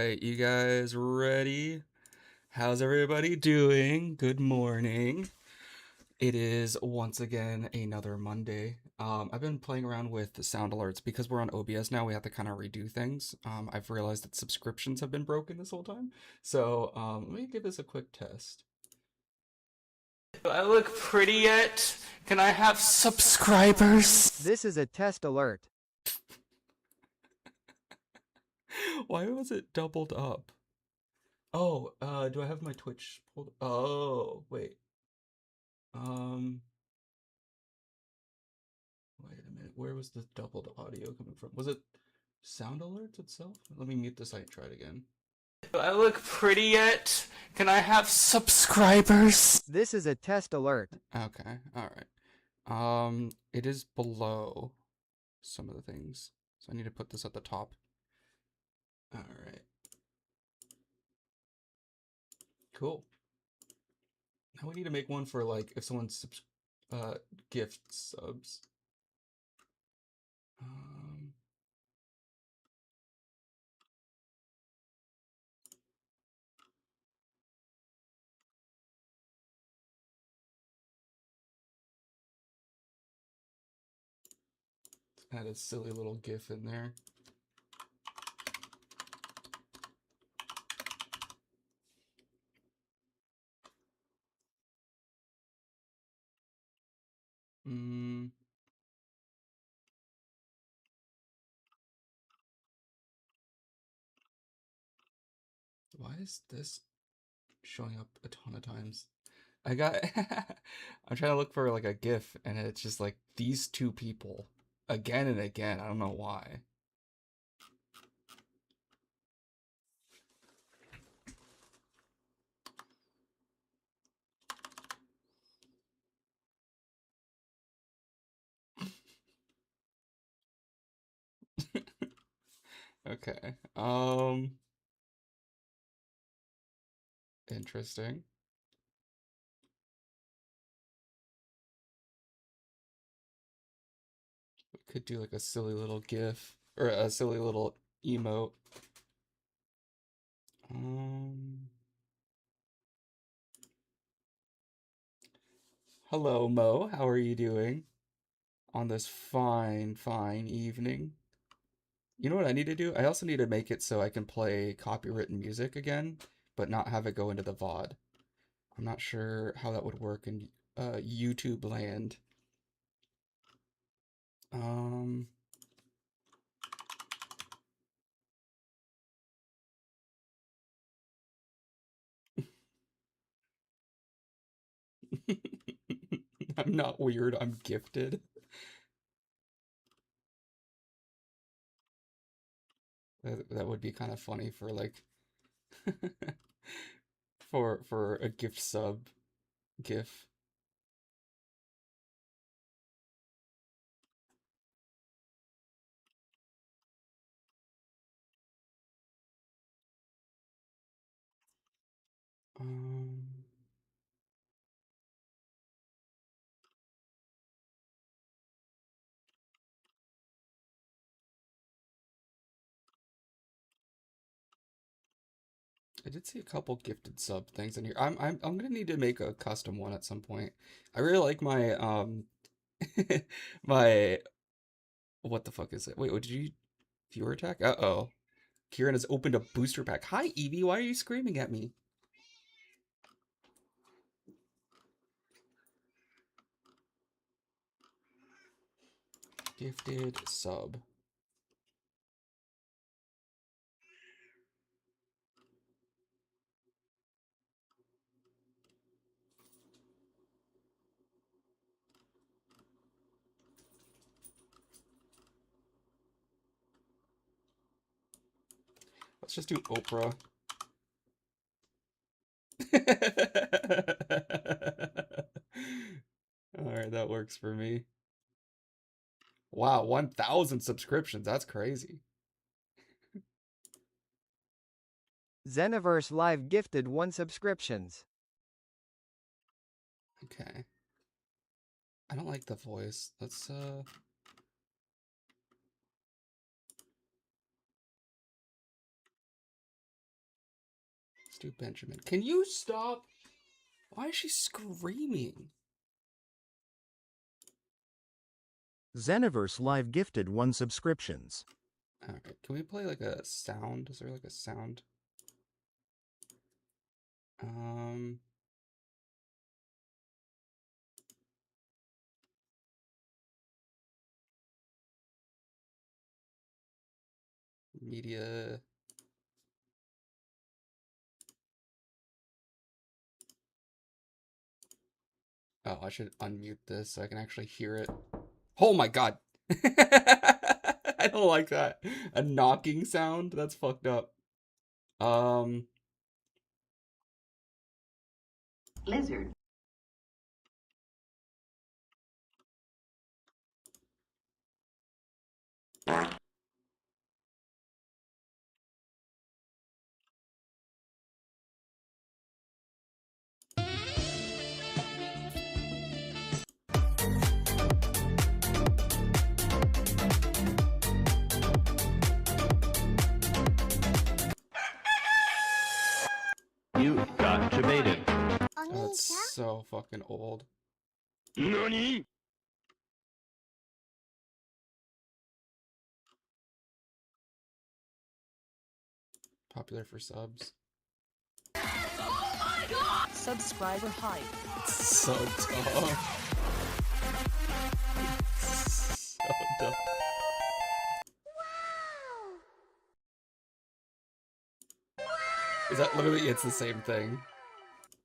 right, you guys ready? How's everybody doing? Good morning. It is once again another Monday. I've been playing around with the sound alerts because we're on OBS now. We have to kind of redo things. I've realized that subscriptions have been broken this whole time. So let me give this a quick test. Do I look pretty yet? Can I have subscribers? This is a test alert. Why was it doubled up? Oh, do I have my Twitch pulled? Oh, wait. Um, Wait a minute. Where was the doubled audio coming from? Was it sound alerts itself? Let me mute this site and try it again. Do I look pretty yet? Can I have subscribers? This is a test alert. Okay, alright. It is below some of the things. So I need to put this at the top. Alright. Cool. Now we need to make one for, like, if someone gift subs. Add a silly little GIF in there. Why is this showing up a ton of times? I'm trying to look for like a GIF and it's just like these two people again and again. I don't know why. Okay. Interesting. We could do like a silly little GIF or a silly little emote. Hello, Mo. How are you doing on this fine evening? You know what I need to do? I also need to make it so I can play copywritten music again, but not have it go into the VOD. I'm not sure how that would work in YouTube land. Um, I'm not weird, I'm gifted. That would be kind of funny for like for a gift sub gif. Um, I did see a couple gifted sub things in here. I'm gonna need to make a custom one at some point. I really like my my what the fuck is it? Wait, what did you viewer attack? Uh-oh. Kieran has opened a booster pack. Hi Evie, why are you screaming at me? Gifted sub. Let's just do Oprah. Alright, that works for me. Wow, 1,000 subscriptions. That's crazy. Zeniverse Live gifted 1 subscriptions. Okay. I don't like the voice. Let's Let's do Benjamin. Can you stop? Why is she screaming? Xeniverse Live gifted 1 subscriptions. Alright, can we play like a sound? Is there like a sound? Media. Oh, I should unmute this so I can actually hear it. Oh my god. I don't like that. A knocking sound? That's fucked up. Lizard. You got debated. Oh, that's so fucking old. NANI?! Popular for subs. Oh my god! Subscriber hype. So tough. So dumb. Is that literally, it's the same thing.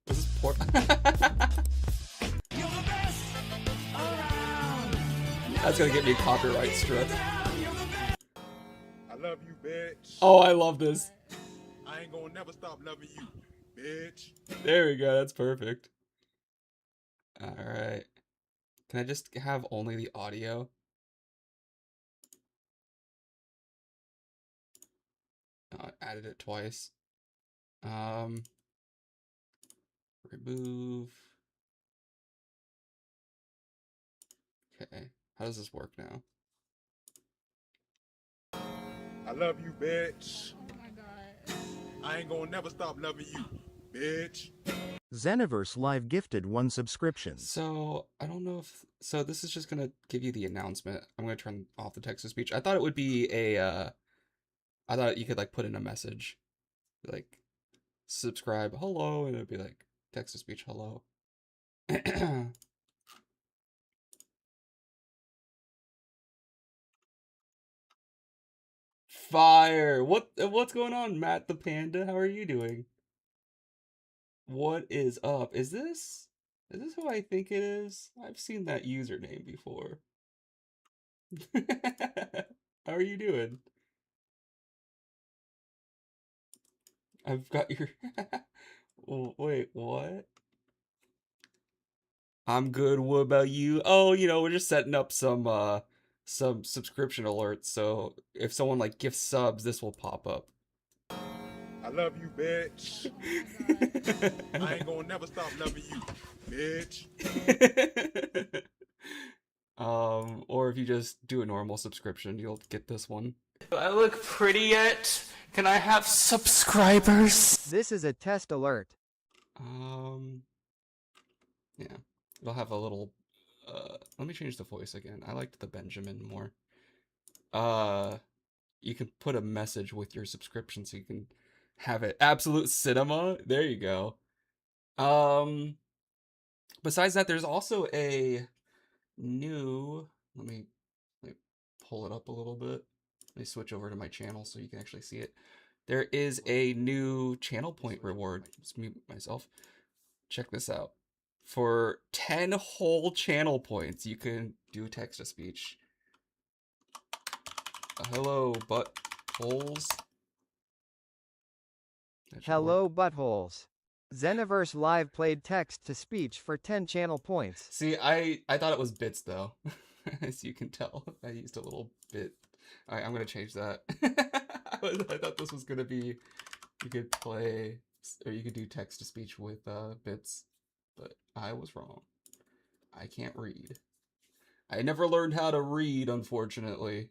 This is poor. That's gonna get me copyright struck. I love you, bitch. Oh, I love this. I ain't gonna never stop loving you, bitch. There we go, that's perfect. Alright. Can I just have only the audio? Oh, I added it twice. Remove. Okay, how does this work now? I love you, bitch. Oh my god. I ain't gonna never stop loving you, bitch. Xeniverse Live gifted 1 subscription. So, I don't know if... So, this is just gonna give you the announcement. I'm gonna turn off the text-to-speech. I thought it would be a, I thought you could, like, put in a message. Like, subscribe, hello, and it'd be like, text-to-speech, hello. Fire! What's going on, Matt the Panda? How are you doing? What is up? Is this who I think it is? I've seen that username before. How are you doing? I've got your... Wait, what? I'm good, what about you? Oh, you know, we're just setting up some subscription alerts, so if someone, like, gifts subs, this will pop up. I love you, bitch. I ain't gonna never stop loving you, bitch. Or if you just do a normal subscription, you'll get this one. Do I look pretty yet? Can I have subscribers? This is a test alert. Yeah. It'll have a little, let me change the voice again. I liked the Benjamin more. You can put a message with your subscription so you can have it. Absolute Cinema. There you go. Besides that, there's also a new, let me pull it up a little bit. Let me switch over to my channel so you can actually see it. There is a new channel point reward. Let's mute myself. Check this out. For 10 whole channel points, you can do text-to-speech. Hello, buttholes. Hello, buttholes. Xeniverse Live played text to speech for 10 channel points. See, I thought it was bits, though. As you can tell, I used a little bit. Alright, I'm gonna change that. I thought this was gonna be, you could play, or you could do text-to-speech with bits, but I was wrong. I can't read. I never learned how to read, unfortunately.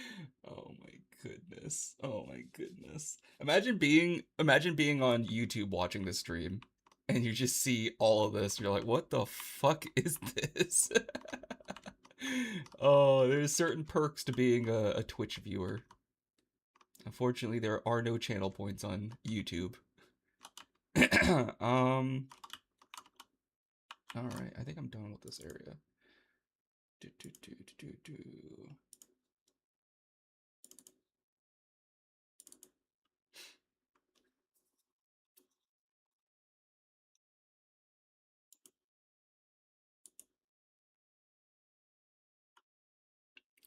Oh my goodness. Oh my goodness. Imagine being on YouTube watching the stream and you just see all of this. You're like, what the fuck is this? Oh, there's certain perks to being a Twitch viewer. Unfortunately, there are no channel points on YouTube. Alright, I think I'm done with this area.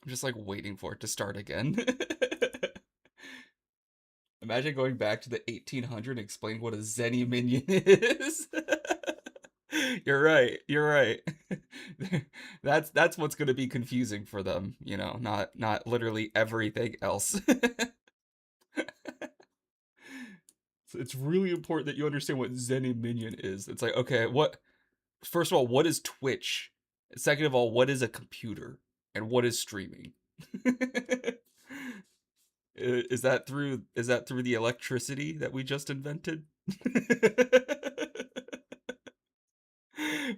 I'm just like waiting for it to start again. Imagine going back to the 1800 and explain what a Zenny minion is. You're right. You're right. That's what's going to be confusing for them, you know, not literally everything else. So it's really important that you understand what Zenny minion is. It's like, okay, first of all, what is Twitch? Second of all, what is a computer? And what is streaming? Is that through the electricity that we just invented?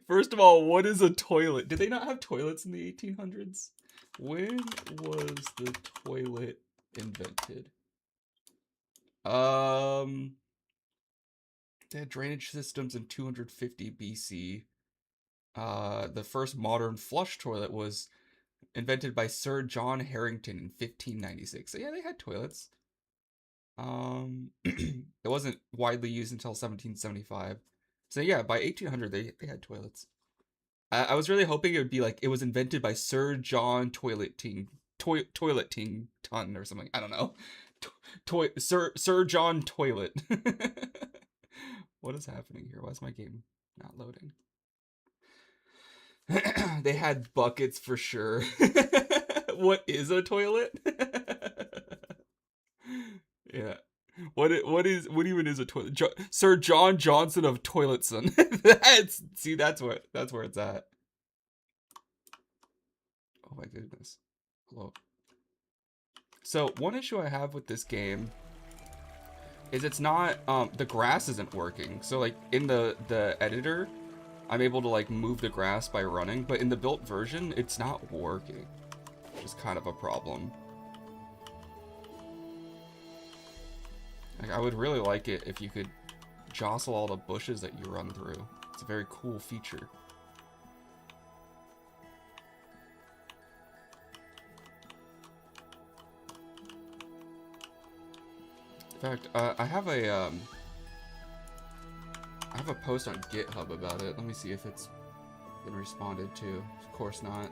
First of all, what is a toilet? Did they not have toilets in the 1800s? When was the toilet invented? They had drainage systems in 250 BC. The first modern flush toilet was invented by Sir John Harrington in 1596. So yeah, they had toilets. It wasn't widely used until 1775. So yeah, by 1800 they had toilets. I was really hoping it would be like it was invented by Sir John Toileting Ton or something. I don't know. Sir John Toilet. What is happening here? Why is my game not loading? They had buckets for sure. What is a toilet? Yeah. What even is a toilet? Sir John Johnson of Toiletson. That's where it's at. Oh my goodness. Hello. So one issue I have with this game is it's not the grass isn't working. So like in the editor, I'm able to like move the grass by running, but in the built version, it's not working, which is kind of a problem. Like, I would really like it if you could jostle all the bushes that you run through. It's a very cool feature. In fact, I have a post on GitHub about it. Let me see if it's been responded to. Of course not.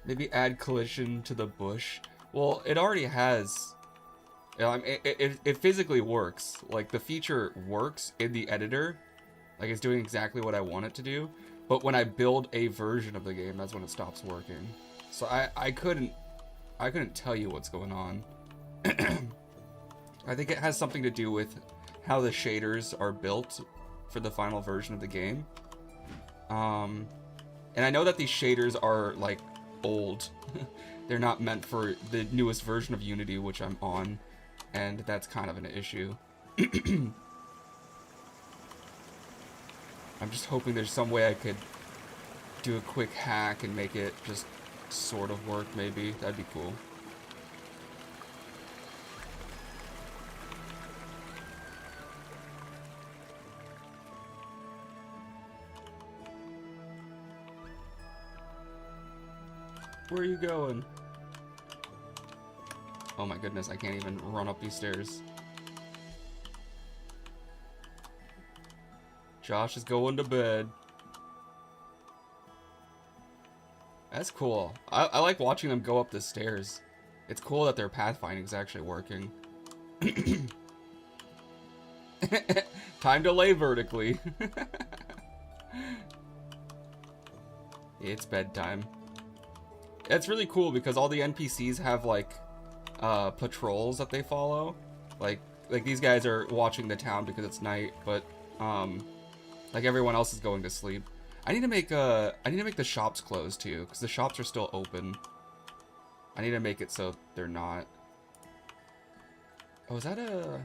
Maybe add collision to the bush. Well, it already has. It physically works. Like, the feature works in the editor. Like, it's doing exactly what I want it to do. But when I build a version of the game, that's when it stops working. So I couldn't tell you what's going on. I think it has something to do with how the shaders are built for the final version of the game. And I know that these shaders are, like, old. They're not meant for the newest version of Unity, which I'm on, and that's kind of an issue. I'm just hoping there's some way I could do a quick hack and make it just sort of work, maybe. That'd be cool. Where are you going? Oh my goodness, I can't even run up these stairs. Josh is going to bed. That's cool. I like watching them go up the stairs. It's cool that their pathfinding is actually working. Time to lay vertically. It's bedtime. It's really cool because all the NPCs have like patrols that they follow. Like like these guys are watching the town because it's night, but like everyone else is going to sleep. I need to make the shops closed too, because the shops are still open. I need to make it so they're not. Oh, is that a...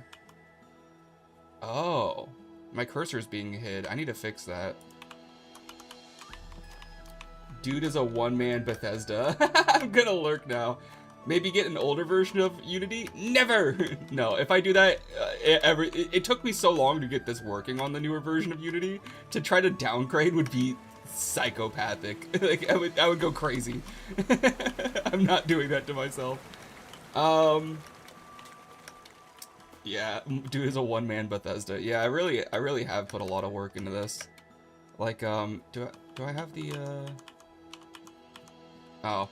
Oh, my cursor's being hid. I need to fix that. Dude is a one-man Bethesda. I'm gonna lurk now. Maybe get an older version of Unity? Never! No, if I do that, it took me so long to get this working on the newer version of Unity. To try to downgrade would be psychopathic. Like, I would go crazy. I'm not doing that to myself. Yeah, dude is a one-man Bethesda. Yeah, I really have put a lot of work into this. Like, do I have the, Oh.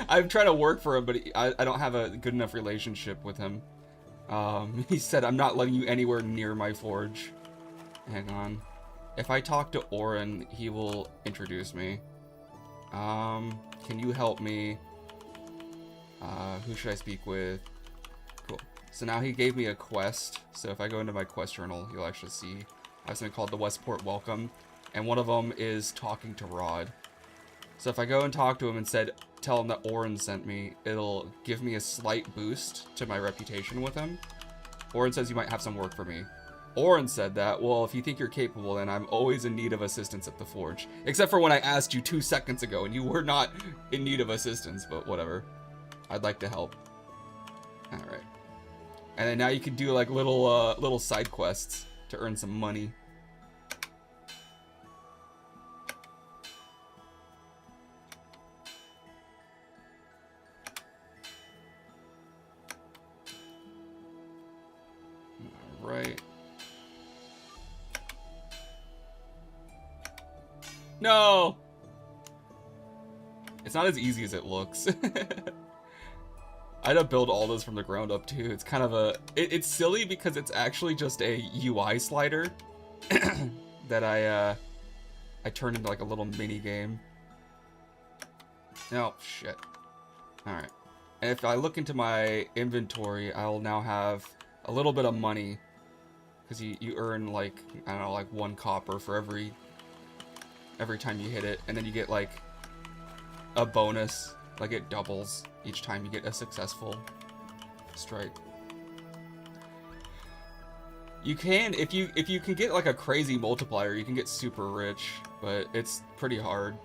I'm trying to work for him, but I don't have a good enough relationship with him. He said, I'm not letting you anywhere near my forge. Hang on. If I talk to Orin, he will introduce me. Can you help me? Who should I speak with? Cool. So now he gave me a quest. So if I go into my quest journal, you'll actually see I have something called the Westport Welcome. And one of them is talking to Rod. So if I go and talk to him and tell him that Orin sent me, it'll give me a slight boost to my reputation with him. Orin says you might have some work for me. Orin said that, well, if you think you're capable, then I'm always in need of assistance at the forge. Except for when I asked you 2 seconds ago and you were not in need of assistance, but whatever. I'd like to help. Alright. And then now you can do like little side quests to earn some money. Right. No! It's not as easy as it looks. I had to build all this from the ground up too. It's kind of a... It's silly because it's actually just a UI slider that I turned into like a little mini game. Oh, shit. Alright. And if I look into my inventory, I'll now have a little bit of money. Because you earn like, I don't know, like 1 copper for every time you hit it. And then you get like a bonus, like it doubles each time you get a successful strike. You can, if you can get like a crazy multiplier, you can get super rich, but it's pretty hard.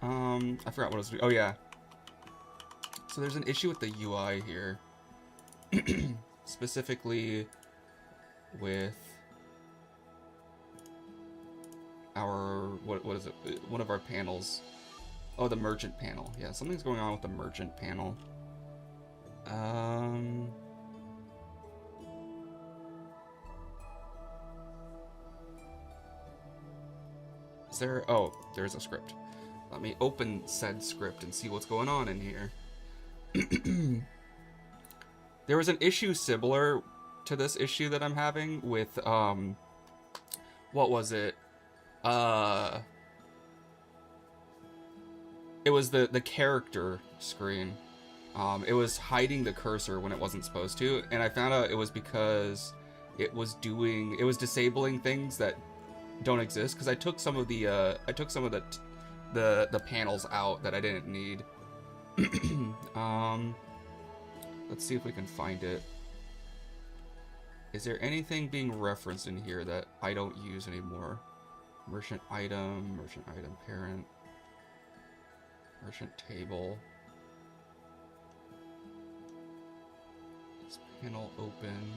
I forgot what I was doing. Oh yeah. So there's an issue with the UI here. Specifically with our, what is it? One of our panels. Oh, the merchant panel. Yeah, something's going on with the merchant panel. Is there, oh, there's a script. Let me open said script and see what's going on in here. There was an issue similar to this issue that I'm having with, what was it? It was the character screen. It was hiding the cursor when it wasn't supposed to, and I found out it was because it was disabling things that don't exist, because I took some of the panels out that I didn't need. Let's see if we can find it. Is there anything being referenced in here that I don't use anymore? Merchant item parent, merchant table. This panel open.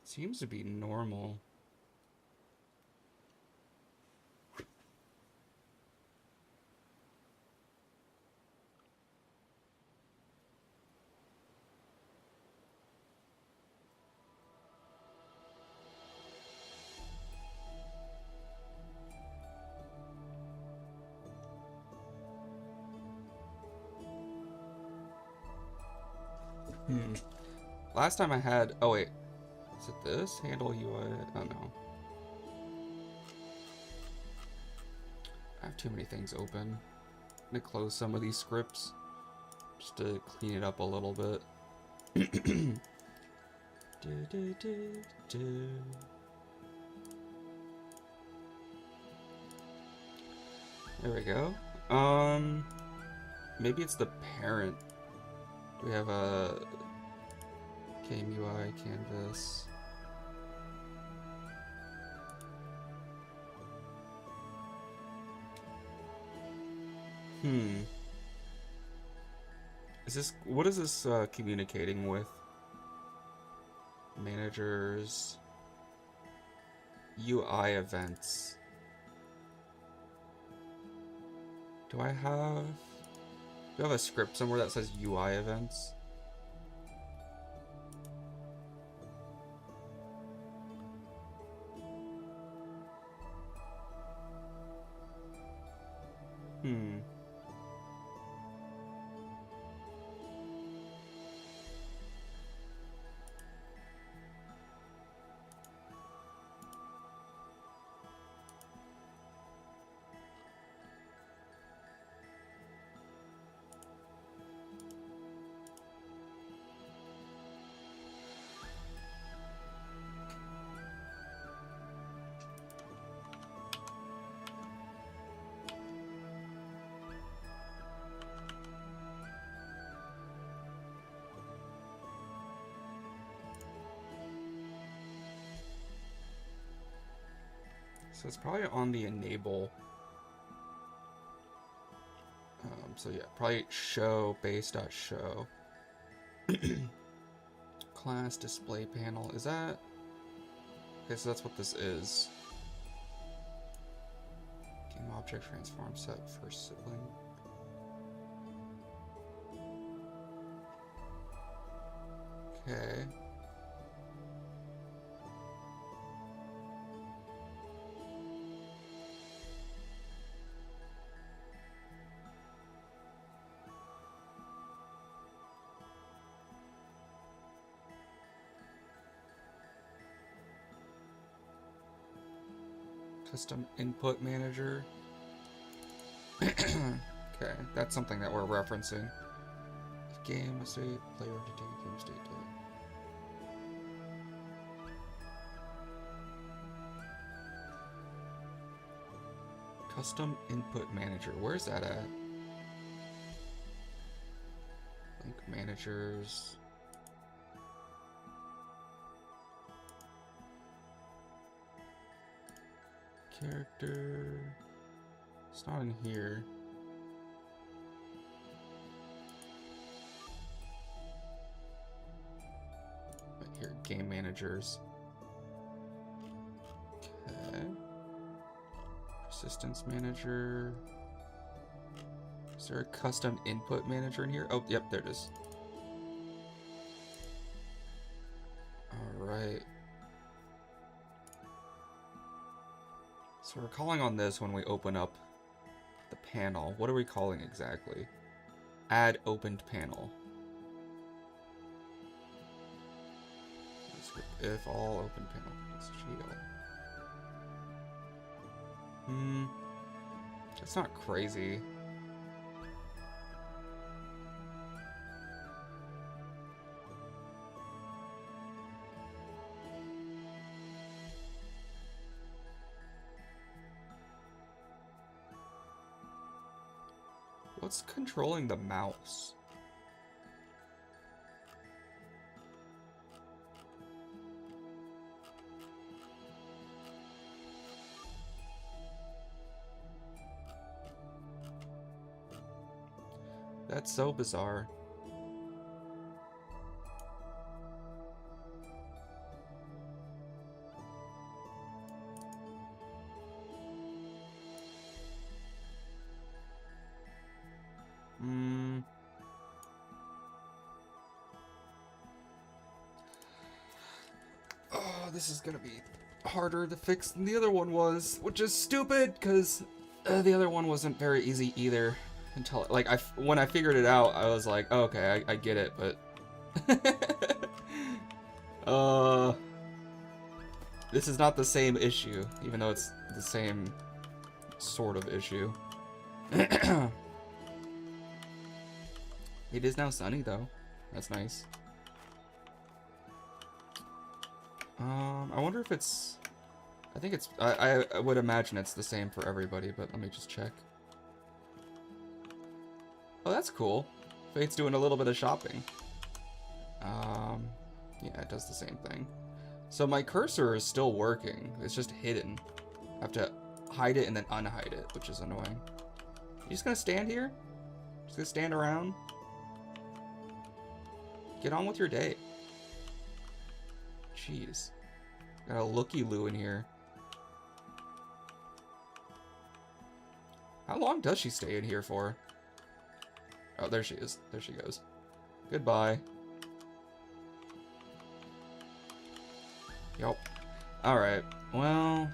Seems to be normal. Last time I had... Oh, wait. Is it this? Handle UI? Oh, no. I have too many things open. I'm gonna close some of these scripts just to clean it up a little bit. There we go. Maybe it's the parent. Do we have a game UI canvas? Is this, what is this communicating with? Managers, UI events. Do I have a script somewhere that says UI events? So it's probably on the enable. So yeah, probably show base.show. Class display panel. Is that? Okay, so that's what this is. Game object transform set first sibling. Okay. Custom input manager. Okay, that's something that we're referencing. Game state, player to game state. Custom input manager. Where's that at? Link managers. Character. It's not in here. But here, game managers. Okay. Persistence manager. Is there a custom input manager in here? Oh, yep, there it is. All right. So we're calling on this when we open up the panel. What are we calling exactly? Add opened panel. If all open panel is GL. That's not crazy. What's controlling the mouse? That's so bizarre. Oh, this is gonna be harder to fix than the other one was, which is stupid because the other one wasn't very easy either. Until like when I figured it out, I was like, oh, okay, I get it, but this is not the same issue, even though it's the same sort of issue. It is now sunny though. That's nice. I wonder if it's... I think it's... I would imagine it's the same for everybody, but let me just check. Oh, that's cool. Fate's doing a little bit of shopping. Yeah, it does the same thing. So my cursor is still working. It's just hidden. I have to hide it and then unhide it, which is annoying. You just gonna stand here? Just gonna stand around? Get on with your day. Jeez. Got a looky-loo in here. How long does she stay in here for? Oh, there she is. There she goes. Goodbye. Yup. Alright. Well...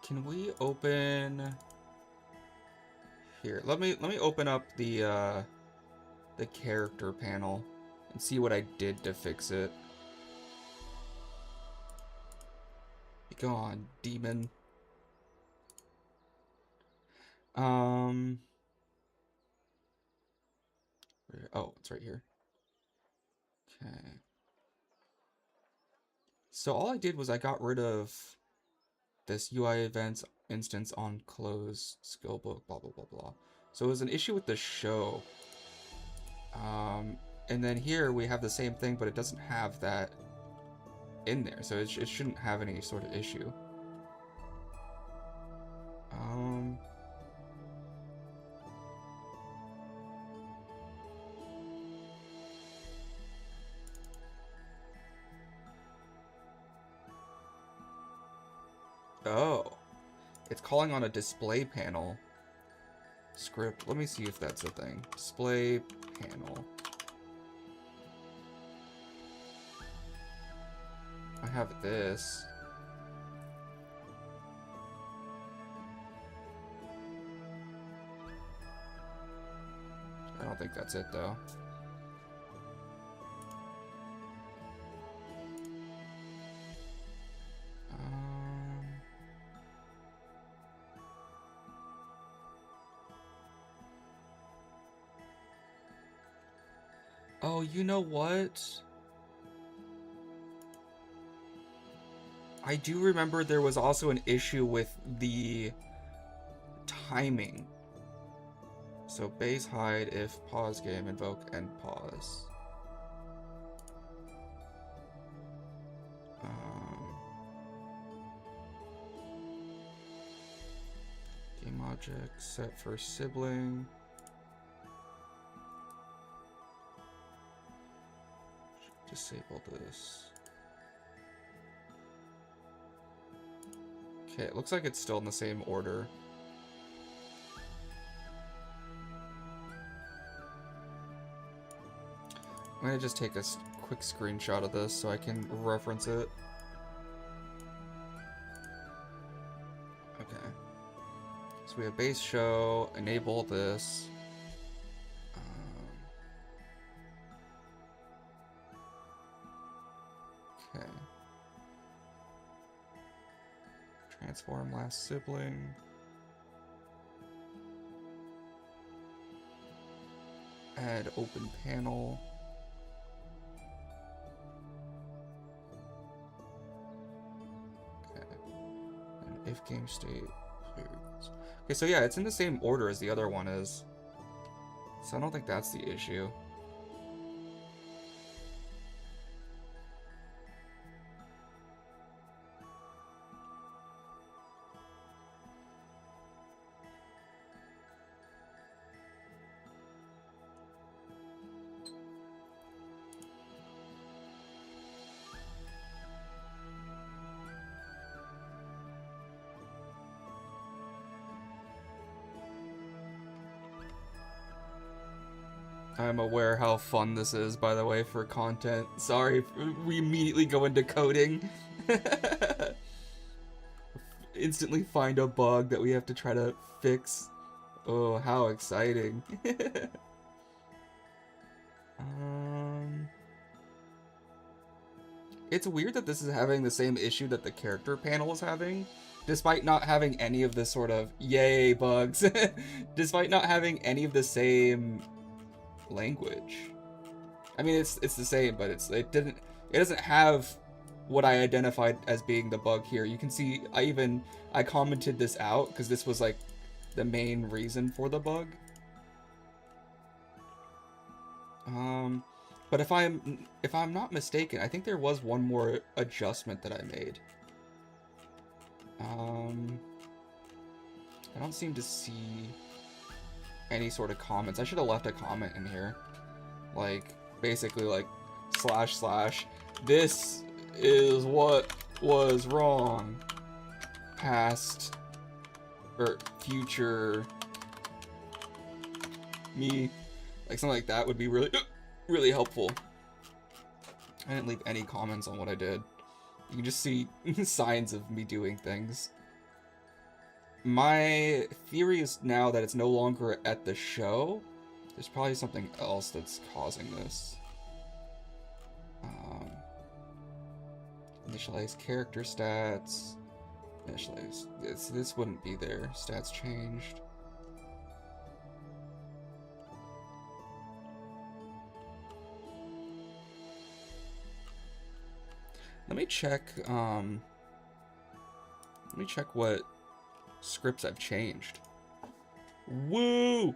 Can we open here? Let me open up the character panel and see what I did to fix it. Be gone, demon. Oh, it's right here. Okay. So all I did was I got rid of this UI events instance on close skill book, blah, blah, blah, blah. So it was an issue with the show. And then here we have the same thing, but it doesn't have that in there. So it shouldn't have any sort of issue. Oh, it's calling on a display panel script. Let me see if that's a thing. Display panel. I have this. I don't think that's it though. Oh, you know what? I do remember there was also an issue with the timing. So base hide if pause game, invoke and pause. Game object set for sibling. Disable this. Okay, it looks like it's still in the same order. I'm gonna just take a quick screenshot of this so I can reference it. Okay. So we have base show, enable this. Okay. Transform last sibling. Add open panel. Okay. And if game state clears. Okay, so yeah, it's in the same order as the other one is. So I don't think that's the issue. I'm aware how fun this is, by the way, for content. Sorry, we immediately go into coding. Instantly find a bug that we have to try to fix. Oh, how exciting. It's weird that this is having the same issue that the character panel is having, despite not having any of the sort of yay bugs, despite not having any of the same language. I mean, it's the same, but it doesn't have what I identified as being the bug here. You can see I commented this out because this was like the main reason for the bug. But if I'm not mistaken, I think there was one more adjustment that I made. I don't seem to see any sort of comments. I should have left a comment in here, like basically like / this is what was wrong, past or future me, like something like that would be really helpful. I didn't leave any comments on what I did. You can just see signs of me doing things. My theory is now that it's no longer at the show. There's probably something else that's causing this. Initialize character stats. Initialize. This wouldn't be there. Stats changed. Let me check what scripts I've changed. Woo!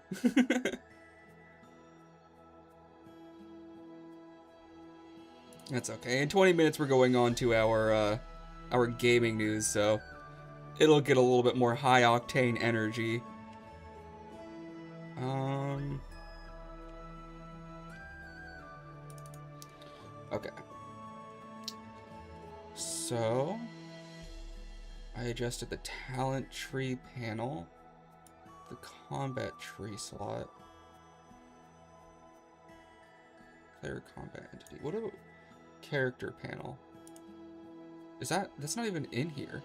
That's okay. In 20 minutes we're going on to our gaming news, so it'll get a little bit more high octane energy. Okay. So I adjusted the talent tree panel, the combat tree slot, player combat entity. What about character panel? That's not even in here.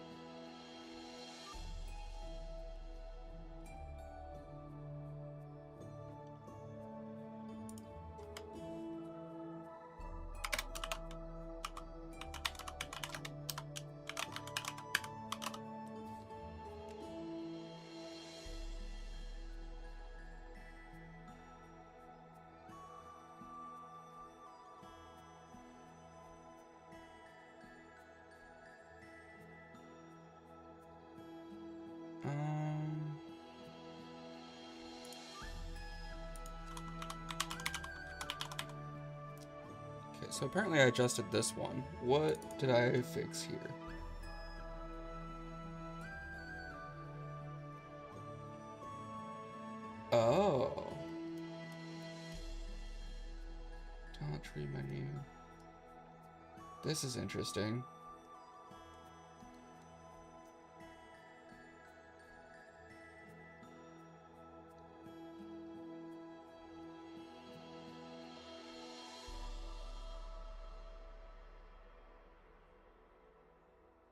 So apparently I adjusted this one. What did I fix here? Oh. Talent tree menu. This is interesting.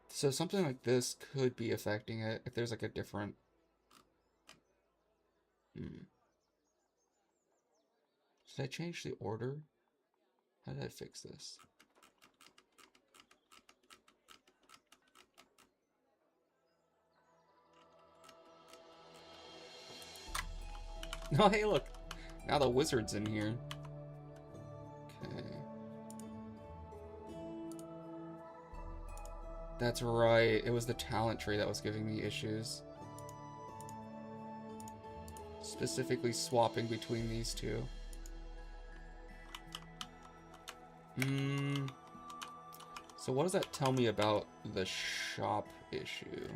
So something like this could be affecting it if there's like a different... Did I change the order? How did I fix this? Oh, hey, look. Now the wizard's in here. Okay. That's right. It was the talent tree that was giving me issues. Specifically swapping between these two. So what does that tell me about the shop issue?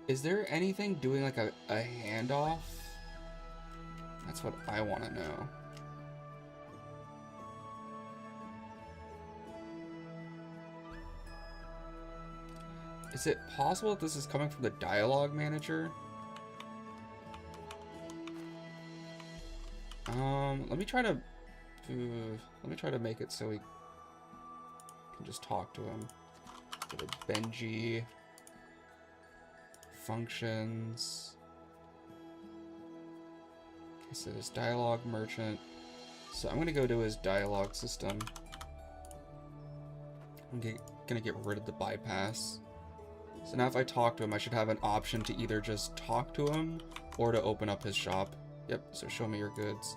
Is there anything doing like a handoff? That's what I want to know. Is it possible that this is coming from the dialogue manager? Let me try to Let me try to make it so we can just talk to him. Go to Benji. Functions. Okay, so there's dialogue merchant. So I'm going to go to his dialogue system. I'm going to get rid of the bypass. So now if I talk to him, I should have an option to either just talk to him or to open up his shop. Yep, so show me your goods.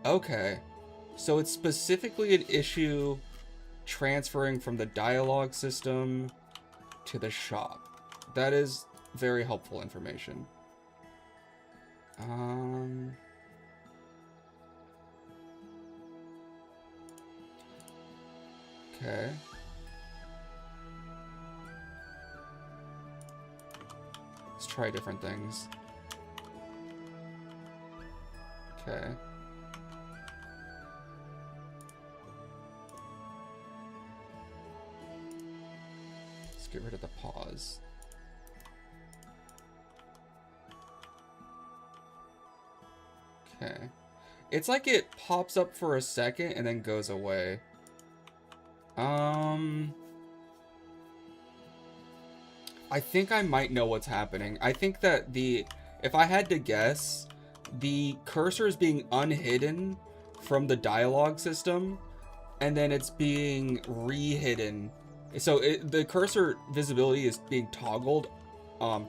Okay, so it's specifically an issue transferring from the dialogue system to the shop. That is very helpful information. Okay. Let's try different things. Okay. Let's get rid of the pause. Okay. It's like it pops up for a second and then goes away. I think I might know what's happening. I think that if I had to guess, the cursor is being unhidden from the dialogue system, and then it's being re-hidden. So the cursor visibility is being toggled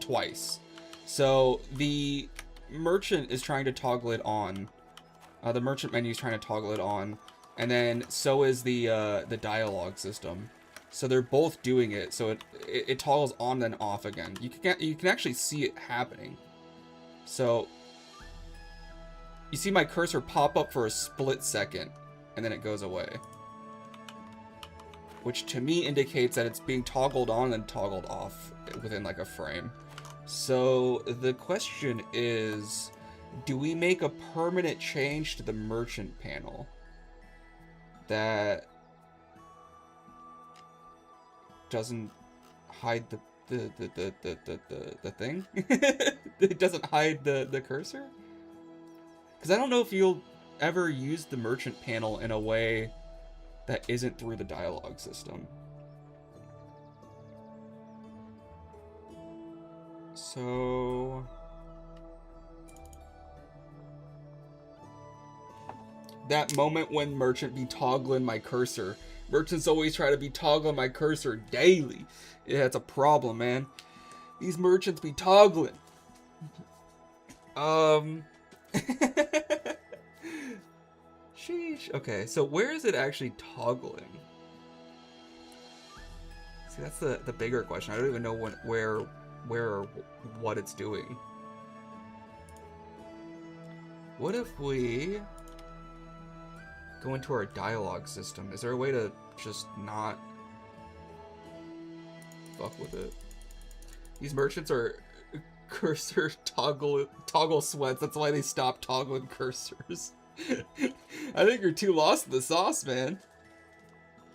twice. So the merchant is trying to toggle it on. The merchant menu is trying to toggle it on, and then so is the dialogue system. So they're both doing it, so it toggles on and off again. You can actually see it happening. So you see my cursor pop up for a split second, and then it goes away, which to me indicates that it's being toggled on and toggled off within like a frame. So the question is, do we make a permanent change to the merchant panel that doesn't hide the thing? It doesn't hide the cursor? Because I don't know if you'll ever use the merchant panel in a way that isn't through the dialogue system. So that moment when merchant be toggling my cursor. Merchants always try to be toggling my cursor daily. Yeah, it's a problem, man. These merchants be toggling. Sheesh. Okay, so where is it actually toggling? See, that's the bigger question. I don't even know where or what it's doing. What if we go into our dialogue system? Is there a way to just not fuck with it? These merchants are cursor toggle sweats. That's why they stopped toggling cursors. I think you're too lost in the sauce, man.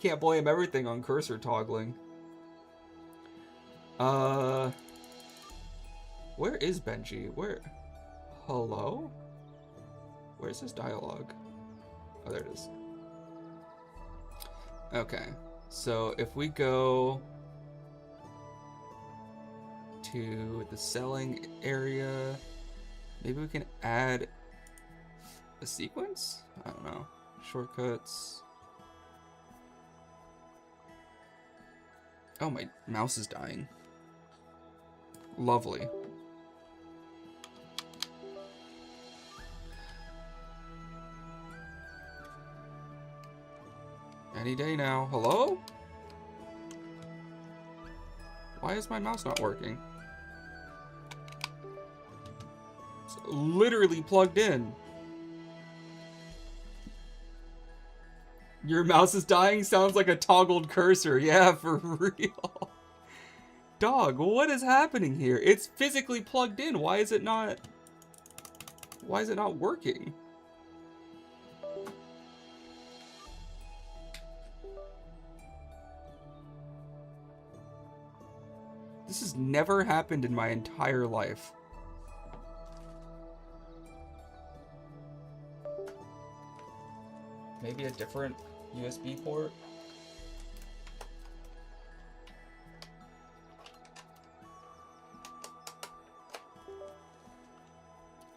Can't blame everything on cursor toggling. Where is Benji? Where? Hello? Where's his dialogue? Oh, there it is. Okay, so if we go to the selling area, maybe we can add a sequence? I don't know. Shortcuts. Oh, my mouse is dying. Lovely. Any day now. Hello? Why is my mouse not working? It's literally plugged in. Your mouse is dying? Sounds like a toggled cursor. Yeah, for real. Dog, what is happening here? It's physically plugged in. Why is it not working? This has never happened in my entire life. maybe a different USB port.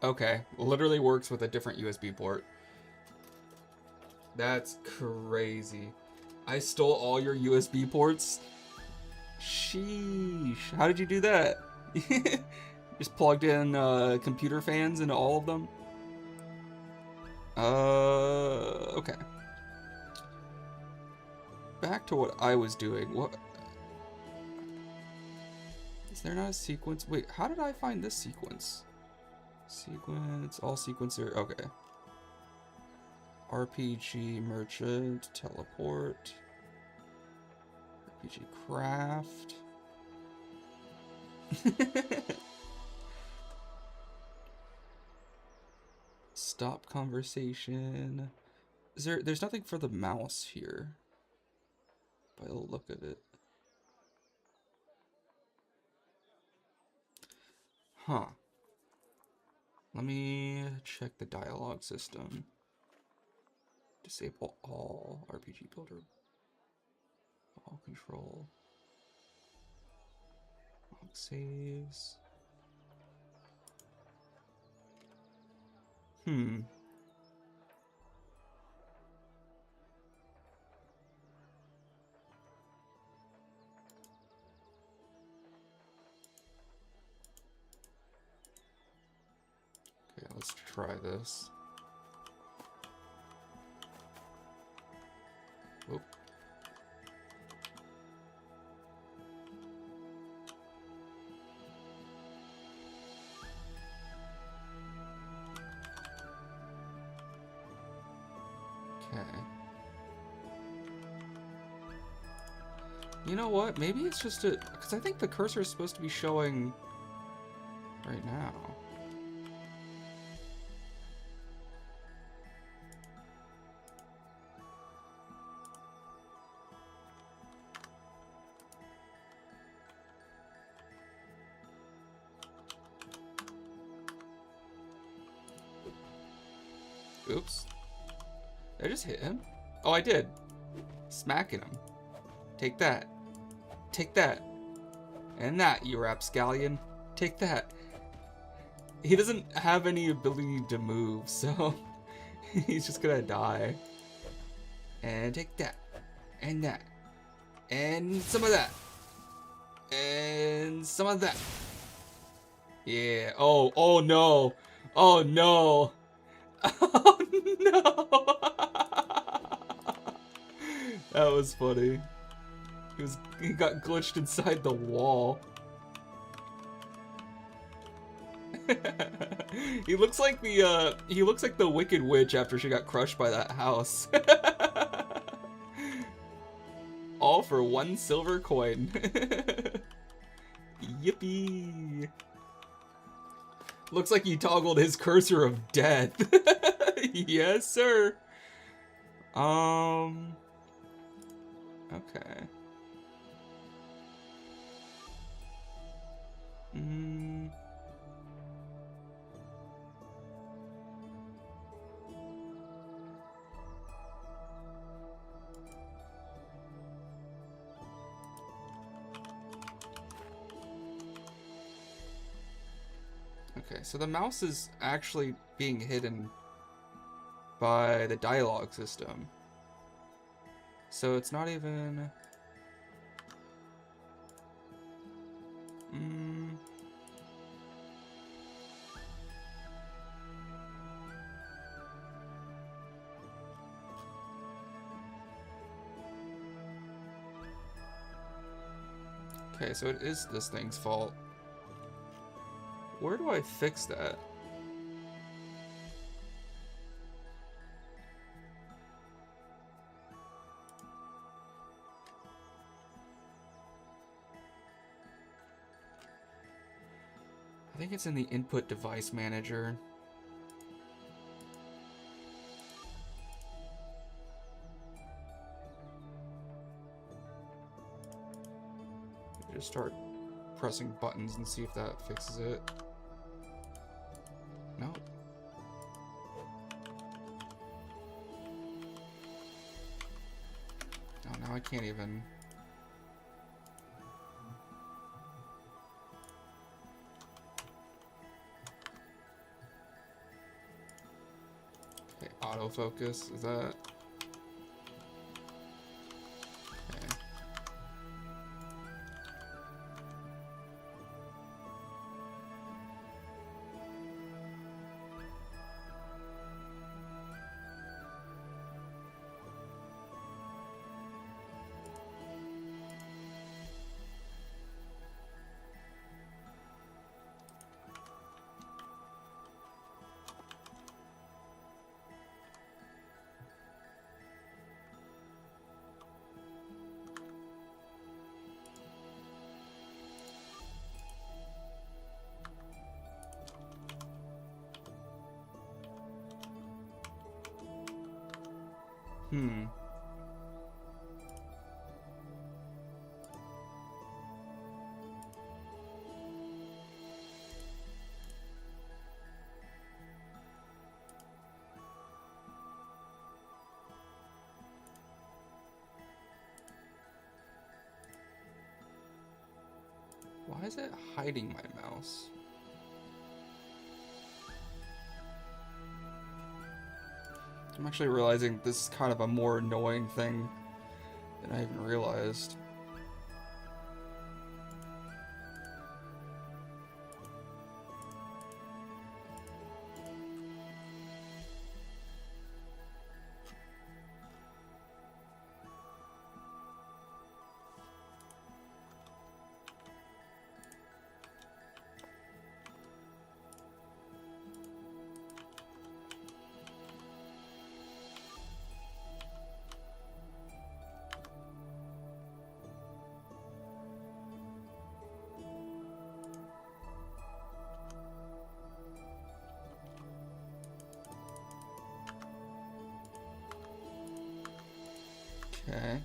Okay, literally works with a different USB port. That's crazy. I stole all your USB ports? Sheesh. How did you do that? Just plugged in computer fans into all of them? Okay. Back to what I was doing. What? Is there not a sequence? Wait, how did I find this sequence? Sequence, all sequencer, okay. RPG merchant, teleport, RPG craft. Stop conversation. There's nothing for the mouse here, by the look of it. Huh. Let me check the dialogue system. Disable all RPG builder. All control. Log saves. Okay, let's try this. Whoop. Okay. You know what? Maybe it's just a... Because I think the cursor is supposed to be showing right now. Oops. Did I just hit him? Oh, I did. Smacking him. Take that. Take that. And that, you rapscallion. Take that. He doesn't have any ability to move, so he's just gonna die. And take that. And that. And some of that. And some of that. Yeah. Oh no. Oh no. Oh no. That was funny. He got glitched inside the wall. He looks like the Wicked Witch after she got crushed by that house. All for 1 silver coin. Yippee. Looks like he toggled his cursor of death. Yes, sir. Okay. Okay, so the mouse is actually being hidden by the dialogue system. So it's not even... Okay, so it is this thing's fault. Where do I fix that? I think it's in the input device manager. Just start pressing buttons and see if that fixes it. No. I can't even. Okay, autofocus, is that? Okay. Hmm. Why is it hiding my mouse? I'm actually realizing this is kind of a more annoying thing than I even realized. Okay.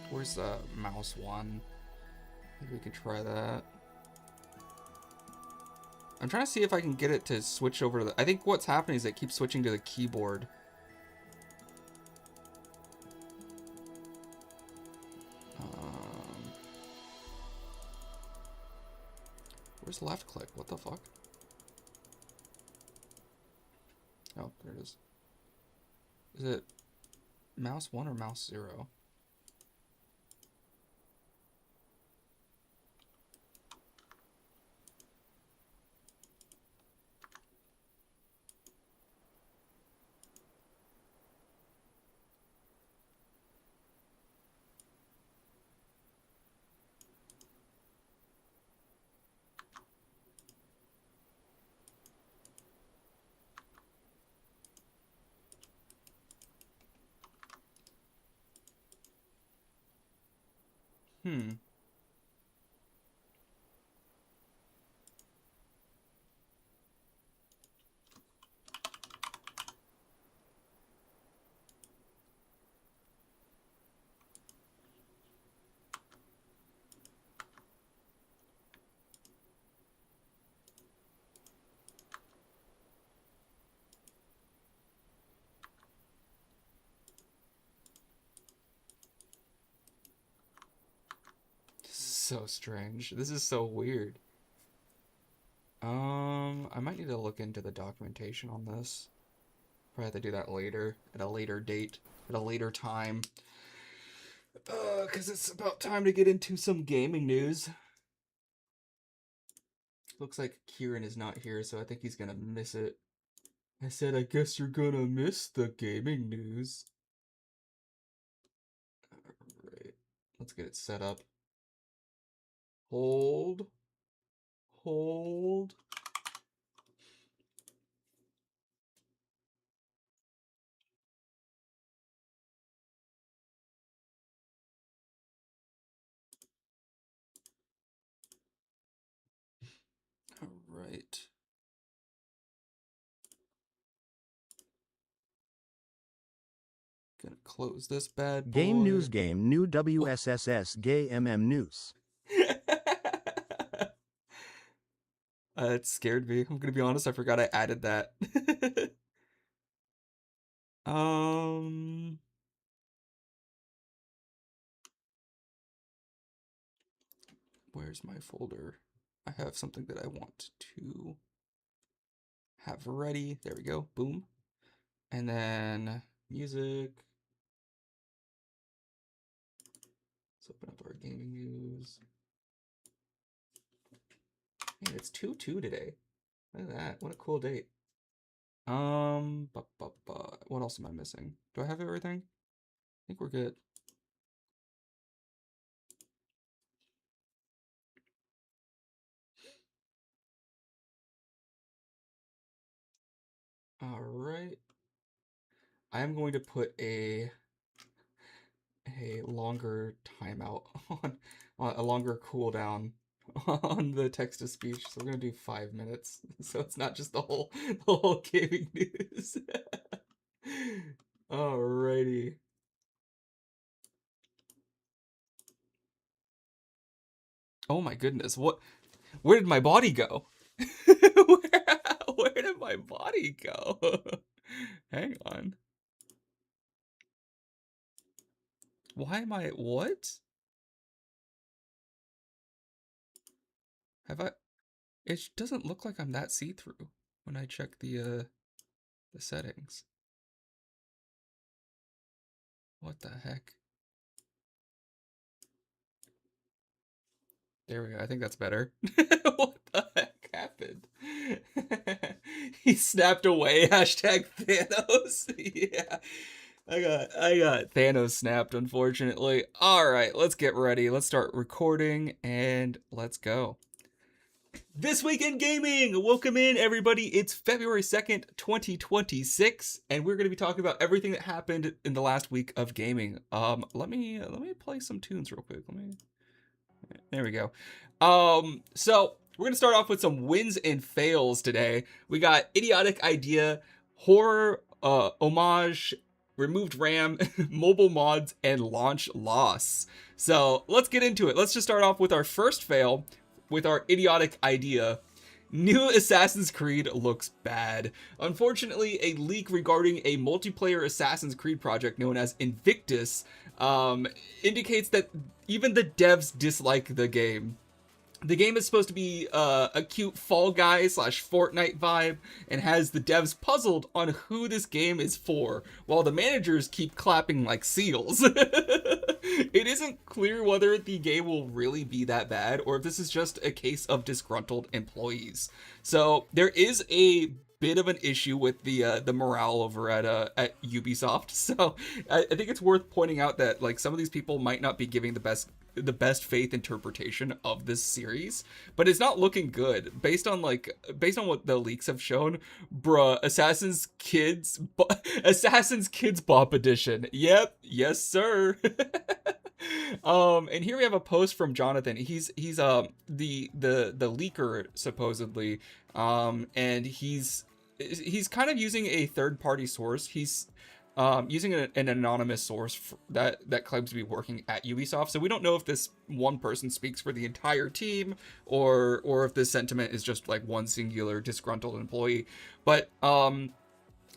Where's the mouse one? Maybe we could try that. I'm trying to see if I can get it to switch over to the... I think what's happening is it keeps switching to the keyboard. Where's left click? What the fuck? Oh, there it is. Is it mouse 1 or mouse 0? Hmm. This is so strange. This is so weird. I might need to look into the documentation on this. Probably have to do that later, at a later date, at a later time. Because it's about time to get into some gaming news. Looks like Kieran is not here, so I think he's gonna miss it. I said, I guess you're gonna miss the gaming news. Alright, let's get it set up. Hold. Hold. Gonna close this bad boy. Game news game new WSSS gay news. It scared me. I'm gonna be honest, I forgot I added that. Where's my folder? I have something that I want to have ready. There we go. Boom. And then music. Let's open up our gaming news. Man, it's 2/2 today. Look at that. What a cool date. What else am I missing? Do I have everything? I think we're good. All right. I am going to put a longer timeout on a longer cooldown on the text to speech. So we're gonna do 5 minutes. So it's not just the whole gaming news. Alrighty. Oh my goodness, where did my body go? Where did my body go? Hang on. Why am I, what? Have I, it doesn't look like I'm that see-through when I check the settings. What the heck? There we go. I think that's better. What the heck happened? He snapped away. Hashtag Thanos. Yeah. I got Thanos snapped, unfortunately. Alright, let's get ready. Let's start recording and let's go. This week in gaming! Welcome in, everybody. It's February 2nd, 2026, and we're going to be talking about everything that happened in the last week of gaming. Let me play some tunes real quick. There we go. So we're gonna start off with some wins and fails today. We got idiotic idea, horror, homage, removed RAM, mobile mods, and launch loss. So let's get into it. Let's just start off with our first fail, with our idiotic idea. New Assassin's Creed looks bad. Unfortunately, a leak regarding a multiplayer Assassin's Creed project known as Invictus indicates that even the devs dislike the game. The game is supposed to be a cute Fall Guys / Fortnite vibe and has the devs puzzled on who this game is for, while the managers keep clapping like seals. It isn't clear whether the game will really be that bad or if this is just a case of disgruntled employees. So there is a bit of an issue with the morale over at Ubisoft. So I think it's worth pointing out that like some of these people might not be giving the best faith interpretation of this series, but it's not looking good based on what the leaks have shown. Bruh, Assassin's Kids Bop Edition. Yep, yes sir. And here we have a post from Jonathan. He's the leaker supposedly, and he's kind of using a third-party source. He's using an anonymous source that claims to be working at Ubisoft. So we don't know if this one person speaks for the entire team or if this sentiment is just like one singular disgruntled employee. But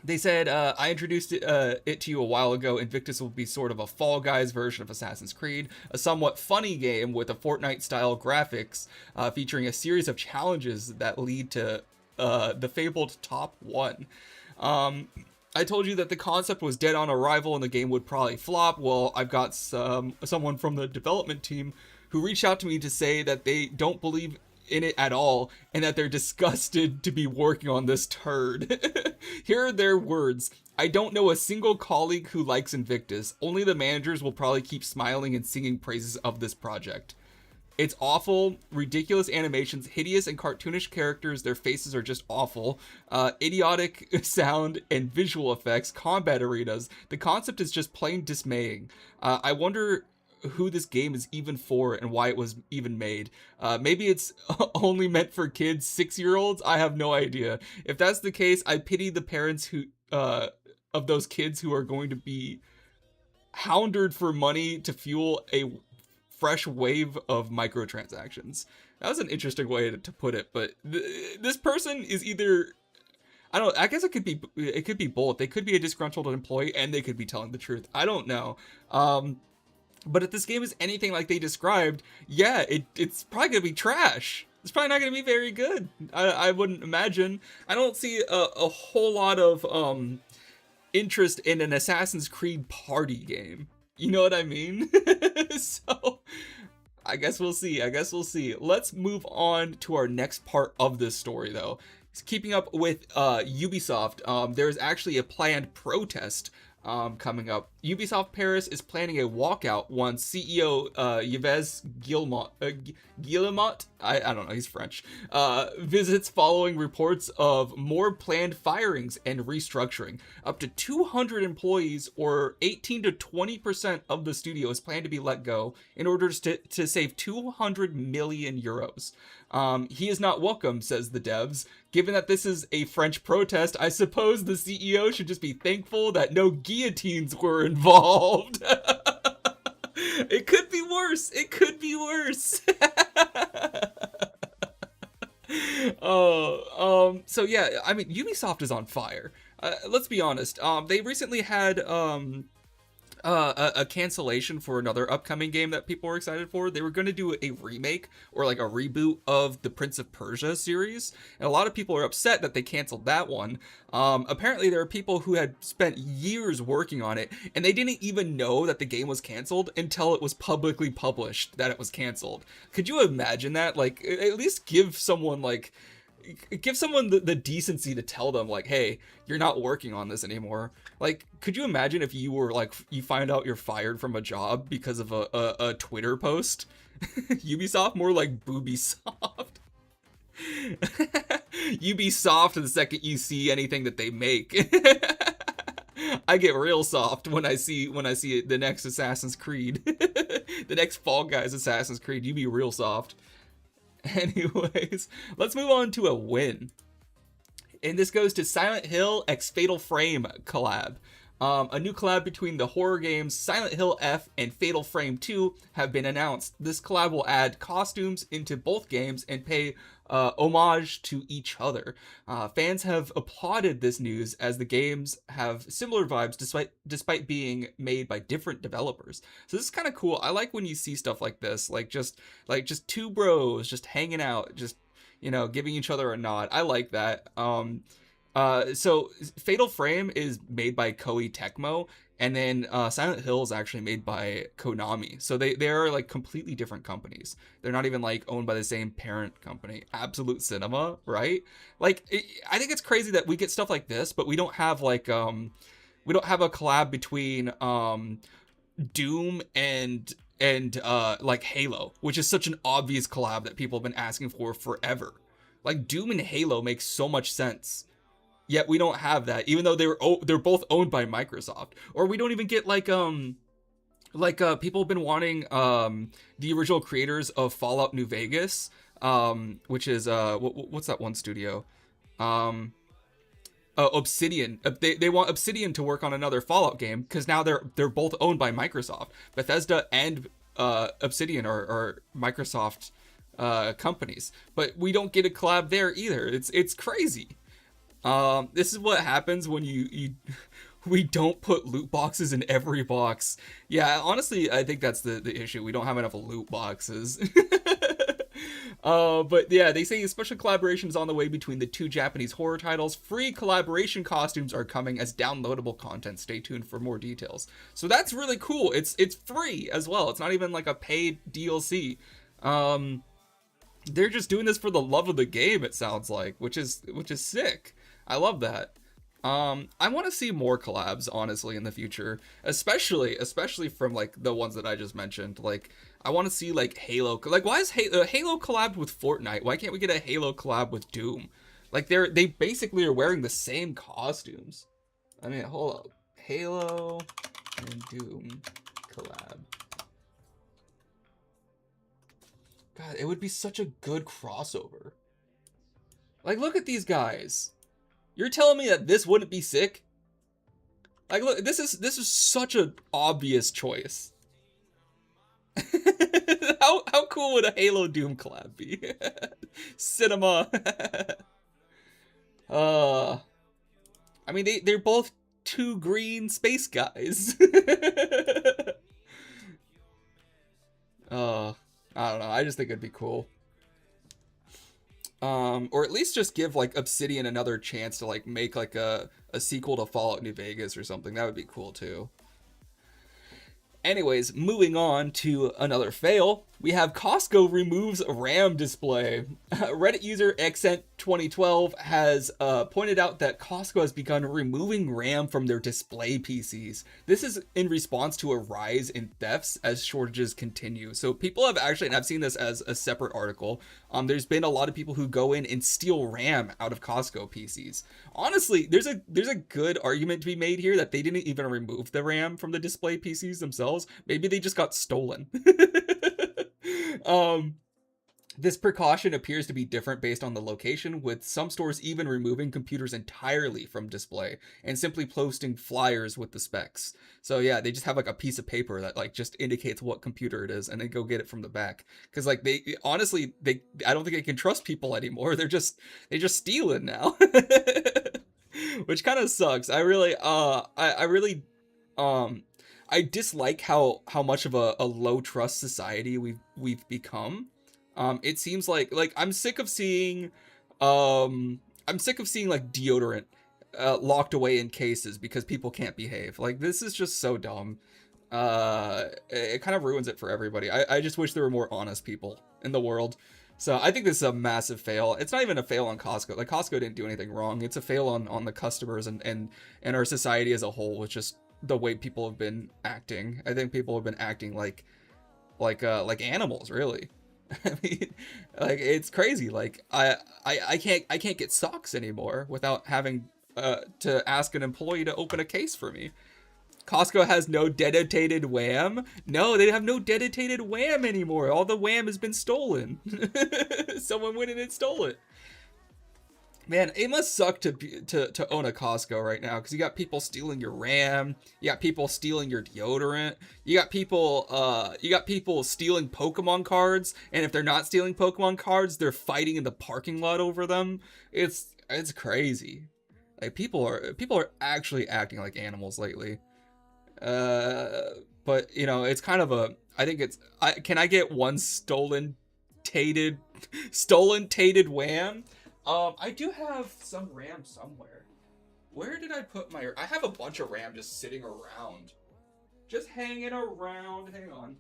they said, I introduced it to you a while ago. Invictus will be sort of a Fall Guys version of Assassin's Creed, a somewhat funny game with a Fortnite-style graphics, featuring a series of challenges that lead to the fabled top 1. I told you that the concept was dead on arrival and the game would probably flop. Well, I've got someone from the development team who reached out to me to say that they don't believe in it at all and that they're disgusted to be working on this turd. Here are their words. I don't know a single colleague who likes Invictus. Only the managers will probably keep smiling and singing praises of this project. It's awful, ridiculous animations, hideous and cartoonish characters, their faces are just awful, idiotic sound and visual effects, combat arenas. The concept is just plain dismaying. I wonder who this game is even for and why it was even made. Maybe it's only meant for kids, 6-year-olds? I have no idea. If that's the case, I pity the parents who of those kids who are going to be hounded for money to fuel a fresh wave of microtransactions. That was an interesting way to put it, but this person is either, I don't, I guess it could be both. They could be a disgruntled employee and they could be telling the truth. I don't know. But if this game is anything like they described, yeah, it's probably gonna be trash. It's probably not gonna be very good. I wouldn't imagine. I don't see a whole lot of interest in an Assassin's Creed party game. You know what I mean? So I guess we'll see. Let's move on to our next part of this story, though. Keeping up with Ubisoft, there's actually a planned protest coming up. Ubisoft Paris is planning a walkout once CEO Yves Guillemot, I don't know, he's French, visits following reports of more planned firings and restructuring. Up to 200 employees, or 18 to 20% of the studio, is planned to be let go in order to save 200 million euros. He is not welcome, says the devs. Given that this is a French protest, I suppose the CEO should just be thankful that no guillotines were involved. It could be worse. So yeah, I mean, Ubisoft is on fire. Let's be honest. They recently had a cancellation for another upcoming game that people were excited for. They were going to do a remake or like a reboot of the Prince of Persia series, and a lot of people are upset that they canceled that one. Apparently there are people who had spent years working on it and they didn't even know that the game was canceled until it was publicly published that it was canceled. Could you imagine that? Like, at least give someone the decency to tell them, like, hey, you're not working on this anymore. Like, could you imagine if you were like, you find out you're fired from a job because of a Twitter post? Ubisoft, more like Boobisoft. Ubisoft the second you see anything that they make. I get real soft when I see the next Assassin's Creed. The next Fall Guys Assassin's Creed, you be real soft. Anyways, let's move on to a win. And this goes to Silent Hill x Fatal Frame collab. A new collab between the horror games Silent Hill F and Fatal Frame 2 have been announced. This collab will add costumes into both games and pay homage to each other. Fans have applauded this news as the games have similar vibes despite being made by different developers. So this is kind of cool. I like when you see stuff like this, like just two bros just hanging out, just, you know, giving each other a nod. I like that. So Fatal Frame is made by Koei Tecmo, and then Silent Hill is actually made by Konami. So they are like completely different companies. They're not even like owned by the same parent company. Absolute Cinema, right? Like, I think it's crazy that we get stuff like this, but we don't have like we don't have a collab between Doom and like Halo, which is such an obvious collab that people have been asking for forever. Like, Doom and Halo makes so much sense. Yet we don't have that, even though they're both owned by Microsoft. Or we don't even get people have been wanting the original creators of Fallout New Vegas, which is what's that one studio? Obsidian. They want Obsidian to work on another Fallout game because now they're both owned by Microsoft. Bethesda and Obsidian are Microsoft companies, but we don't get a collab there either. It's crazy. This is what happens when we don't put loot boxes in every box. Yeah, honestly, I think that's the issue. We don't have enough loot boxes. But yeah, they say a special collaboration is on the way between the two Japanese horror titles. Free collaboration costumes are coming as downloadable content. Stay tuned for more details. So that's really cool. It's free as well. It's not even like a paid DLC. They're just doing this for the love of the game, it sounds like, which is sick. I love that. I want to see more collabs, honestly, in the future, especially from like the ones that I just mentioned. Like, I want to see like Halo. Like, why is Halo collabed with Fortnite? Why can't we get a Halo collab with Doom? Like, they basically are wearing the same costumes. I mean, hold up, Halo and Doom collab. God, it would be such a good crossover. Like, look at these guys. You're telling me that this wouldn't be sick? Like, look, this is such an obvious choice. How cool would a Halo Doom collab be? Cinema. I mean, they're both two green space guys. I don't know. I just think it'd be cool. Or at least just give like Obsidian another chance to like make like a sequel to Fallout New Vegas or something. That would be cool too. Anyways, moving on to another fail, we have Costco removes RAM display. Reddit user Accent2012 has pointed out that Costco has begun removing RAM from their display PCs. This is in response to a rise in thefts as shortages continue. So people have actually, and I've seen this as a separate article, there's been a lot of people who go in and steal RAM out of Costco PCs. Honestly, there's a good argument to be made here that they didn't even remove the RAM from the display PCs themselves. Maybe they just got stolen. This precaution appears to be different based on the location, with some stores even removing computers entirely from display and simply posting flyers with the specs. So yeah, they just have like a piece of paper that like just indicates what computer it is, and then go get it from the back. Because like I don't think they can trust people anymore. They're just stealing now, which kind of sucks. I dislike how much of a low trust society we've become. It seems like I'm sick of seeing like deodorant locked away in cases because people can't behave. Like, this is just so dumb. It kind of ruins it for everybody. I just wish there were more honest people in the world. So I think this is a massive fail. It's not even a fail on Costco. Like, Costco didn't do anything wrong. It's a fail on the customers and our society as a whole, with just the way people have been acting. I think people have been acting like animals, really. I mean, like, it's crazy. Like, I can't get socks anymore without having to ask an employee to open a case for me. Costco has no dedicated WAM. No, they have no dedicated WAM anymore. All the WAM has been stolen. Someone went in and stole it. Man, it must suck to own a Costco right now, because you got people stealing your RAM, you got people stealing your deodorant, you got people stealing Pokemon cards, and if they're not stealing Pokemon cards, they're fighting in the parking lot over them. It's crazy. Like, people are actually acting like animals lately. But you know, it's kind of can I get one stolen tated WAM? I do have some RAM somewhere. Where did I put I have a bunch of RAM just sitting around. Just hanging around. Hang on.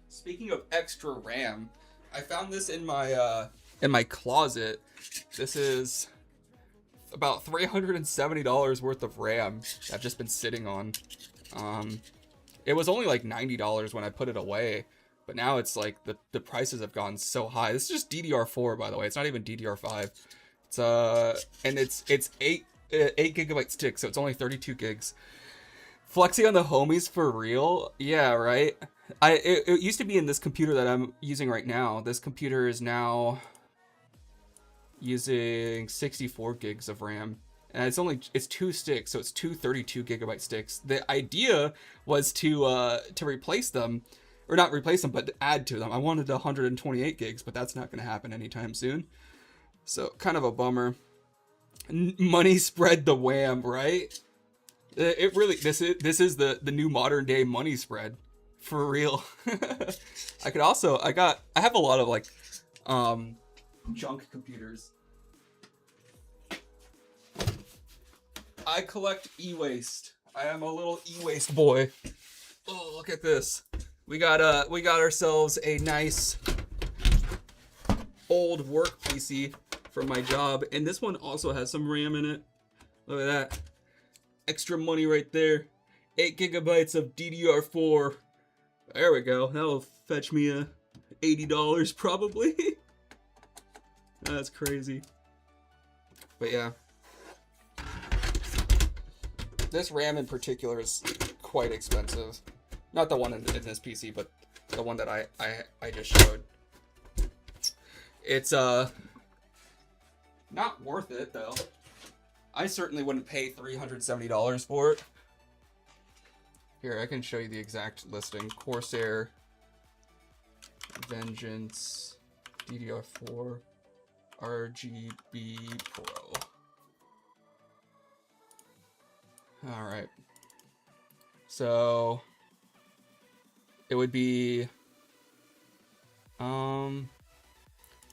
Speaking of extra RAM, I found this in my closet. This is about $370 worth of RAM that I've just been sitting on. It was only like $90 when I put it away, but now it's like the prices have gone so high. This is just DDR4, by the way. It's not even DDR5. It's 8 gigabyte stick, so it's only 32 gigs. Flexing on the homies for real? Yeah, right. It used to be in this computer that I'm using right now. This computer is now using 64 gigs of RAM. And it's 2 sticks, so it's two 32 gigabyte sticks. The idea was to replace them, or not replace them, but to add to them. I wanted 128 gigs, but that's not going to happen anytime soon. So kind of a bummer. Money spread the WAM, right? It really, this is the new modern day money spread, for real. I have a lot of like junk computers. I collect e-waste. I am a little e-waste boy. Oh, look at this. We got ourselves a nice old work PC from my job, and this one also has some RAM in it. Look at that. Extra money right there. 8 gigabytes of DDR4. There we go. That'll fetch me $80 probably. That's crazy. But yeah. This RAM in particular is quite expensive. Not the one in this PC, but the one that I just showed. It's not worth it though. I certainly wouldn't pay $370 for it. Here, I can show you the exact listing. Corsair, Vengeance, DDR4, RGB Pro. Alright. So it would be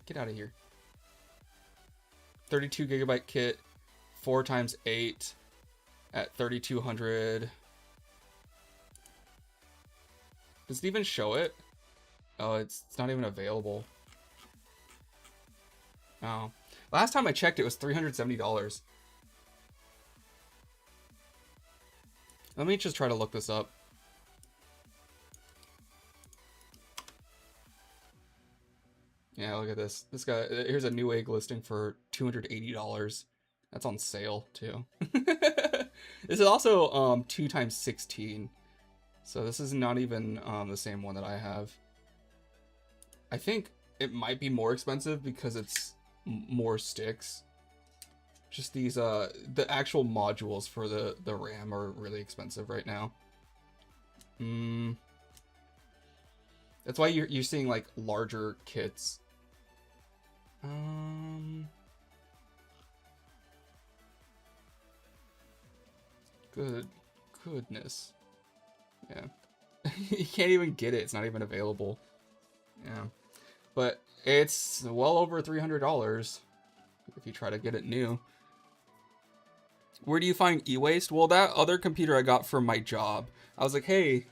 get out of here. 32 gigabyte kit, 4x8 at 3200. Does it even show it? Oh, it's not even available. Oh. Last time I checked, it was $370. Let me just try to look this up. Yeah, look at this. This guy, here's a new egg listing for $280. That's on sale, too. This is also 2x16. So this is not even the same one that I have. I think it might be more expensive because it's more sticks. Just these, the actual modules for the RAM are really expensive right now. That's why you're seeing like larger kits. Goodness. Yeah. You can't even get it. It's not even available. Yeah. But it's well over $300 if you try to get it new. Where do you find e-waste? Well, that other computer I got from my job. I was like, hey,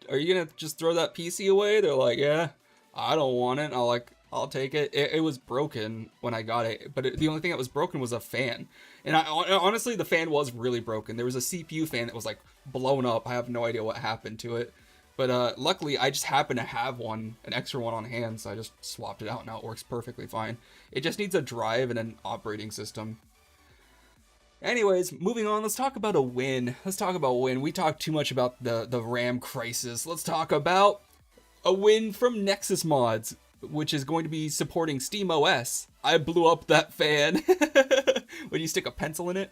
are you gonna just throw that PC away? They're like, yeah, I don't want it. I'll take it. It was broken when I got it, but the only thing that was broken was a fan. And honestly, the fan was really broken. There was a CPU fan that was like blown up. I have no idea what happened to it. But luckily, I just happen to have an extra one on hand, so I just swapped it out. Now it works perfectly fine. It just needs a drive and an operating system. Anyways, moving on, let's talk about a win. We talked too much about the RAM crisis. Let's talk about a win from Nexus Mods, which is going to be supporting SteamOS. I blew up that fan when you stick a pencil in it.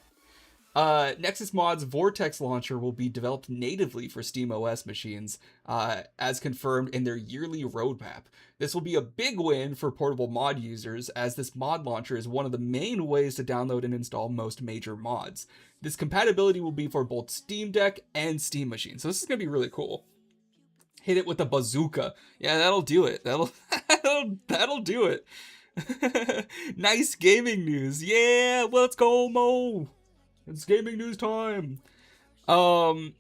Nexus Mods Vortex Launcher will be developed natively for SteamOS machines, as confirmed in their yearly roadmap. This will be a big win for portable mod users, as this mod launcher is one of the main ways to download and install most major mods. This compatibility will be for both Steam Deck and Steam machines, so this is going to be really cool. Hit it with a bazooka. Yeah, that'll do it. That'll do it. Nice gaming news. Yeah, let's go, Mo. It's gaming news time. And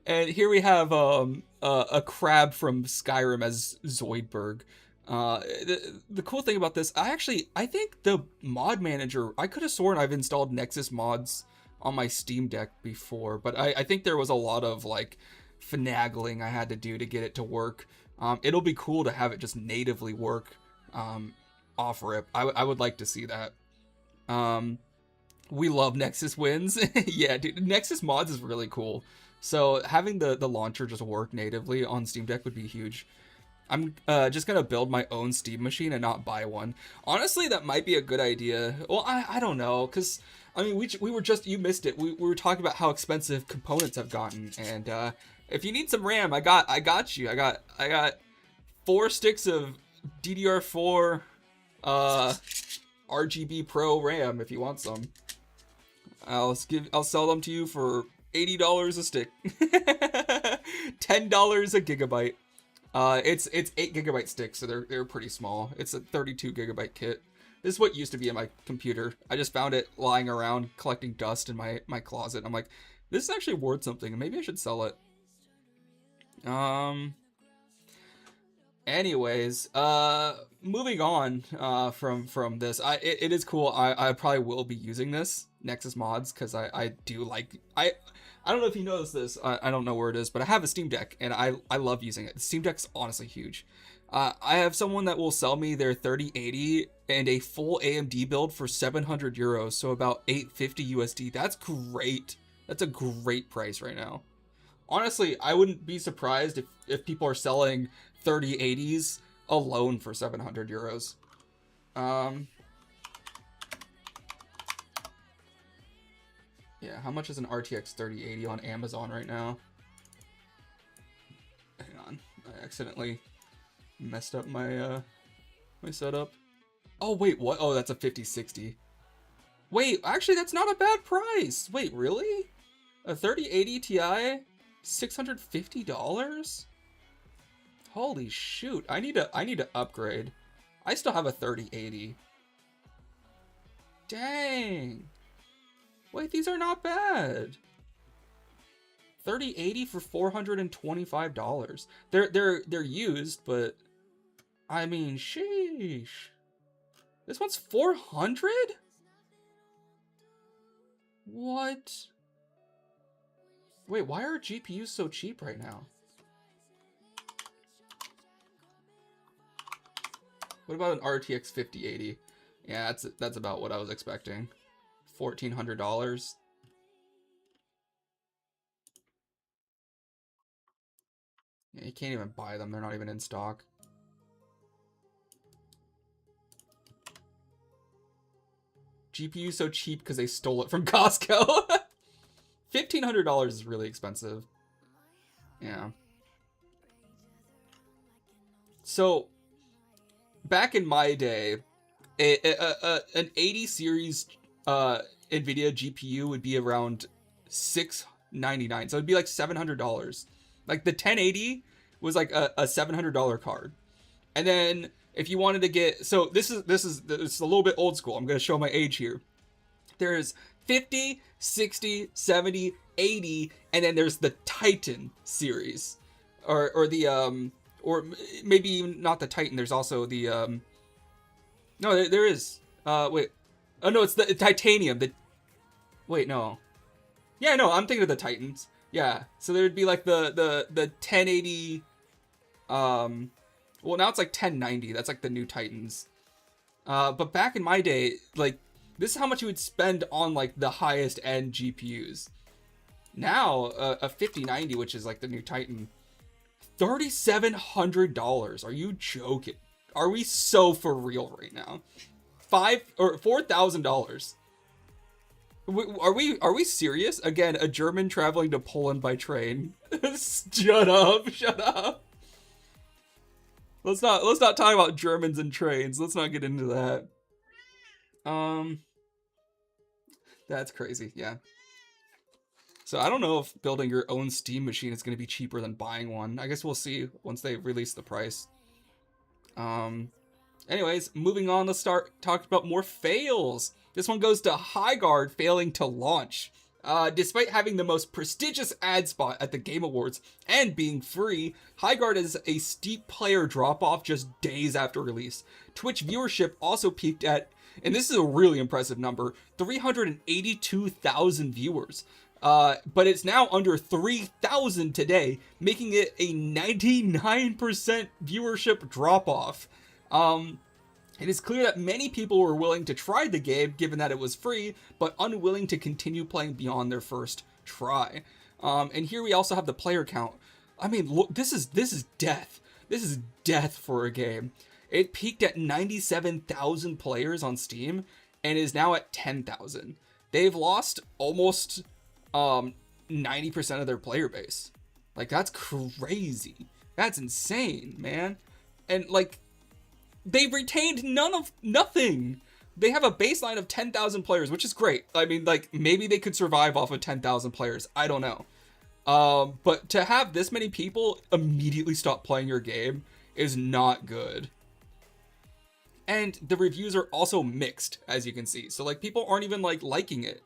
here we have a crab from Skyrim as Zoidberg. The cool thing about this, I think the mod manager, I could have sworn I've installed Nexus mods on my Steam Deck before, but I think there was a lot of like finagling I had to do to get it to work. It'll be cool to have it just natively work off rip. I would like to see that. We love Nexus wins. Yeah, dude, Nexus mods is really cool. So having the launcher just work natively on Steam Deck would be huge. I'm just gonna build my own Steam machine and not buy one. Honestly, that might be a good idea. Well, I don't know, because I mean, we were just, you missed it. We were talking about how expensive components have gotten, and if you need some RAM, I got you. I got 4 sticks of DDR4 RGB Pro RAM if you want some. I'll sell them to you for $80 a stick. $10 a gigabyte. It's 8 gigabyte sticks, so they're pretty small. It's a 32 gigabyte kit. This is what used to be in my computer. I just found it lying around collecting dust in my closet. I'm like, this is actually worth something. Maybe I should sell it. Anyways, moving on from this, it is cool. I probably will be using this Nexus mods because I do like, I don't know if you noticed this. I don't know where it is, but I have a Steam Deck and I love using it. The Steam Deck's honestly huge. I have someone that will sell me their 3080 and a full AMD build for 700 euros, so about 850 USD. That's great. That's a great price right now. Honestly, I wouldn't be surprised if people are selling 3080s alone for 700 euros. Yeah, how much is an RTX 3080 on Amazon right now? Hang on, I accidentally messed up my my setup. Oh wait, what? Oh, that's a 5060. Wait, actually that's not a bad price. Wait, really? A 3080 Ti, $650? Holy shoot! I need to upgrade. I still have a 3080. Dang. Wait, these are not bad. 3080 for $425. They're used, but I mean, sheesh. This one's 400? What? Wait, why are GPUs so cheap right now? What about an RTX 5080? Yeah, that's about what I was expecting. $1,400. Yeah, you can't even buy them. They're not even in stock. GPU so cheap because they stole it from Costco. $1,500 is really expensive. Yeah. So, back in my day, an 80 series NVIDIA GPU would be around $699. So it'd be like $700. Like the 1080 was like a $700 card. And then if you wanted to get, so this is a little bit old school. I'm going to show my age here. There's 50, 60, 70, 80, and then there's the Titan series, or the or maybe even not the Titan. There's also the no, there is wait, oh no, it's the Titanium. Wait, no, yeah, no, I'm thinking of the Titans. Yeah, so there'd be like the 1080, well now it's like 1090. That's like the new Titans. But back in my day, like, this is how much you would spend on like the highest end GPUs. Now, a 5090, which is like the new Titan, $3,700. Are you joking? Are we so for real right now? $4,000. Are we serious? Again, a German traveling to Poland by train. Shut up! Shut up! Let's not talk about Germans and trains. Let's not get into that. That's crazy. Yeah. So I don't know if building your own Steam machine is going to be cheaper than buying one. I guess we'll see once they release the price. Anyways, moving on, let's start talking about more fails. This one goes to Highguard failing to launch. Despite having the most prestigious ad spot at the Game Awards and being free, Highguard is a steep player drop-off just days after release. Twitch viewership also peaked at, and this is a really impressive number, 382,000 viewers. But it's now under 3,000 today, making it a 99% viewership drop-off. It is clear that many people were willing to try the game, given that it was free, but unwilling to continue playing beyond their first try. And here we also have the player count. I mean, look, this is death. This is death for a game. It peaked at 97,000 players on Steam, and is now at 10,000. They've lost almost 90% of their player base. Like, that's crazy. That's insane, man. And like, they've retained nothing. They have a baseline of 10,000 players, which is great. I mean, like, maybe they could survive off of 10,000 players. I don't know. But to have this many people immediately stop playing your game is not good. And the reviews are also mixed, as you can see. So, like, people aren't even, like, liking it.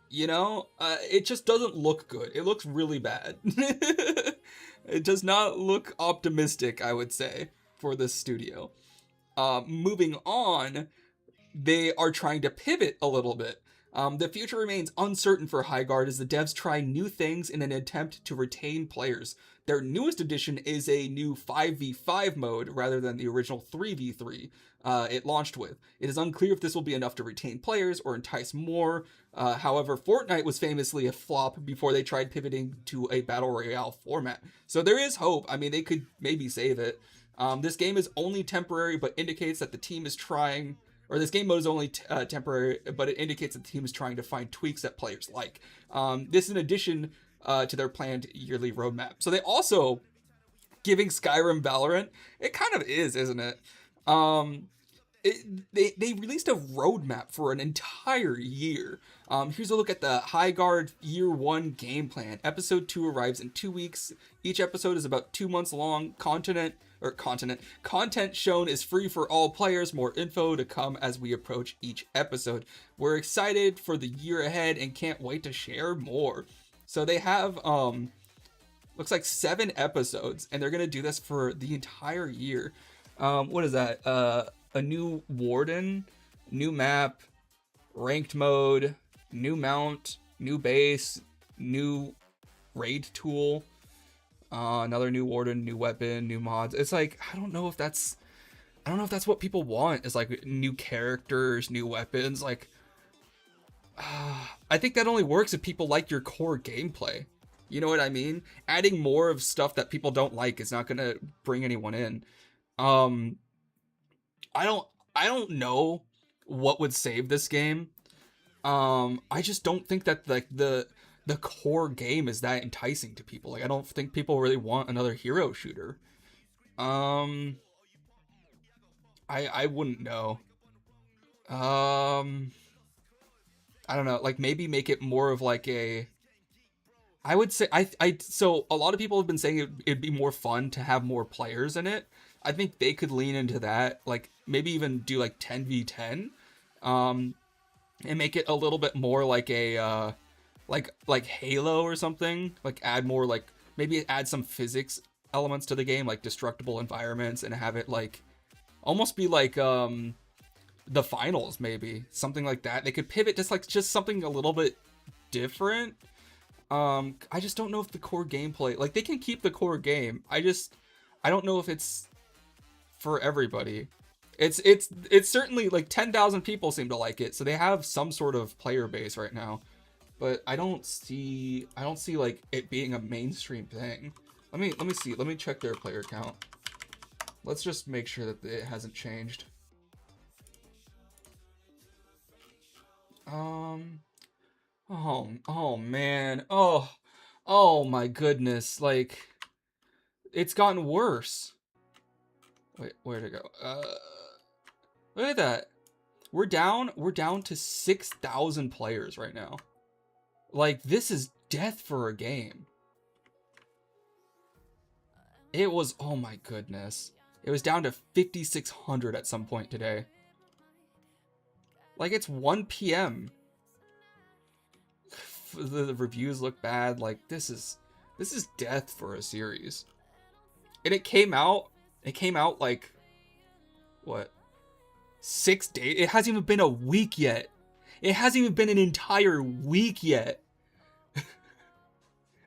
You know? It just doesn't look good. It looks really bad. It does not look optimistic, I would say, for this studio. Moving on, they are trying to pivot a little bit. The future remains uncertain for Highguard as the devs try new things in an attempt to retain players. Their newest addition is a new 5v5 mode rather than the original 3v3 it launched with. It is unclear if this will be enough to retain players or entice more. However, Fortnite was famously a flop before they tried pivoting to a battle royale format. So there is hope. I mean, they could maybe save it. This game is only temporary, but indicates that the team is trying, or this game mode is only temporary, but it indicates that the team is trying to find tweaks that players like. This is in addition to their planned yearly roadmap. So they also giving Skyrim Valorant. It kind of is, isn't it? They released a roadmap for an entire year. Here's a look at the High Guard Year 1 game plan. Episode 2 arrives in 2 weeks. Each episode is about 2 months long. Content shown is free for all players. More info to come as we approach each episode. We're excited for the year ahead and can't wait to share more. So they have looks like 7 episodes, and they're gonna do this for the entire year. What is that? A new warden, new map, ranked mode, new mount, new base, new raid tool, another new warden, new weapon, new mods. It's like, I don't know if that's what people want, is like new characters, new weapons. Like, I think that only works if people like your core gameplay. You know what I mean? Adding more of stuff that people don't like is not gonna bring anyone in. I don't know what would save this game. I just don't think that like the core game is that enticing to people. Like, I don't think people really want another hero shooter. I wouldn't know. I don't know. Like, maybe make it more of like a, I would say so a lot of people have been saying it'd be more fun to have more players in it. I think they could lean into that, like maybe even do like 10v10, and make it a little bit more like a like Halo or something. Like, add more, like maybe add some physics elements to the game, like destructible environments, and have it like almost be like the finals, maybe something like that. They could pivot just something a little bit different. I just don't know if the core gameplay, like, they can keep the core game. I don't know if it's for everybody. It's certainly like 10,000 people seem to like it, so they have some sort of player base right now. But I don't see like it being a mainstream thing. Let me see. Let me check their player count. Let's just make sure that it hasn't changed. Oh man. Oh my goodness. Like, it's gotten worse. Wait, where'd it go? Look at that. We're down to 6,000 players right now. Like, this is death for a game. It was, oh my goodness. It was down to 5,600 at some point today. Like, it's 1 p.m. The reviews look bad. Like, this is death for a series. And it came out like, what, 6 days? It hasn't even been a week yet. It hasn't even been an entire week yet.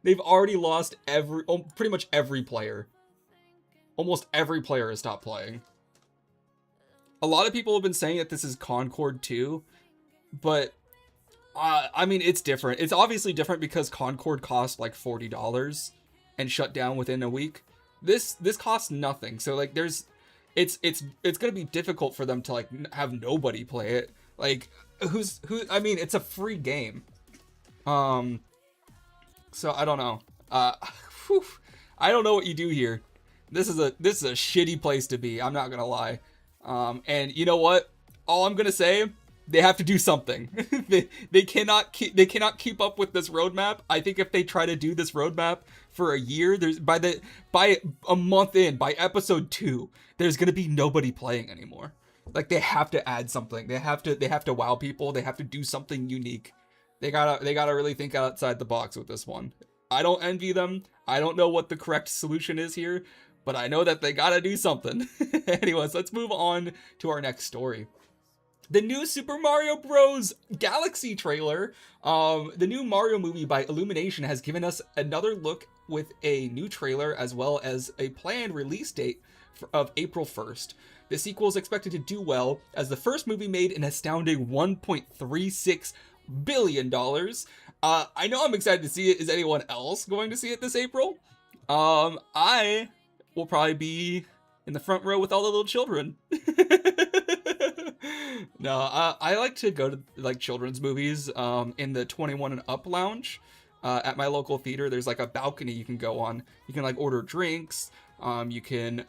They've already lost pretty much every player. Almost every player has stopped playing. A lot of people have been saying that this is Concord 2, but I mean, it's different. It's obviously different because Concord cost like $40 and shut down within a week. This costs nothing. So like, it's gonna be difficult for them to like have nobody play it. Like, I mean, it's a free game. So I don't know. I don't know what you do here. This is a shitty place to be. I'm not gonna lie. And you know what? All I'm gonna say, they have to do something. they cannot keep up with this roadmap. I think if they try to do this roadmap for a year, by a month in, by episode 2, there's gonna be nobody playing anymore. Like, they have to add something. They have to wow people. They have to do something unique. They gotta really think outside the box with this one. I don't envy them. I don't know what the correct solution is here, but I know that they gotta do something. Anyways, let's move on to our next story. The new Super Mario Bros. Galaxy trailer. The new Mario movie by Illumination has given us another look with a new trailer as well as a planned release date of April 1st. The sequel is expected to do well, as the first movie made an astounding $1.36 billion. I know I'm excited to see it. Is anyone else going to see it this April? I will probably be in the front row with all the little children. No, I like to go to like children's movies in the 21 and up lounge at my local theater. There's like a balcony you can go on. You can like order drinks. You can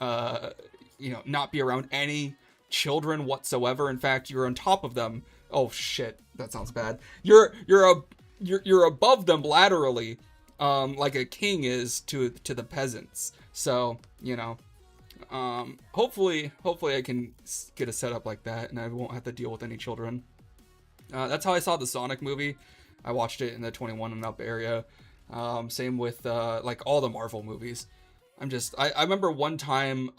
not be around any children whatsoever. In fact, you're on top of them. Oh shit, that sounds bad. You're above them laterally, like a king is to the peasants. So hopefully I can get a setup like that, and I won't have to deal with any children. That's how I saw the Sonic movie. I watched it in the 21 and up area. Same with like all the Marvel movies. I remember one time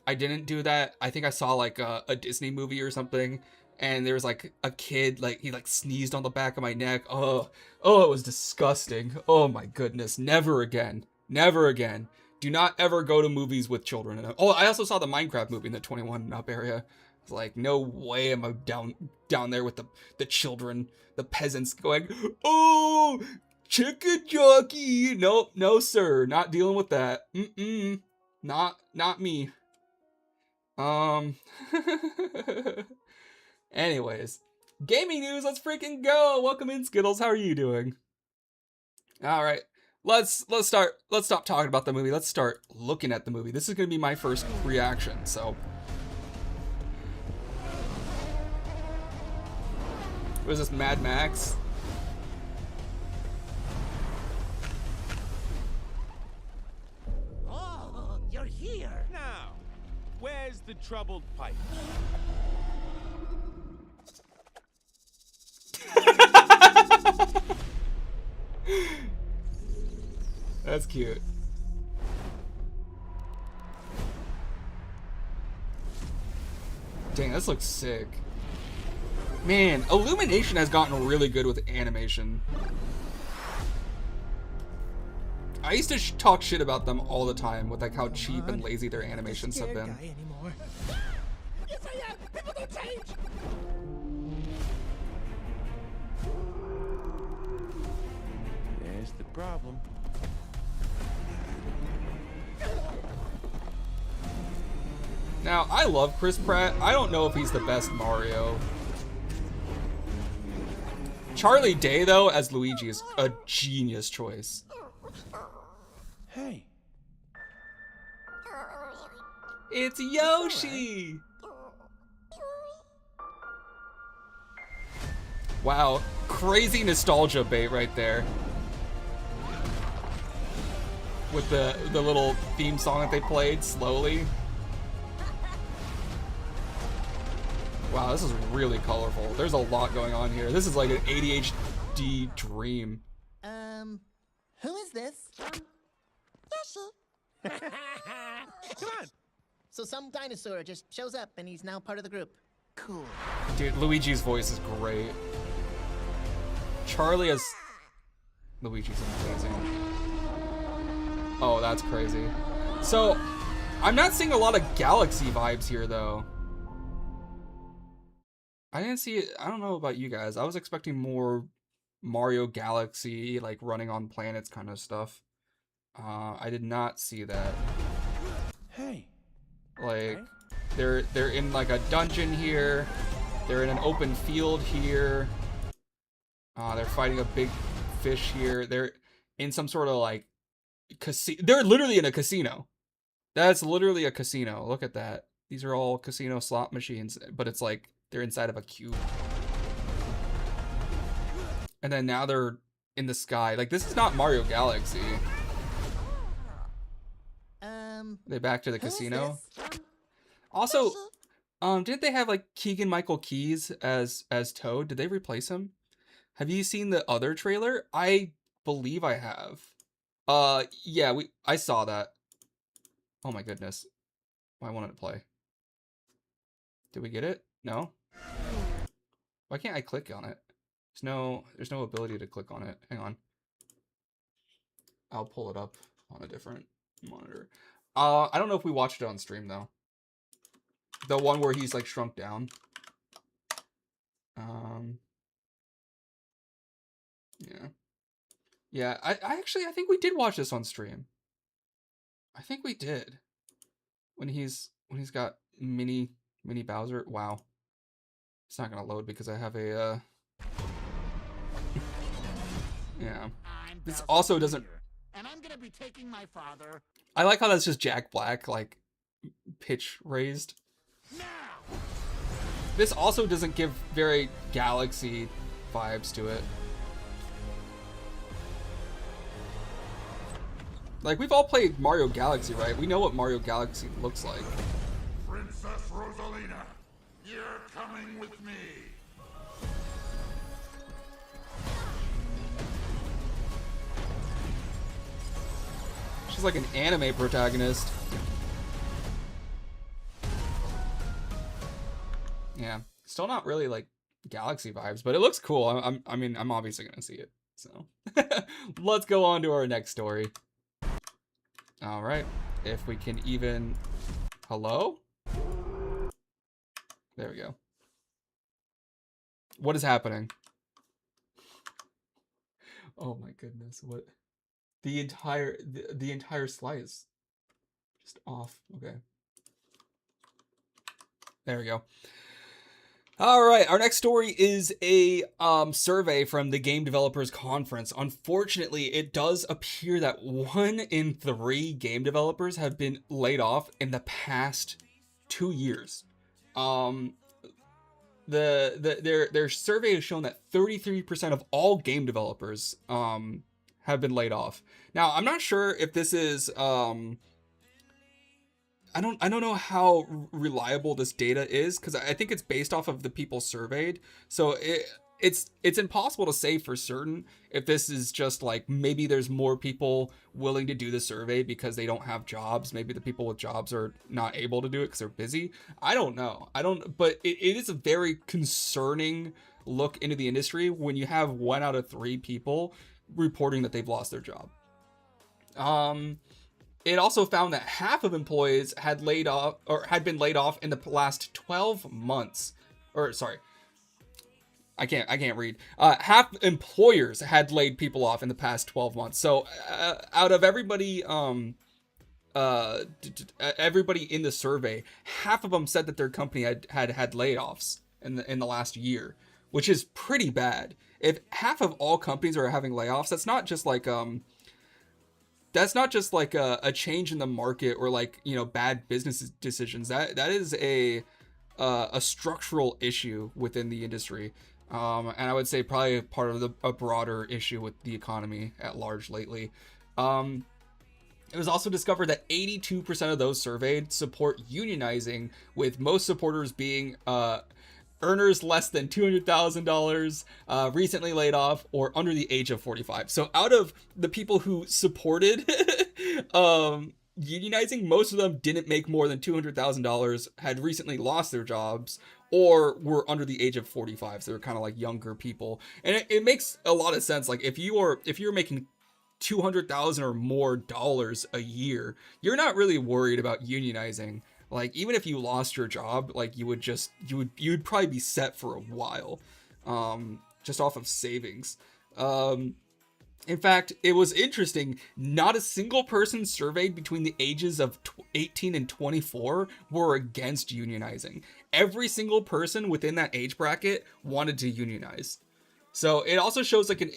I didn't do that. I think I saw like a Disney movie or something, and there was like a kid, like he like sneezed on the back of my neck. Oh, it was disgusting. Oh my goodness. Never again. Never again. Do not ever go to movies with children. Oh, I also saw the Minecraft movie in the 21 and up area. It's like, no way am I down there with the children, the peasants going, oh, chicken jockey. Nope, no sir, not dealing with that. Not me. Anyways, gaming news, let's freaking go. Welcome in, Skittles. How are you doing? All right. Let's stop talking about the movie. Let's start looking at the movie. This is going to be my first reaction, so what is this, Mad Max? Oh, you're here. Now, where's the troubled pipe? That's cute. Dang, this looks sick. Man, Illumination has gotten really good with animation. I used to talk shit about them all the time with like how cheap and lazy their animations have been. Yes, I am. People don't change. There's the problem. Now, I love Chris Pratt. I don't know if he's the best Mario. Charlie Day, though, as Luigi is a genius choice. Hey. It's Yoshi! Wow, crazy nostalgia bait right there. With the little theme song that they played slowly. Wow, this is really colorful. There's a lot going on here. This is like an ADHD dream. Who is this? Yoshi. Come on. So some dinosaur just shows up and he's now part of the group. Cool. Dude, Luigi's voice is great. Charlie as Luigi's amazing. Oh, that's crazy. So, I'm not seeing a lot of Galaxy vibes here, though. I didn't see it. I don't know about you guys. I was expecting more Mario Galaxy, like running on planets kind of stuff. I did not see that. Hey. Like, they're in like a dungeon here. They're in an open field here. They're fighting a big fish here. They're in some sort of like casino. They're literally in a casino. That's literally a casino. Look at that. These are all casino slot machines, but it's like they're inside of a cube. And then now they're in the sky. Like, this is not Mario Galaxy. They back to the casino. Also, didn't they have like Keegan-Michael Keyes as Toad? Did they replace him? Have you seen the other trailer? I believe I have. Yeah, I saw that. Oh my goodness. I wanted to play. Did we get it? No? Why can't I click on it? There's no ability to click on it. Hang on. I'll pull it up on a different monitor. I don't know if we watched it on stream though. The one where he's like shrunk down. Yeah. Yeah, I think we did watch this on stream. I think we did. when he's got mini Bowser. Wow, it's not gonna load because I have a yeah. This also doesn't. And I'm gonna be taking my father. I like how that's just Jack Black, like pitch raised. This also doesn't give very Galaxy vibes to it. Like, we've all played Mario Galaxy, right? We know what Mario Galaxy looks like. Princess Rosalina, you're coming with me. She's like an anime protagonist. Yeah, still not really like Galaxy vibes, but it looks cool. I mean, I'm obviously gonna see it. So let's go on to our next story. All right, if we can even, hello? There we go. What is happening? Oh my goodness, what? The entire slide is just off. Okay. There we go. All right, our next story is a survey from the Game Developers Conference. Unfortunately, it does appear that 1 in 3 game developers have been laid off in the past 2 years. Their survey has shown that 33% of all game developers have been laid off. Now, I'm not sure if this is I don't know how reliable this data is, because I think it's based off of the people surveyed. So it's impossible to say for certain if this is just like, maybe there's more people willing to do the survey because they don't have jobs. Maybe the people with jobs are not able to do it because they're busy. I don't know. But it is a very concerning look into the industry when you have 1 out of 3 people reporting that they've lost their job. It also found that half of employees had been laid off in the last 12 months. Or sorry, I can't read. Half employers had laid people off in the past 12 months. So out of everybody, everybody in the survey, half of them said that their company had layoffs in the last year, which is pretty bad. If half of all companies are having layoffs, that's not just like a change in the market or like, you know, bad business decisions. That is a structural issue within the industry, and I would say probably part of a broader issue with the economy at large lately. It was also discovered that 82% of those surveyed support unionizing, with most supporters being earners less than $200,000, recently laid off, or under the age of 45. So out of the people who supported unionizing, most of them didn't make more than $200,000, had recently lost their jobs, or were under the age of 45. So they're kind of like younger people. And it makes a lot of sense. Like if you're making $200,000 or more dollars a year, you're not really worried about unionizing. Like, even if you lost your job, like, you would probably be set for a while, just off of savings. In fact, it was interesting. Not a single person surveyed between the ages of 18 and 24 were against unionizing. Every single person within that age bracket wanted to unionize. So it also shows like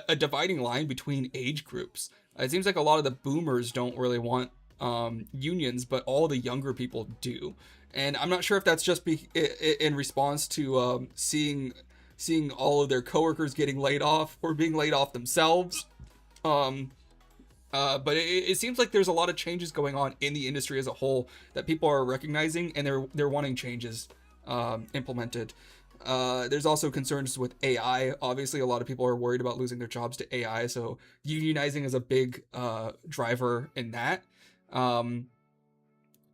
a dividing line between age groups. It seems like a lot of the boomers don't really want unions, but all the younger people do. And I'm not sure if that's just in response to seeing all of their coworkers getting laid off or being laid off themselves. But it seems like there's a lot of changes going on in the industry as a whole that people are recognizing, and they're wanting changes implemented. There's also concerns with AI. Obviously, a lot of people are worried about losing their jobs to AI, so unionizing is a big driver in that.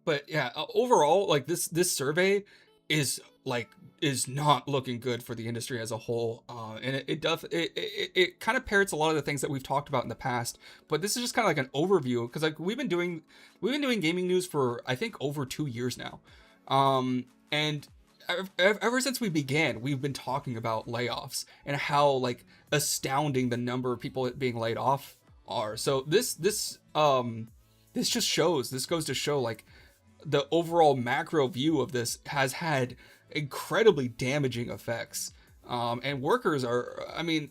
But yeah, overall, like this survey is not looking good for the industry as a whole, and it kind of parrots a lot of the things that we've talked about in the past. But this is just kind of like an overview, because like we've been doing gaming news for, I think, over 2 years now, and ever since we began, we've been talking about layoffs and how like astounding the number of people being laid off are. So this goes to show like the overall macro view of this has had incredibly damaging effects. And workers are, I mean,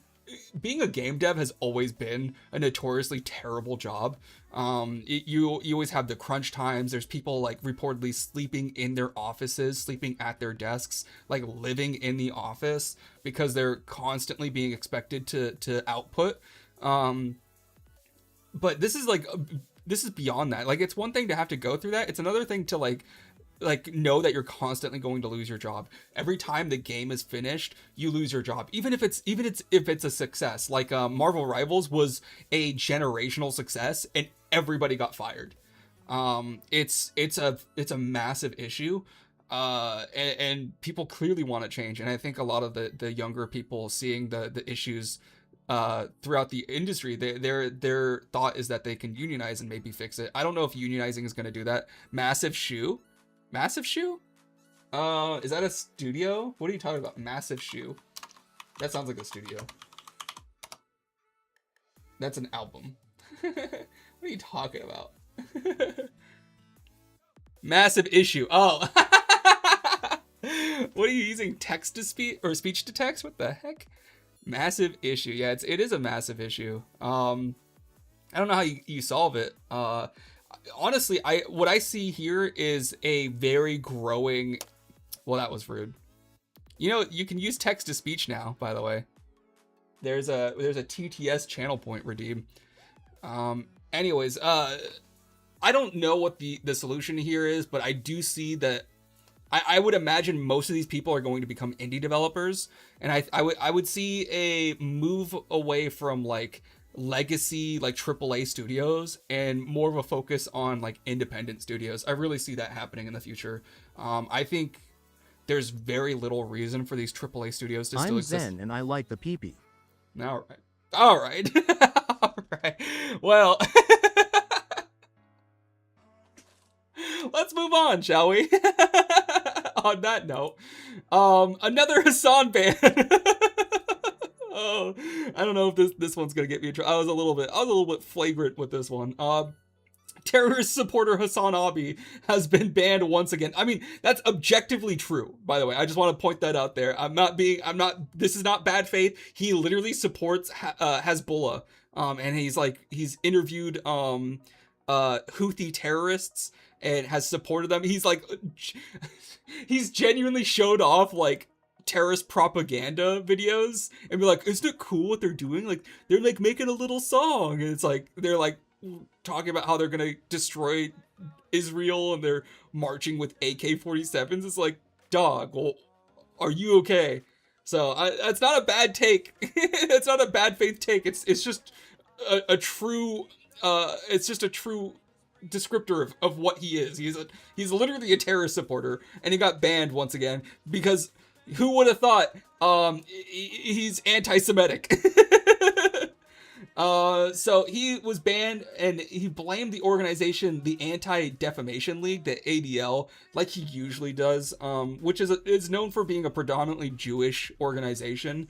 being a game dev has always been a notoriously terrible job. You always have the crunch times. There's people like reportedly sleeping in their offices, sleeping at their desks, like living in the office because they're constantly being expected to output. But this is beyond that. Like, it's one thing to have to go through that. It's another thing to like know that you're constantly going to lose your job. Every time the game is finished, you lose your job. Even if it's a success. Like Marvel Rivals was a generational success and everybody got fired. It's a massive issue. And people clearly want to change. And I think a lot of the younger people seeing the issues throughout the industry, their thought is that they can unionize and maybe fix it. I don't know if unionizing is going to do that. Massive Shoe? Is that a studio? What are you talking about? Massive Shoe? That sounds like a studio. That's an album. What are you talking about? Massive Issue. Oh. What are you using? Text to speech or speech to text? What the heck? Massive issue. Yeah, it is a massive issue. I don't know how you solve it. Honestly, what I see here is a very growing. Well, that was rude. You know, you can use text to speech now. By the way, there's a TTS channel point redeem. Anyways, I don't know what the solution here is, but I do see that. I would imagine most of these people are going to become indie developers, and I would see a move away from like legacy like AAA studios and more of a focus on like independent studios. I really see that happening in the future. I think there's very little reason for these AAA studios to still exist. I'm Zen and I like the pee-pee. All right. All right. Well, let's move on, shall we? On that note, another Hassan ban. Oh, I don't know if this one's gonna get me in trouble. I was a little bit flagrant with this one. Terrorist supporter Hassan Abi has been banned once again. I mean, that's objectively true, by the way. I just want to point that out there. This is not bad faith. He literally supports Hezbollah. And he's interviewed Houthi terrorists and has supported them. He's genuinely showed off like terrorist propaganda videos and be like, isn't it cool what they're doing? Like, they're like making a little song, and it's like they're like talking about how they're gonna destroy Israel and they're marching with AK-47s. It's like, dog, well, are you okay? So that's not a bad take. It's not a bad faith take. It's just a true it's just a true descriptor of what he is. He's literally a terrorist supporter, and he got banned once again because who would have thought he's anti-Semitic. So he was banned, and he blamed the organization, the Anti-Defamation League, the ADL, like he usually does, which is known for being a predominantly Jewish organization.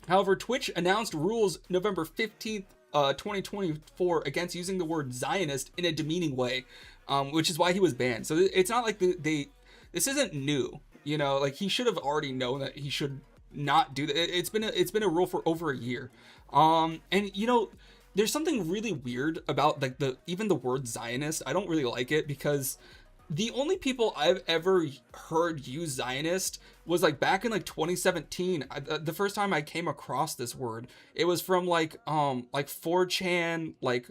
However, Twitch announced rules November 15th, 2024 against using the word Zionist in a demeaning way, which is why he was banned. So it's not like this isn't new, you know, like he should have already known that he should not do that. It's been a rule for over a year. And you know, there's something really weird about like even the word Zionist. I don't really like it because the only people I've ever heard use Zionist was like back in like 2017. The first time I came across this word, it was from like 4chan, like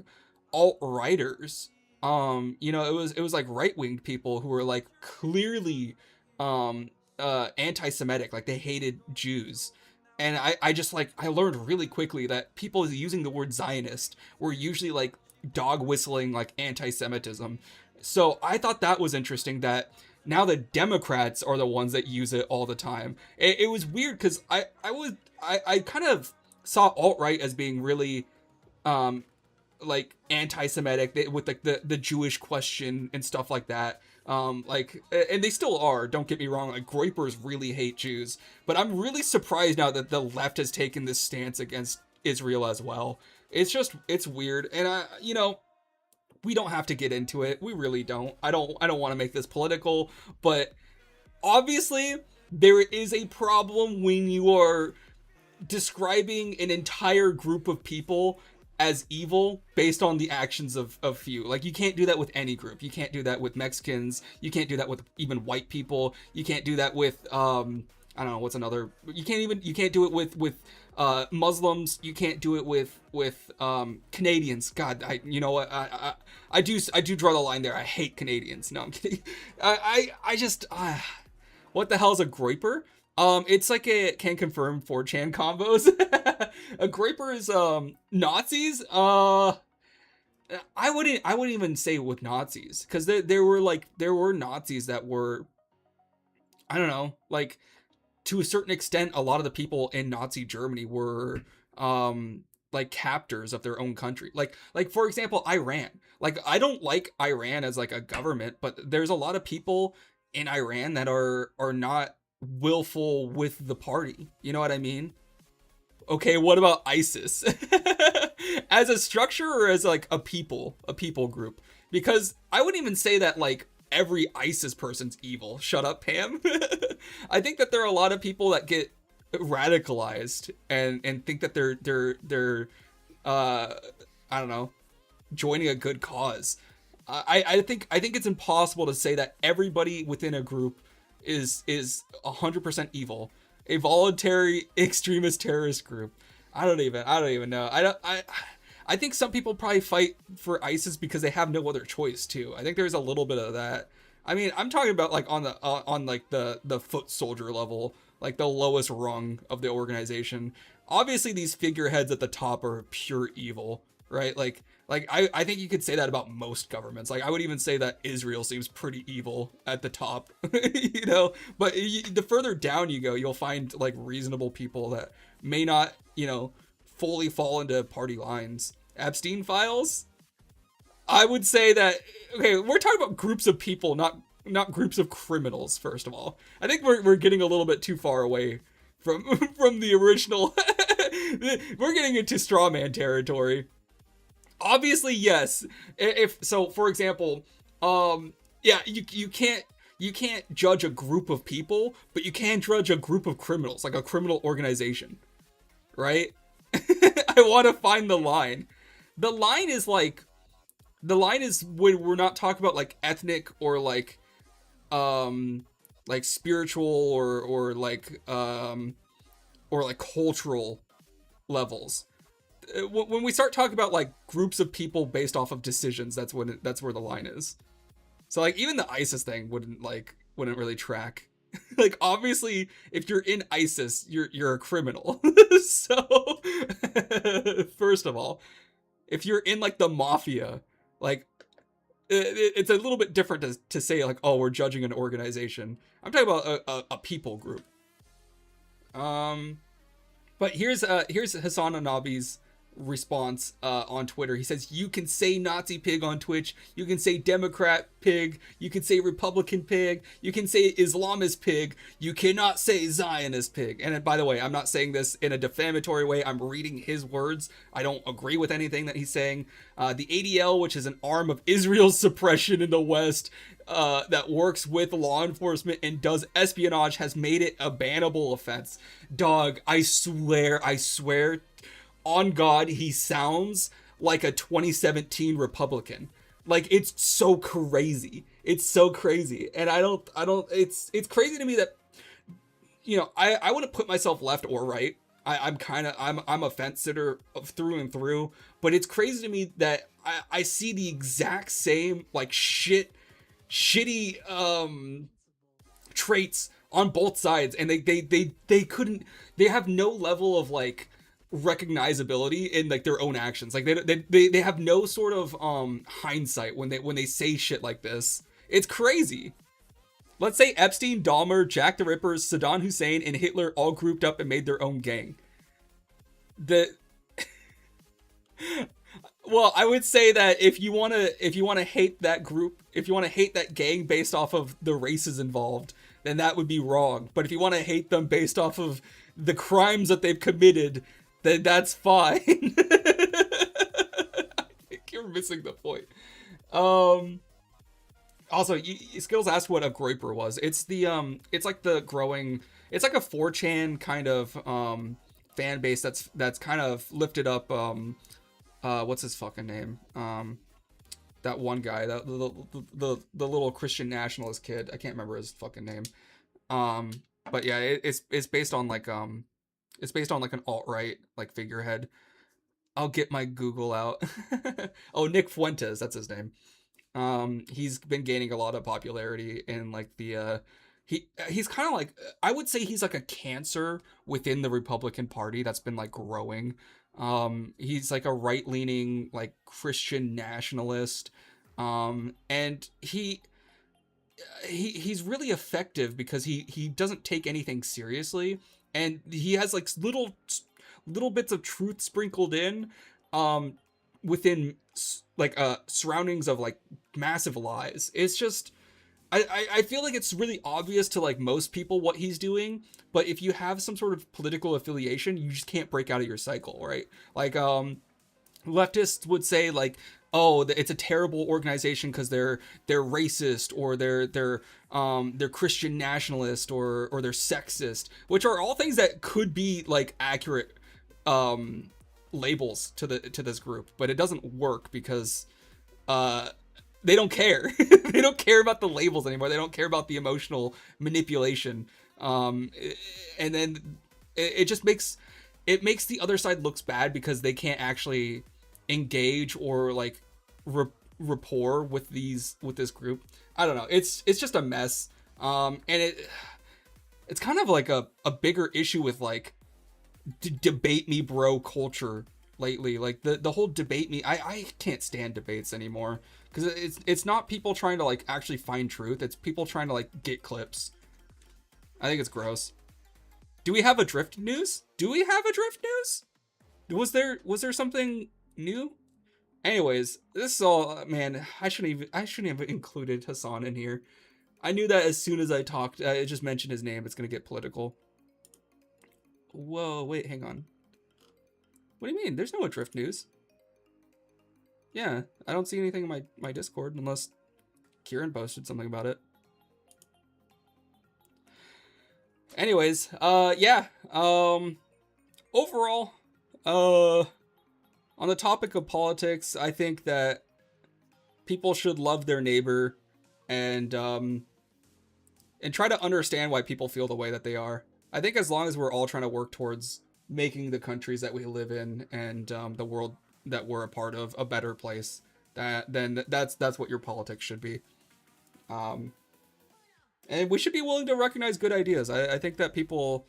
alt-righters. You know, it was like right-winged people who were like clearly anti-Semitic, like they hated Jews. And I learned really quickly that people using the word Zionist were usually like dog whistling like anti-Semitism. So I thought that was interesting that now the Democrats are the ones that use it all the time. It was weird because I kind of saw alt-right as being really like anti-Semitic with like the Jewish question and stuff like that. And they still are, don't get me wrong, like Groypers really hate Jews, but I'm really surprised now that the left has taken this stance against Israel as well. It's weird. And you know, we don't have to get into it. We really don't. I don't want to make this political, but obviously there is a problem when you are describing an entire group of people as evil based on the actions of few. Like, you can't do that with any group. You can't do that with Mexicans. You can't do that with even white people. You can't do that with I don't know what's another. You can't do it with Muslims. You can't do it with Canadians. God, you know what? I do draw the line there. I hate Canadians. No, I'm kidding. I just what the hell is a groiper? It's like a can confirm 4chan combos. A groiper is Nazis. I wouldn't even say with Nazis, because there were Nazis that were, I don't know, like, to a certain extent, a lot of the people in Nazi Germany were like captors of their own country. Like for example, Iran. Like, I don't like Iran as like a government, but there's a lot of people in Iran that are not willful with the party. You know what I mean? Okay, what about ISIS? As a structure or as like a people group? Because I wouldn't even say that like every ISIS person's evil. Shut up, Pam. I think that there are a lot of people that get radicalized and think that they're I don't know, joining a good cause. I think it's impossible to say that everybody within a group is 100% evil. A voluntary extremist terrorist group. I don't even know. I think some people probably fight for ISIS because they have no other choice too. I think there's a little bit of that. I mean, I'm talking about like on the foot soldier level, like the lowest rung of the organization. Obviously these figureheads at the top are pure evil, right? Like I think you could say that about most governments. Like, I would even say that Israel seems pretty evil at the top, you know, but the further down you go, you'll find like reasonable people that may not, you know, fully fall into party lines. Epstein files, I would say that, okay, we're talking about groups of people, not groups of criminals. First of all, I think we're getting a little bit too far away from the original. We're getting into straw man territory. Obviously, yes. If so, for example, yeah, you can't judge a group of people, but you can judge a group of criminals, like a criminal organization, right? I want to find the line. The line is when we're not talking about like ethnic or like spiritual or like cultural levels. When we start talking about like groups of people based off of decisions, that's where the line is. So like even the ISIS thing wouldn't really track. Like, obviously if you're in ISIS, you're a criminal. So first of all, if you're in like the mafia, like it's a little bit different to say like, oh, we're judging an organization. I'm talking about a people group. But here's Hassan Anabi's response on Twitter. He says, you can say Nazi pig on Twitch, you can say Democrat pig, you can say Republican pig, you can say Islamist pig, you cannot say Zionist pig. And by the way, I'm not saying this in a defamatory way, I'm reading his words. I don't agree with anything that he's saying. The ADL, which is an arm of Israel's suppression in the West, that works with law enforcement and does espionage, has made it a bannable offense. Dog, I swear on God, he sounds like a 2017 Republican. Like, it's so crazy. It's so crazy. And it's crazy to me that, you know, I wouldn't put myself left or right. I'm a fence sitter through and through, but it's crazy to me that I see the exact same like shitty traits on both sides, and they have no level of like recognizability in like their own actions. Like they have no sort of hindsight when they say shit like this. It's crazy. Let's say Epstein, Dahmer, Jack the Ripper, Saddam Hussein, and Hitler all grouped up and made their own gang. Well, I would say that if you want to hate that group, if you want to hate that gang based off of the races involved, then that would be wrong. But if you want to hate them based off of the crimes that they've committed, then that's fine. I think you're missing the point. Also, Skills asked what a groiper was. It's the it's like the growing. It's like a 4chan kind of fan base that's kind of lifted up. What's his fucking name? That one guy, that the little Christian nationalist kid. I can't remember his fucking name. But yeah, it's based on like it's based on like an alt-right like figurehead. I'll get my Google out. Oh, Nick Fuentes, that's his name. He's been gaining a lot of popularity in like the he's kind of like, I would say he's like a cancer within the Republican Party that's been like growing. He's like a right-leaning like Christian nationalist. And he's really effective because he doesn't take anything seriously, and he has like little bits of truth sprinkled in within like surroundings of like massive lies. It's just I feel like it's really obvious to like most people what he's doing, but if you have some sort of political affiliation, you just can't break out of your cycle, right? Like leftists would say like, oh, it's a terrible organization because they're racist, or they're Christian nationalist, or they're sexist, which are all things that could be like accurate labels to this group, but it doesn't work because they don't care. They don't care about the labels anymore. They don't care about the emotional manipulation. And then it just makes the other side looks bad because they can't actually engage or like rapport with this group. I don't know. It's just a mess. And it's kind of like a bigger issue with like debate me bro culture lately. Like the whole debate me, I can't stand debates anymore because it's not people trying to like actually find truth. It's people trying to like get clips. I think it's gross. Do we have a drift news? Was there something new? Anyways, this is all, man, I shouldn't have included Hassan in here. I knew that as soon as I just mentioned his name, it's gonna get political. Whoa, wait, hang on. What do you mean? There's no Adrift news. Yeah, I don't see anything in my Discord unless Kieran posted something about it. Anyways, yeah. Overall, on the topic of politics, I think that people should love their neighbor and try to understand why people feel the way that they are. I think as long as we're all trying to work towards making the countries that we live in and the world that we're a part of a better place, then that's what your politics should be. And we should be willing to recognize good ideas. I think that people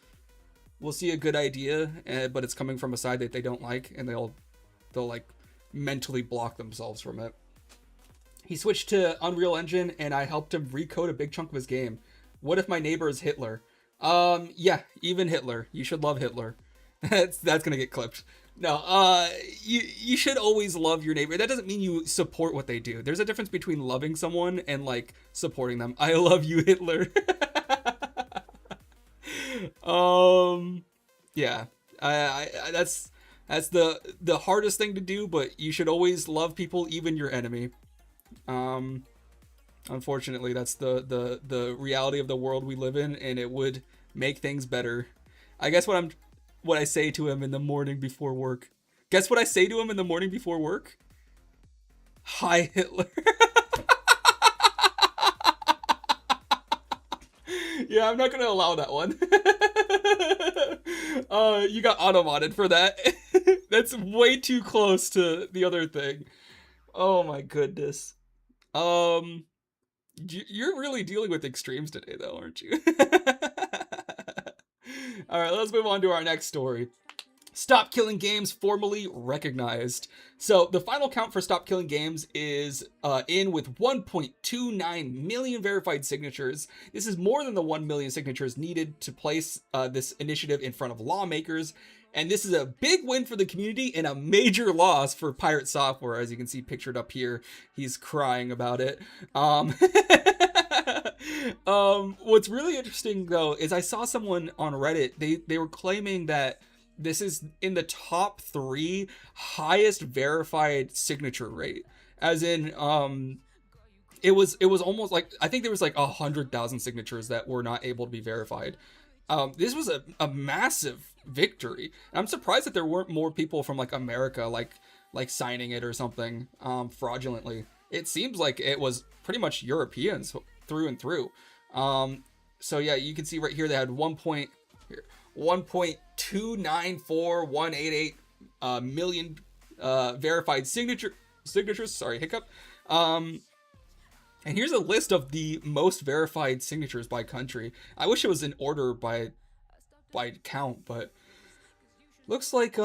will see a good idea, but it's coming from a side that they don't like, and they'll like mentally block themselves from it. He switched to Unreal Engine, and I helped him recode a big chunk of his game. What if my neighbor is Hitler? Yeah, even Hitler. You should love Hitler. That's gonna get clipped. No, you should always love your neighbor. That doesn't mean you support what they do. There's a difference between loving someone and like supporting them. I love you, Hitler. Yeah, that's the hardest thing to do, but you should always love people, even your enemy. Unfortunately, that's the reality of the world we live in, and it would make things better. I guess what I say to him in the morning before work. Guess what I say to him in the morning before work? Hi, Hitler. Yeah, I'm not gonna allow that one. You got auto-modded for that. That's way too close to the other thing. Oh my goodness. You're really dealing with extremes today, though, aren't you? All right, let's move on to our next story. Stop Killing Games formally recognized. So the final count for Stop Killing Games is in with 1.29 million verified signatures. This is more than the 1 million signatures needed to place this initiative in front of lawmakers. And this is a big win for the community and a major loss for Pirate Software. As you can see pictured up here, he's crying about it. What's really interesting though is I saw someone on Reddit, they were claiming that this is in the top 3 highest verified signature rate. as in it was almost like, I think there was like 100,000 signatures that were not able to be verified. This was a massive victory. And I'm surprised that there weren't more people from like America like signing it or something fraudulently. It seems like it was pretty much Europeans through and through. So yeah, you can see right here they had 1.294188 million verified signatures. Sorry, hiccup. And here's a list of the most verified signatures by country. I wish it was in order by count, but looks like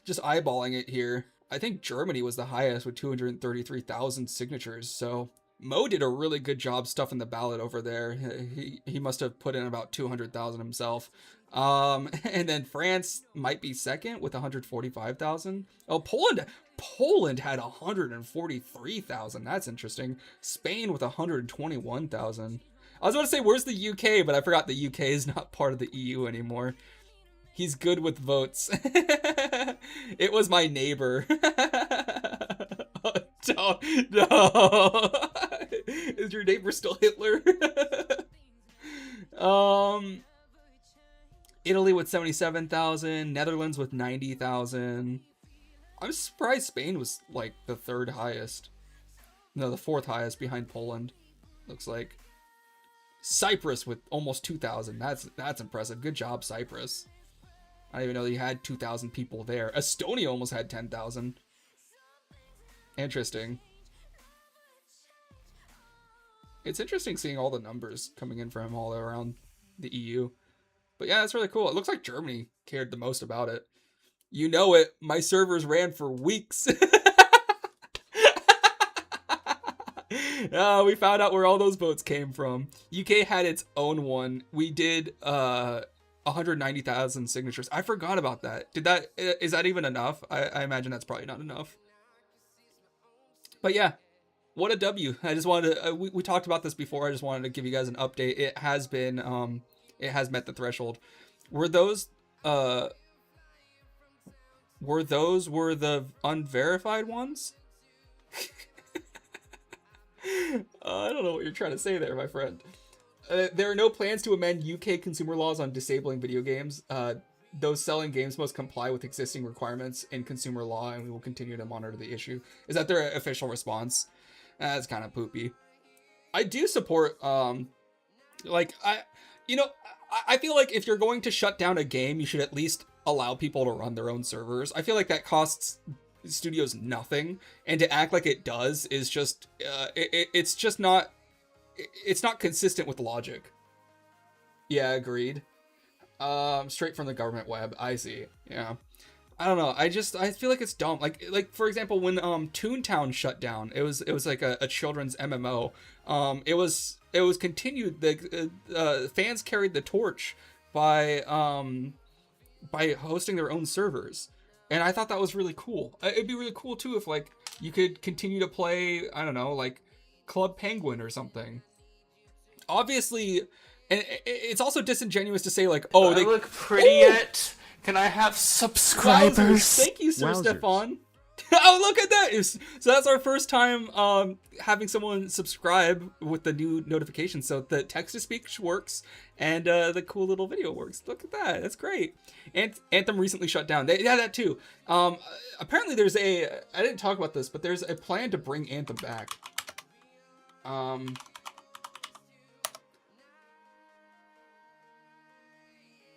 just eyeballing it here, I think Germany was the highest with 233,000 signatures. So Mo did a really good job stuffing the ballot over there. He must have put in about 200,000 himself. And then France might be second with 145,000. Oh, Poland had 143,000. That's interesting. Spain with 121,000. I was about to say, where's the UK? But I forgot the UK is not part of the EU anymore. He's good with votes. It was my neighbor. Oh, no. Is your neighbor still Hitler? Italy with 77,000. Netherlands with 90,000. I'm surprised Spain was like the third highest. No, the fourth highest behind Poland. Looks like. Cyprus with almost 2,000. That's impressive. Good job, Cyprus. I didn't even know you had 2,000 people there. Estonia almost had 10,000. Interesting. It's interesting seeing all the numbers coming in from all around the EU. But yeah, that's really cool. It looks like Germany cared the most about it. You know it. My servers ran for weeks. We found out where all those votes came from. UK had its own one. We did 190,000 signatures. I forgot about that. Is that even enough? I imagine that's probably not enough. But yeah, what a W. I just wanted to, we talked about this before. I just wanted to give you guys an update. It has been, it has met the threshold. Were those the unverified ones? I don't know what you're trying to say there, my friend. There are no plans to amend UK consumer laws on disabling video games. Those selling games must comply with existing requirements in consumer law, and we will continue to monitor the issue. Is that their official response? That's kind of poopy. I do support, I feel like if you're going to shut down a game, you should at least allow people to run their own servers. I feel like that costs studios nothing, and to act like it does is just, it's not consistent with logic. Yeah, agreed. Straight from the government web. I see. Yeah. I don't know. I feel like it's dumb. Like for example, when Toontown shut down, it was like a children's MMO. It was continued. The fans carried the torch by hosting their own servers, and I thought that was really cool. It'd be really cool too if like you could continue to play, I don't know, like Club Penguin or something. Obviously, and it's also disingenuous to say like, oh, they look pretty yet. Can I have subscribers? Wowzers. Thank you, Sir Stefan. Oh, look at that! So that's our first time having someone subscribe with the new notification. So the text-to-speech works, and the cool little video works. Look at that. That's great. Anthem recently shut down. Yeah, that too. Apparently there's I didn't talk about this, but there's a plan to bring Anthem back.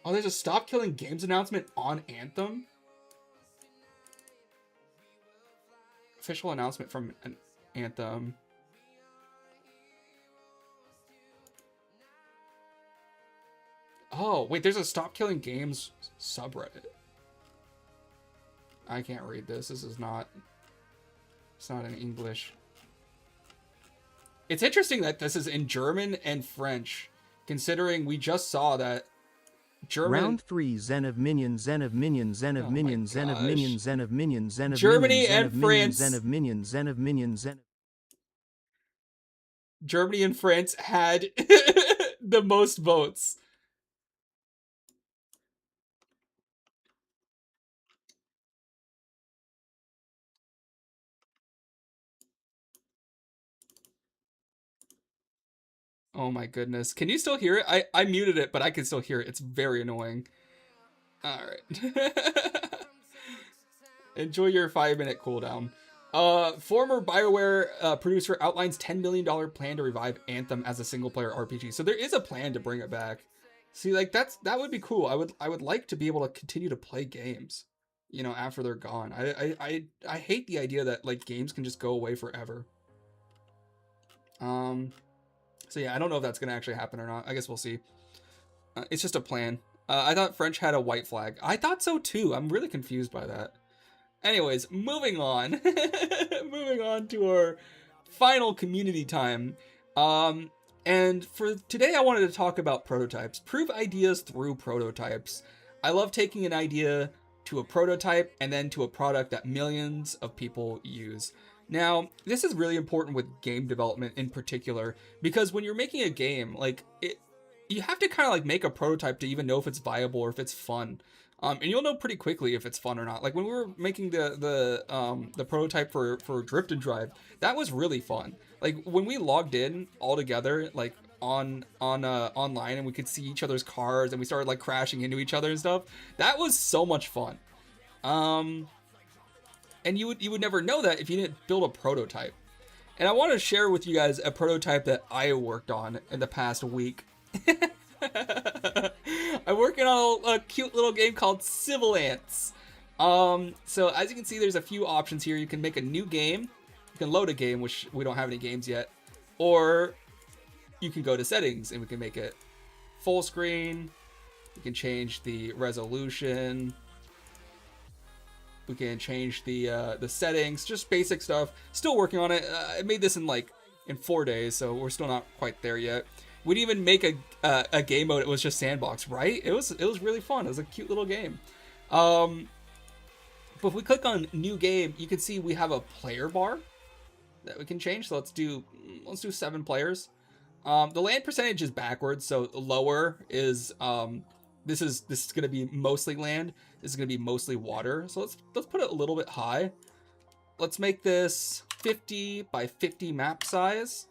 Oh, there's a Stop Killing Games announcement on Anthem? Official announcement from an Anthem. Oh, wait, there's a Stop Killing Games subreddit. I can't read this. It's not in English. It's interesting that this is in German and French, considering we just saw that German... Round 3 Zen of Minions, Zen of Minions, Zen of Minions, Zen of Minions, Zen of Minions, Zen of Germany Minions, and France. Zen of Minions, Zen of Minions, Zen of... Germany and France had the most votes. Oh my goodness. Can you still hear it? I muted it, but I can still hear it. It's very annoying. All right. Enjoy your 5-minute cooldown. Former BioWare producer outlines $10 million plan to revive Anthem as a single-player RPG. So there is a plan to bring it back. See, like that would be cool. I would like to be able to continue to play games, you know, after they're gone. I hate the idea that like games can just go away forever. So yeah, I don't know if that's gonna actually happen or not. I guess we'll see. It's just a plan. I thought French had a white flag. I thought so too. I'm really confused by that. Anyways, moving on. Moving on to our final community time. And for today, I wanted to talk about prototypes. Prove ideas through prototypes. I love taking an idea to a prototype and then to a product that millions of people use. Now, this is really important with game development in particular, because when you're making a game, like you have to kind of like make a prototype to even know if it's viable or if it's fun. And you'll know pretty quickly if it's fun or not. Like when we were making the prototype for Drift and Drive, that was really fun. Like when we logged in all together, like online, and we could see each other's cars and we started like crashing into each other and stuff. That was so much fun. And you would never know that if you didn't build a prototype. And I want to share with you guys a prototype that I worked on in the past week. I'm working on a cute little game called Civil Ants. So as you can see, there's a few options here. You can make a new game. You can load a game, which we don't have any games yet. Or you can go to settings and we can make it full screen. You can change the resolution. We can change the settings, just basic stuff. Still working on it. I made this in 4 days, so we're still not quite there yet. We'd even make a game mode. It was just sandbox, right? It was really fun. It was a cute little game. But if we click on new game, you can see we have a player bar that we can change. So let's do 7 players. The land percentage is backwards, so lower is this is going to be mostly land. This is going to be mostly water. So let's put it a little bit high. Let's make this 50 by 50 map size.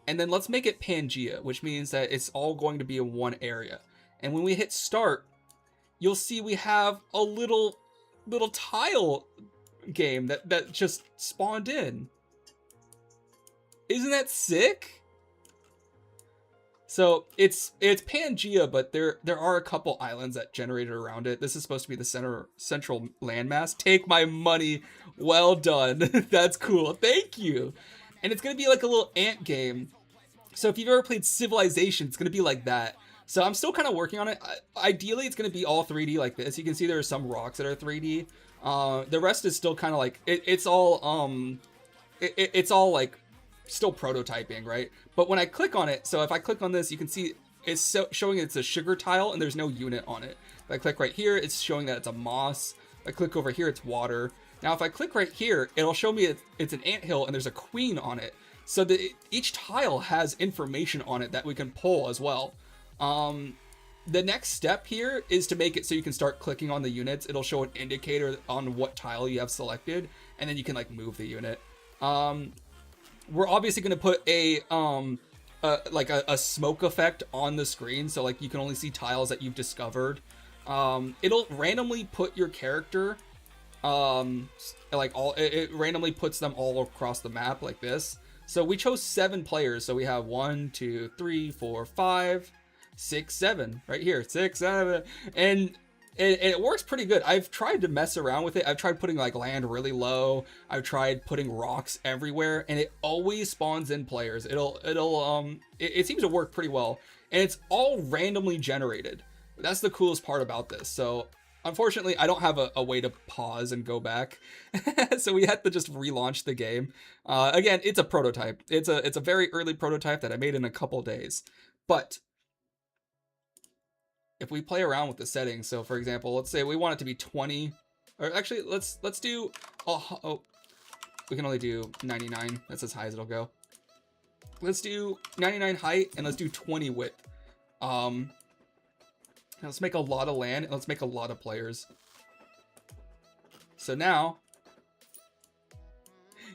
And then let's make it Pangea, which means that it's all going to be in one area. And when we hit start, you'll see we have a little tile game that just spawned in. Isn't that sick? So it's Pangea, but there are a couple islands that generated around it. This is supposed to be the central landmass. Take my money. Well done. That's cool. Thank you. And it's going to be like a little ant game. So if you've ever played Civilization, it's going to be like that. So I'm still kind of working on it. Ideally, it's going to be all 3D like this. You can see there are some rocks that are 3D. The rest is still kind of like, it's all like still prototyping, right? But when I click on it, so if I click on this, you can see it's showing it's a sugar tile and there's no unit on it. If I click right here, it's showing that it's a moss. If I click over here, it's water. Now, if I click right here, it'll show me it's an anthill and there's a queen on it. So each tile has information on it that we can pull as well. The next step here is to make it so you can start clicking on the units. It'll show an indicator on what tile you have selected, and then you can like move the unit. We're obviously going to put a smoke effect on the screen, so like you can only see tiles that you've discovered. It'll randomly put your character, it randomly puts them all across the map like this. So we chose 7 players. So we have 1, 2, 3, 4, 5, 6, 7 right here. 6, 7, and it works pretty good. I've tried to mess around with it. I've tried putting like land really low. I've tried putting rocks everywhere, and it always spawns in players. It seems to work pretty well, and it's all randomly generated. That's the coolest part about this. So unfortunately, I don't have a way to pause and go back. So we had to just relaunch the game. Again, it's a prototype. It's a very early prototype that I made in a couple days. But if we play around with the settings, so for example, let's say we want it to be 20, or actually let's do, we can only do 99. That's as high as it'll go. Let's do 99 height and let's do 20 width. Let's make a lot of land and let's make a lot of players. So now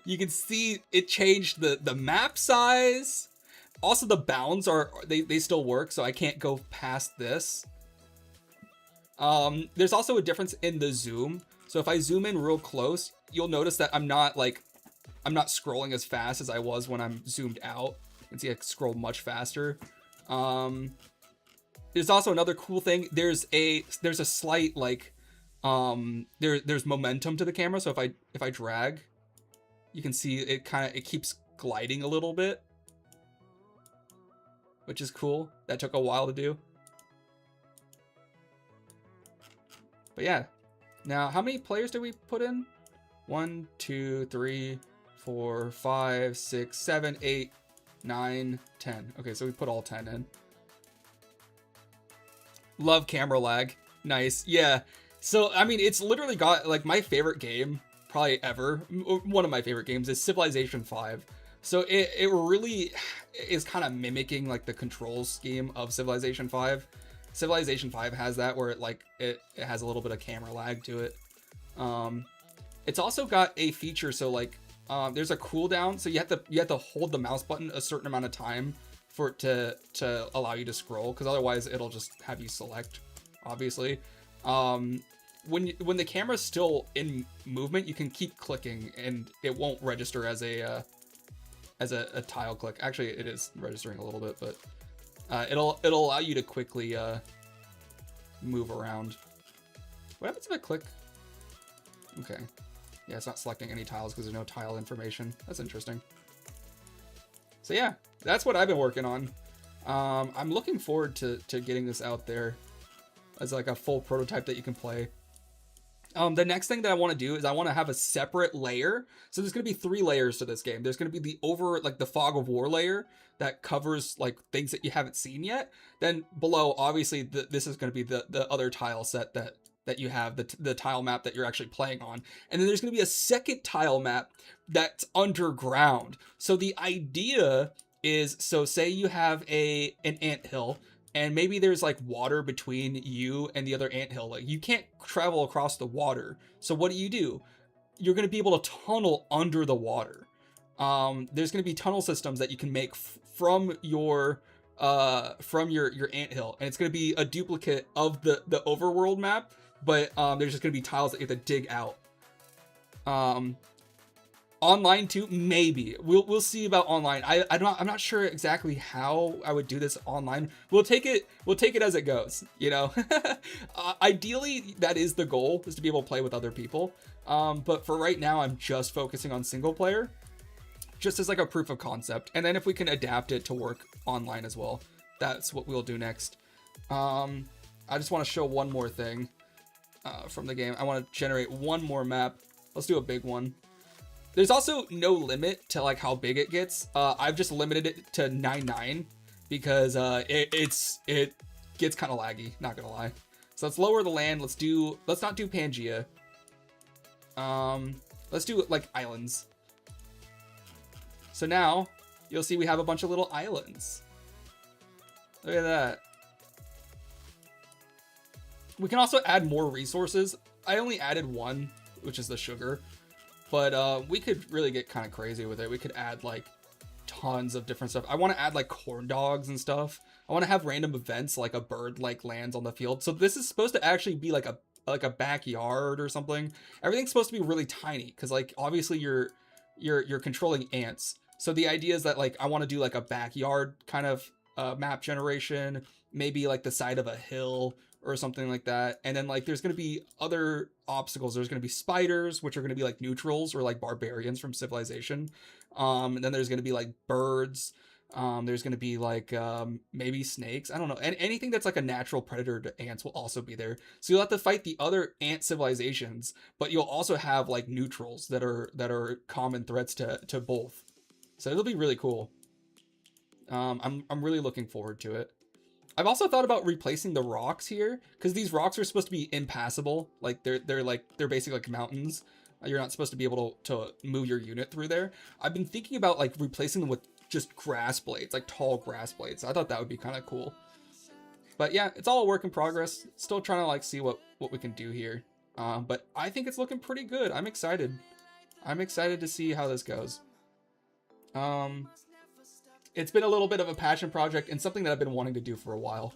you can see it changed the map size. Also, the bounds they still work, so I can't go past this. There's also a difference in the zoom. So if I zoom in real close, you'll notice that I'm not scrolling as fast as I was when I'm zoomed out. You can see I scroll much faster. There's also another cool thing. There's a slight like there's momentum to the camera. So if I drag, you can see it keeps gliding a little bit, which is cool. That took a while to do. But yeah. Now, how many players did we put in? 1, 2, 3, 4, 5, 6, 7, 8, 9, 10. Okay, so we put all 10 in. Love camera lag. Nice. Yeah. So, I mean, it's literally got, like, my favorite game, probably ever. One of my favorite games is Civilization 5. So, it really is kind of mimicking, like, the control scheme of Civilization 5. Civilization 5 has that where it has a little bit of camera lag to it. It's also got a feature, so like there's a cooldown, so you have to hold the mouse button a certain amount of time for it to allow you to scroll, because otherwise it'll just have you select, obviously. When the camera's still in movement, you can keep clicking and it won't register as a tile click. Actually, it is registering a little bit, but it'll allow you to quickly move around. What happens if I click? Okay. Yeah, it's not selecting any tiles because there's no tile information. That's interesting. So yeah, that's what I've been working on. I'm looking forward to getting this out there as like a full prototype that you can play. The next thing that I want to do is I want to have a separate layer. So there's going to be 3 layers to this game. There's going to be the fog of war layer that covers like things that you haven't seen yet. Then below, obviously, this is going to be the other tile set that you have, the tile map that you're actually playing on. And then there's going to be a second tile map that's underground. So the idea is, so say you have an anthill, and maybe there's like water between you and the other anthill. Like you can't travel across the water. So what do? You're going to be able to tunnel under the water. There's going to be tunnel systems that you can make from your anthill, and it's going to be a duplicate of the overworld map, but there's just going to be tiles that you have to dig out. Online too, maybe. We'll see about online. I'm not sure exactly how I would do this online. We'll take it as it goes, you know. Ideally, that is the goal, is to be able to play with other people. But for right now, I'm just focusing on single player, just as like a proof of concept. And then if we can adapt it to work online as well, that's what we'll do next. I just want to show one more thing from the game. I want to generate one more map. Let's do a big one. There's also no limit to like how big it gets. I've just limited it to 9.9 because it gets kind of laggy, not gonna lie. So let's lower the land. Let's not do Pangea. Let's do like islands. So now you'll see we have a bunch of little islands. Look at that. We can also add more resources. I only added one, which is the sugar. But we could really get kind of crazy with it. We could add like tons of different stuff. I want to add like corn dogs and stuff. I want to have random events like a bird like lands on the field. So this is supposed to actually be like a backyard or something. Everything's supposed to be really tiny because like obviously you're controlling ants. So the idea is that like I want to do like a backyard kind of map generation, maybe like the side of a hill or something like that. And then like there's going to be other obstacles. There's going to be spiders, which are going to be like neutrals or like barbarians from Civilization. And then there's going to be like birds. There's going to be like maybe snakes. I don't know. And anything that's like a natural predator to ants will also be there. So you'll have to fight the other ant civilizations, but you'll also have like neutrals that are common threats to both. So it'll be really cool. I'm really looking forward to it. I've also thought about replacing the rocks here because these rocks are supposed to be impassable. Like they're basically like mountains. You're not supposed to be able to move your unit through there. I've been thinking about like replacing them with just grass blades, like tall grass blades. I thought that would be kind of cool. But yeah, it's all a work in progress. Still trying to like see what we can do here. But I think it's looking pretty good. I'm excited. I'm excited to see how this goes. It's been a little bit of a passion project and something that I've been wanting to do for a while.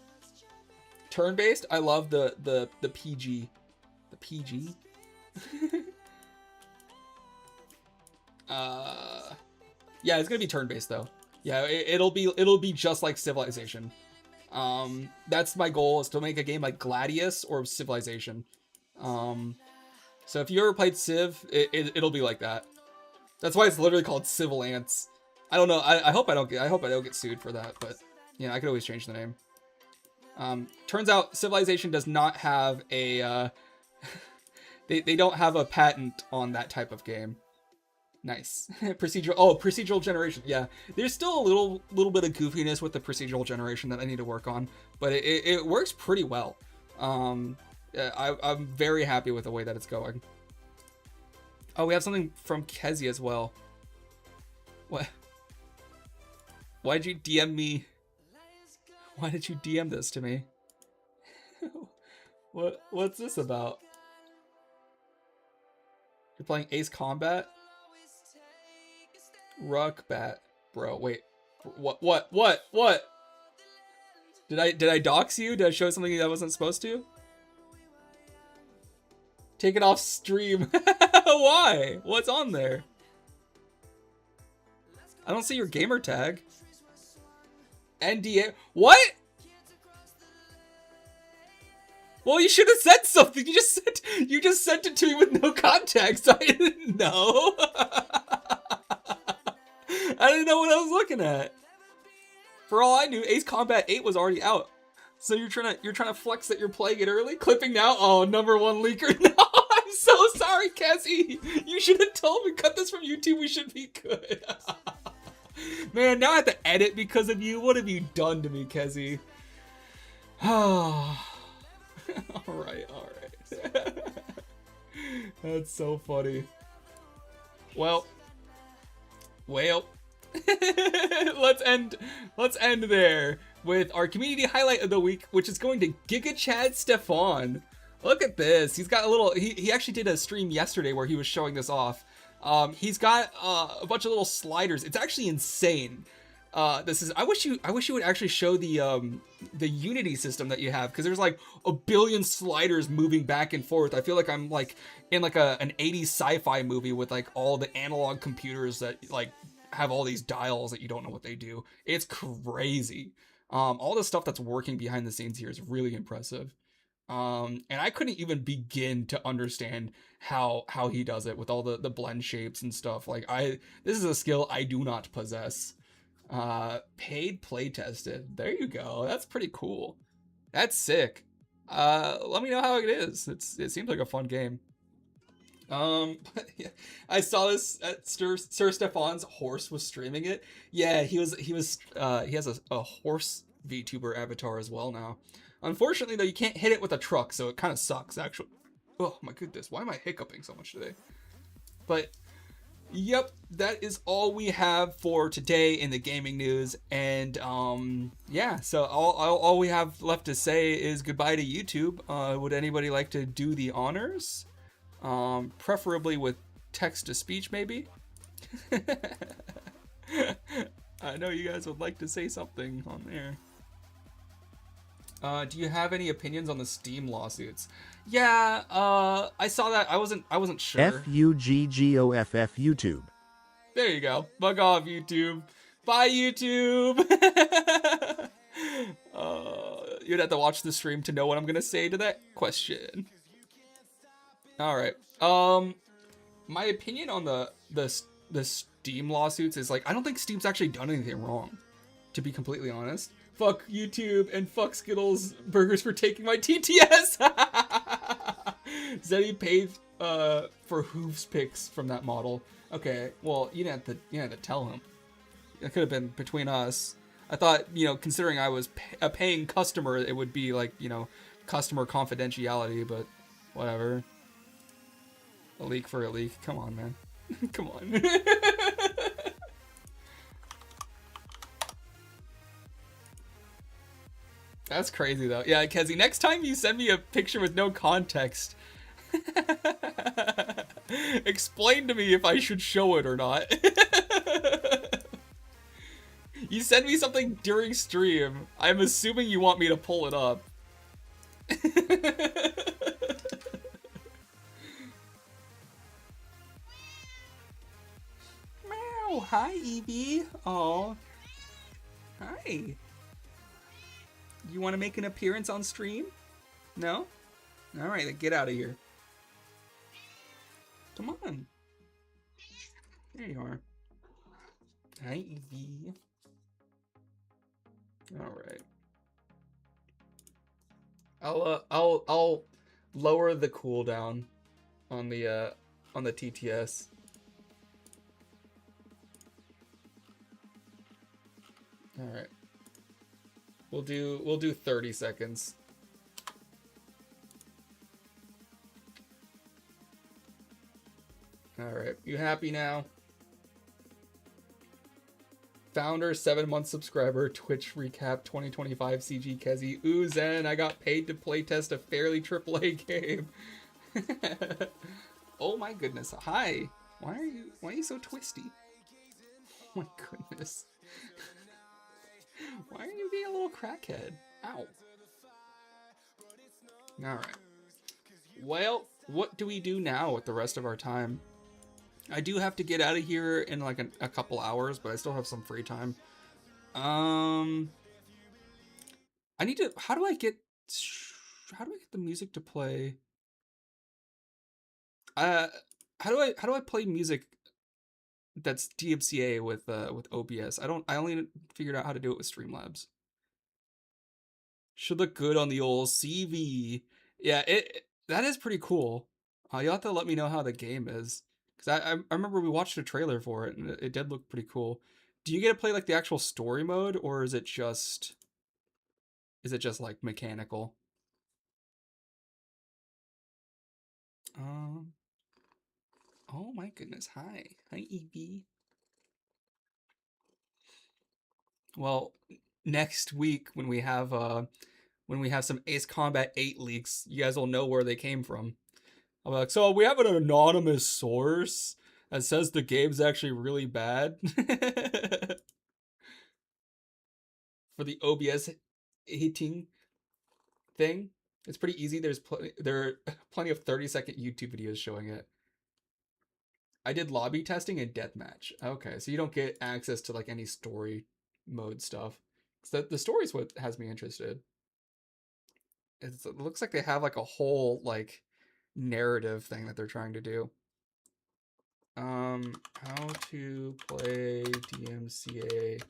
Turn-based, I love the PG. The PG? Yeah, it's gonna be turn-based though. Yeah, it'll be just like Civilization. That's my goal, is to make a game like Gladius or Civilization. So if you ever played Civ, it'll be like that. That's why it's literally called Civil Ants. I don't know. I hope I don't get sued for that, but yeah, I could always change the name. Turns out Civilization does not have a they don't have a patent on that type of game. Nice. Procedural generation. Yeah, there's still a little bit of goofiness with the procedural generation that I need to work on, but it works pretty well. I'm very happy with the way that it's going. Oh, we have something from Kezi as well. What? Why'd you DM me? Why did you DM this to me? What's this about? You're playing Ace Combat? Ruckbat. Bro, wait. What? Did I dox you? Did I show something that I wasn't supposed to? Take it off stream. Why? What's on there? I don't see your gamer tag. NDA. What? Well, you should have said something. You just sent it to me with no context. I didn't know. I didn't know what I was looking at. For all I knew, Ace Combat 8 was already out. So you're trying to flex that you're playing it early? Clipping now? Oh, #1 leaker. No, I'm so sorry, Cassie. You should have told me. Cut this from YouTube. We should be good. Man, now I have to edit because of you. What have you done to me, Kezi? Alright. That's so funny. Well. let's end there with our community highlight of the week, which is going to Giga Chad Stefan. Look at this. He's got a little, he actually did a stream yesterday where he was showing this off. He's got a bunch of little sliders. It's actually insane. This is, I wish you would actually show the Unity system that you have, because there's like a billion sliders moving back and forth. I feel like I'm like in like an 80s sci-fi movie with like all the analog computers that like have all these dials that you don't know what they do. It's crazy. All the stuff that's working behind the scenes here is really impressive. And I couldn't even begin to understand how he does it with all the blend shapes and stuff. Like this is a skill I do not possess. Paid play tested. There you go. That's pretty cool. That's sick. Let me know how it is. It seems like a fun game. Yeah, I saw this at Sir Stefan's horse was streaming it. Yeah, he has a horse VTuber avatar as well now. Unfortunately though, you can't hit it with a truck, so it kind of sucks actually. Oh my goodness, why am I hiccuping so much today? But yep, that is all we have for today in the gaming news. And yeah, so all we have left to say is goodbye to YouTube. Would anybody like to do the honors? Preferably with text to speech, maybe. I know you guys would like to say something on there. Do you have any opinions on the Steam lawsuits? Yeah, I saw that. I wasn't sure. FUGGOFF YouTube. There you go. Bug off, YouTube. Bye, YouTube. You'd have to watch the stream to know what I'm gonna say to that question. All right. My opinion on the Steam lawsuits is like, I don't think Steam's actually done anything wrong, to be completely honest. Fuck YouTube and fuck Skittles Burgers for taking my TTS. Zeddy paid for hooves picks from that model. Okay, well, you didn't have to tell him. It could have been between us. I thought, considering I was a paying customer, it would be like, customer confidentiality, but whatever. A leak for a leak. Come on, man. Come on. That's crazy, though. Yeah, Kezi, next time you send me a picture with no context, explain to me if I should show it or not. You send me something during stream. I'm assuming you want me to pull it up. Meow. Hi, Evie. Oh. Hi. You want to make an appearance on stream? No? Alright, then get out of here. Come on. There you are. Hi, Evie. Alright. I'll lower the cooldown on the TTS. Alright. We'll do 30 seconds. Alright, you happy now? Founder, 7-month subscriber, Twitch recap 2025 CG Kezi. Ooh, Zen, I got paid to playtest a fairly AAA game. Oh my goodness. Hi. Why are you so twisty? Oh my goodness. Why are you being a little crackhead? Ow. Alright. Well, what do we do now with the rest of our time? I do have to get out of here in like a couple hours, but I still have some free time. I need to. How do I get the music to play? How do I play music that's DMCA with OBS? I only figured out how to do it with Streamlabs. Should look good on the old CV. Yeah, that is pretty cool. You'll have to let me know how the game is. Because I remember we watched a trailer for it, and it did look pretty cool. Do you get to play, like, the actual story mode, or is it just like, mechanical? Oh my goodness, hi. Hi, Evie. Well, next week, when we have some Ace Combat 8 leaks, you guys will know where they came from. I'll be like, so we have an anonymous source that says the game's actually really bad. For the OBS hitting thing. It's pretty easy. There are plenty of 30-second YouTube videos showing it. I did lobby testing and deathmatch. Okay, so you don't get access to like any story mode stuff. So the story's what has me interested. It looks like they have like a whole like narrative thing that they're trying to do. How to play DMCA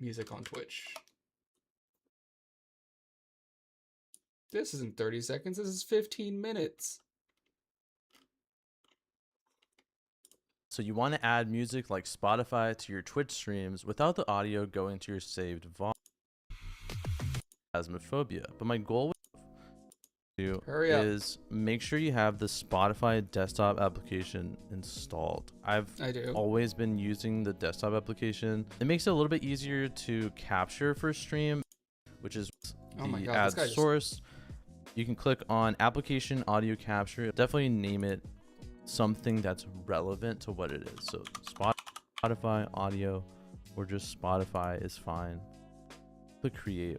music on Twitch. This isn't 30 seconds, this is 15 minutes. So you want to add music like Spotify to your Twitch streams without the audio going to your saved VOD. Phasmophobia. But my goal is make sure you have the Spotify desktop application installed. I do. Always been using the desktop application. It makes it a little bit easier to capture for stream, which is the ad source. You can click on application audio capture. Definitely name it something that's relevant to what it is. So Spotify audio or just Spotify is fine. Click create.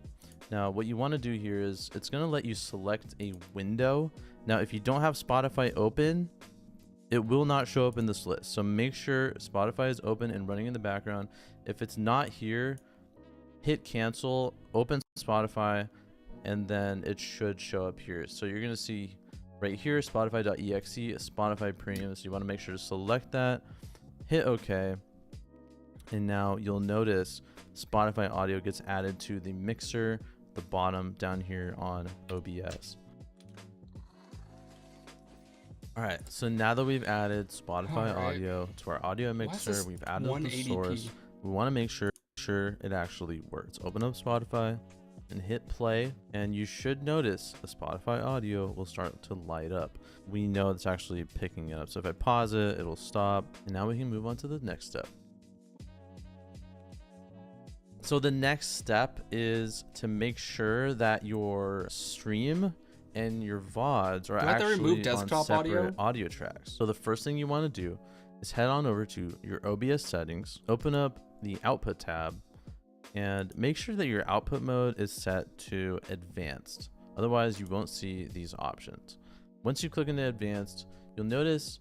Now what you want to do here is it's going to let you select a window. Now if you don't have Spotify open, it will not show up in this list. So make sure Spotify is open and running in the background. If it's not here, hit cancel, open Spotify, and then it should show up here. So you're going to see right here, Spotify.exe, Spotify Premium. So you want to make sure to select that, hit OK. And now you'll notice Spotify audio gets added to the mixer, the bottom down here on OBS. All right, so now that we've added Spotify audio to our audio mixer, we've added the source. We want to make sure it actually works. Open up Spotify and hit play, and you should notice the Spotify audio will start to light up. We know it's actually picking it up. So if I pause it, it'll stop, and now we can move on to the next step. So the next step is to make sure that your stream and your VODs are actually on separate audio tracks. So the first thing you want to do is head on over to your OBS settings, open up the output tab, And make sure that your output mode is set to advanced. Otherwise, you won't see these options. Once you click into advanced, you'll notice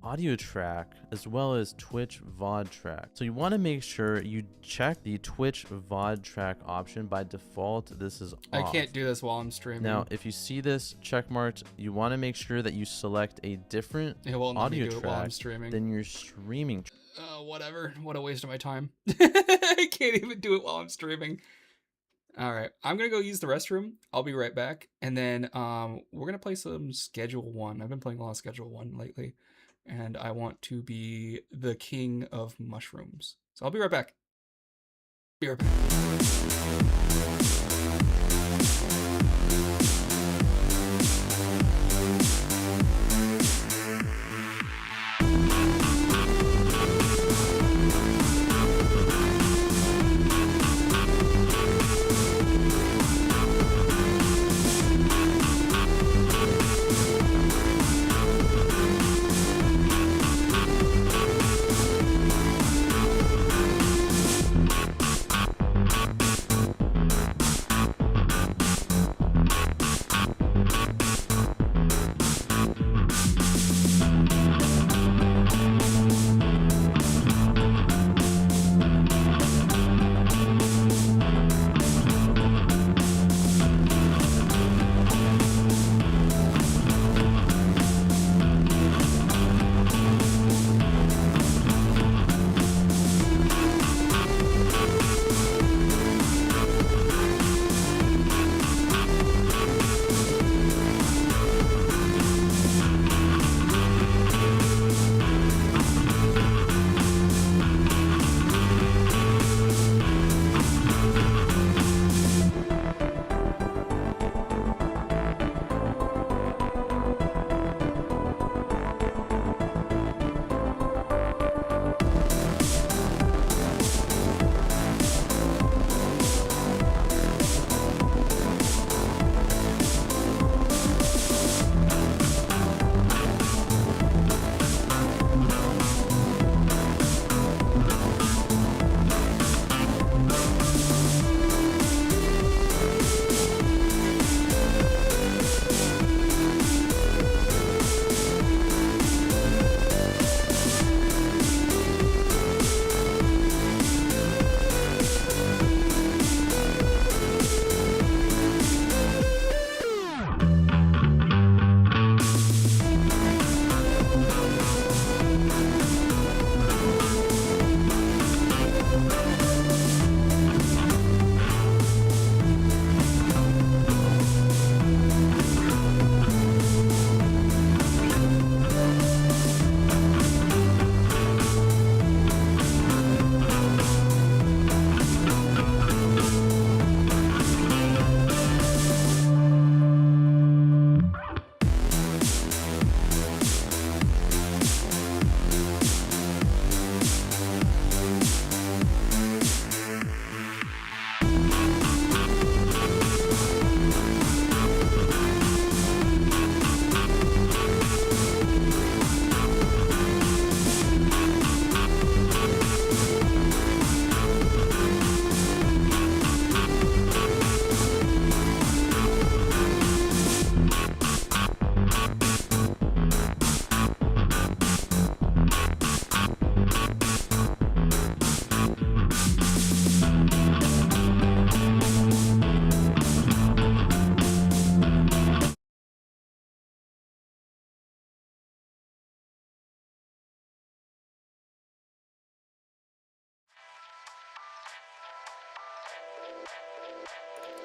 audio track as well as Twitch VOD track. So you want to make sure you check the Twitch VOD track option. By default, this is off. I can't do this while I'm streaming. Now, if you see this check marked, you want to make sure that you select a different audio track than your streaming. Whatever. What a waste of my time. I can't even do it while I'm streaming. All right, I'm gonna go use the restroom. I'll be right back, and then we're gonna play some Schedule 1. I've been playing a lot of Schedule 1 lately, and I want to be the king of mushrooms. So I'll be right back. Be right back.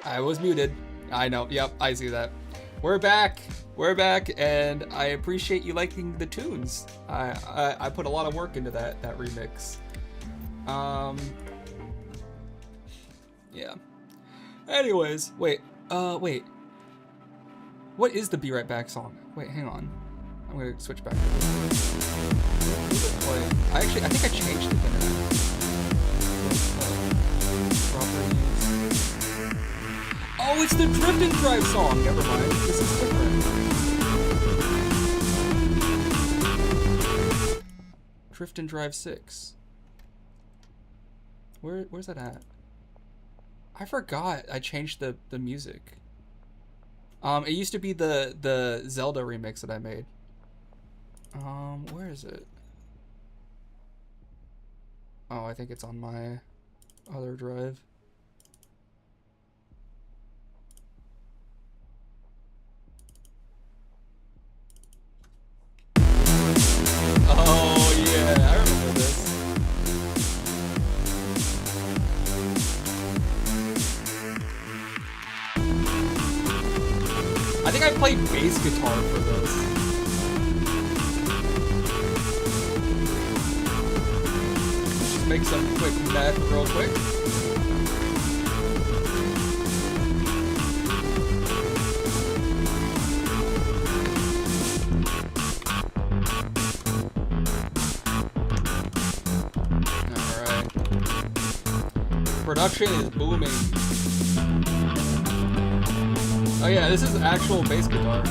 I was muted. I know. Yep, I see that. We're back. We're back, and I appreciate you liking the tunes. I put a lot of work into that remix. Yeah. Anyways, wait. What is the Be Right Back song? Wait, hang on. I'm gonna switch back. I think I changed it then. Oh, it's the Drift and Drive song. Never mind. This is different. Drift and Drive 6. Where's that at? I forgot I changed the music. It used to be the Zelda remix that I made. Where is it? Oh, I think it's on my other drive. Oh yeah, I remember this. I think I played bass guitar for this. Just make some quick math real quick. Alright. Production is booming. Oh yeah, this is actual bass guitar.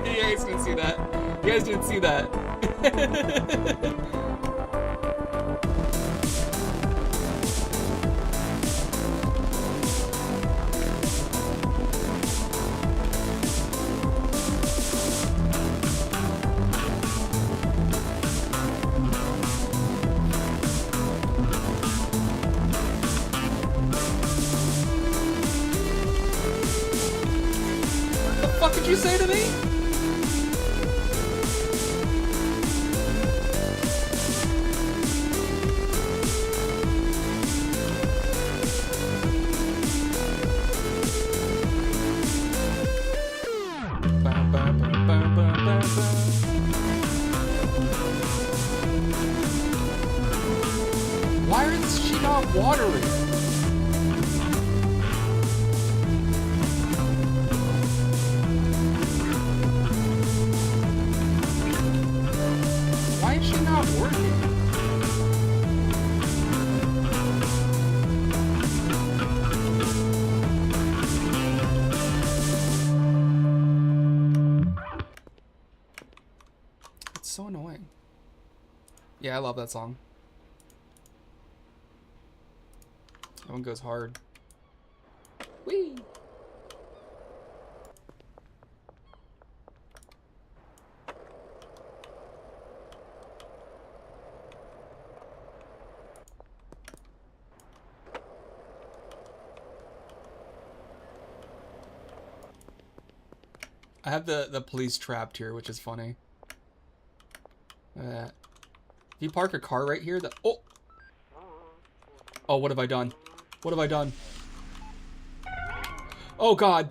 You guys didn't see that. You guys didn't see that. What the fuck did you say to me? Why is she not watering? Why is she not working? It's so annoying. Yeah, I love that song. That one goes hard. Whee! I have the police trapped here, which is funny. If you park a car right here, oh, what have I done? What have I done? Oh God!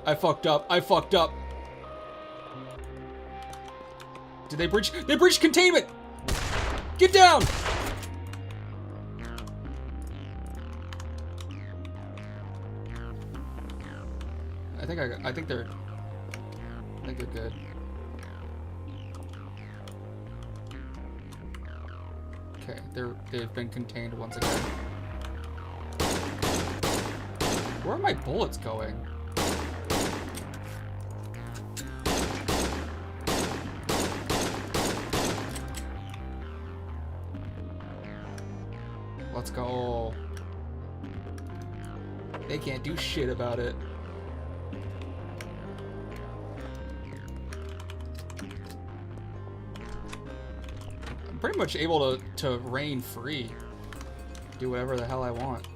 I fucked up. I fucked up. Did they breach? They breached containment. Get down! I think they're good. Okay, they've been contained once again. Where are my bullets going? Let's go. They can't do shit about it. I'm pretty much able to reign free. Do whatever the hell I want.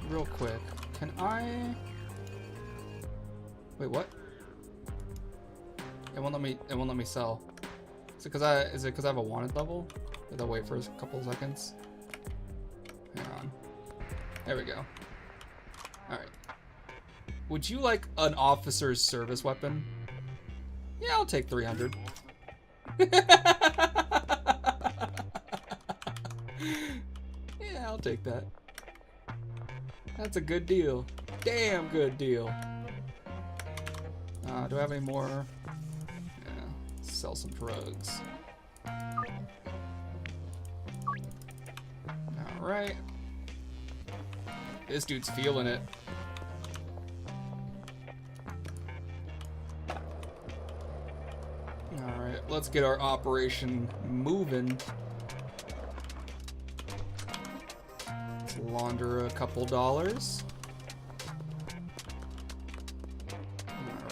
Real quick, can I... Wait, what? It won't let me sell. Is it because I have a wanted level? Did I wait for a couple seconds? Hang on. There we go. Alright. Would you like an officer's service weapon? Yeah, I'll take 300. Yeah, I'll take that. That's a good deal. Damn good deal. Do I have any more? Yeah, sell some drugs. Alright. This dude's feeling it. Alright, let's get our operation moving. Let's launder a couple dollars.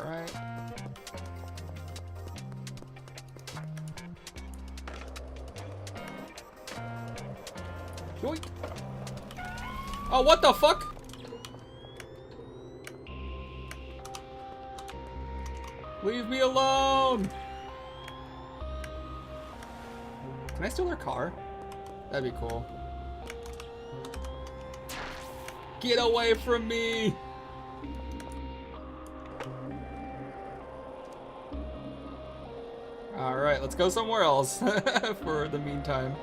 Alright. Yoink. Oh, what the fuck? Leave me alone! Can I steal their car? That'd be cool. Get away from me! Alright, let's go somewhere else for the meantime.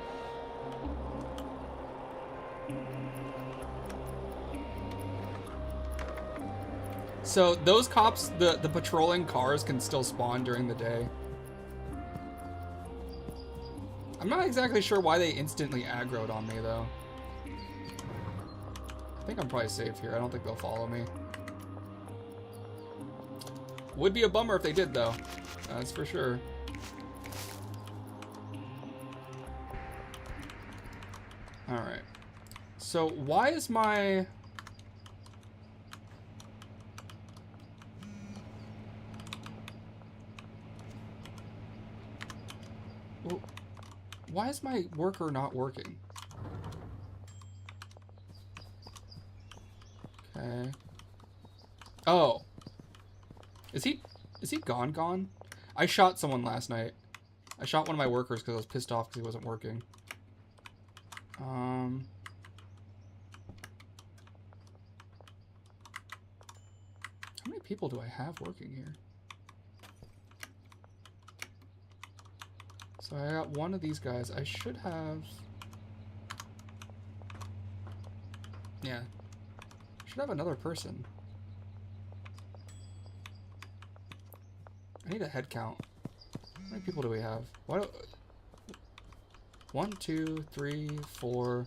So those cops, the patrolling cars can still spawn during the day. I'm not exactly sure why they instantly aggroed on me though. I think I'm probably safe here. I don't think they'll follow me. Would be a bummer if they did though. That's for sure. Alright. So why is my... Why is my worker not working? Okay. Oh. Is he gone? I shot someone last night. I shot one of my workers because I was pissed off because he wasn't working. How many people do I have working here? So I got one of these guys. I should have... Yeah. Should have another person. I need a head count. How many people do we have? Why do... 1, 2, 3, 4,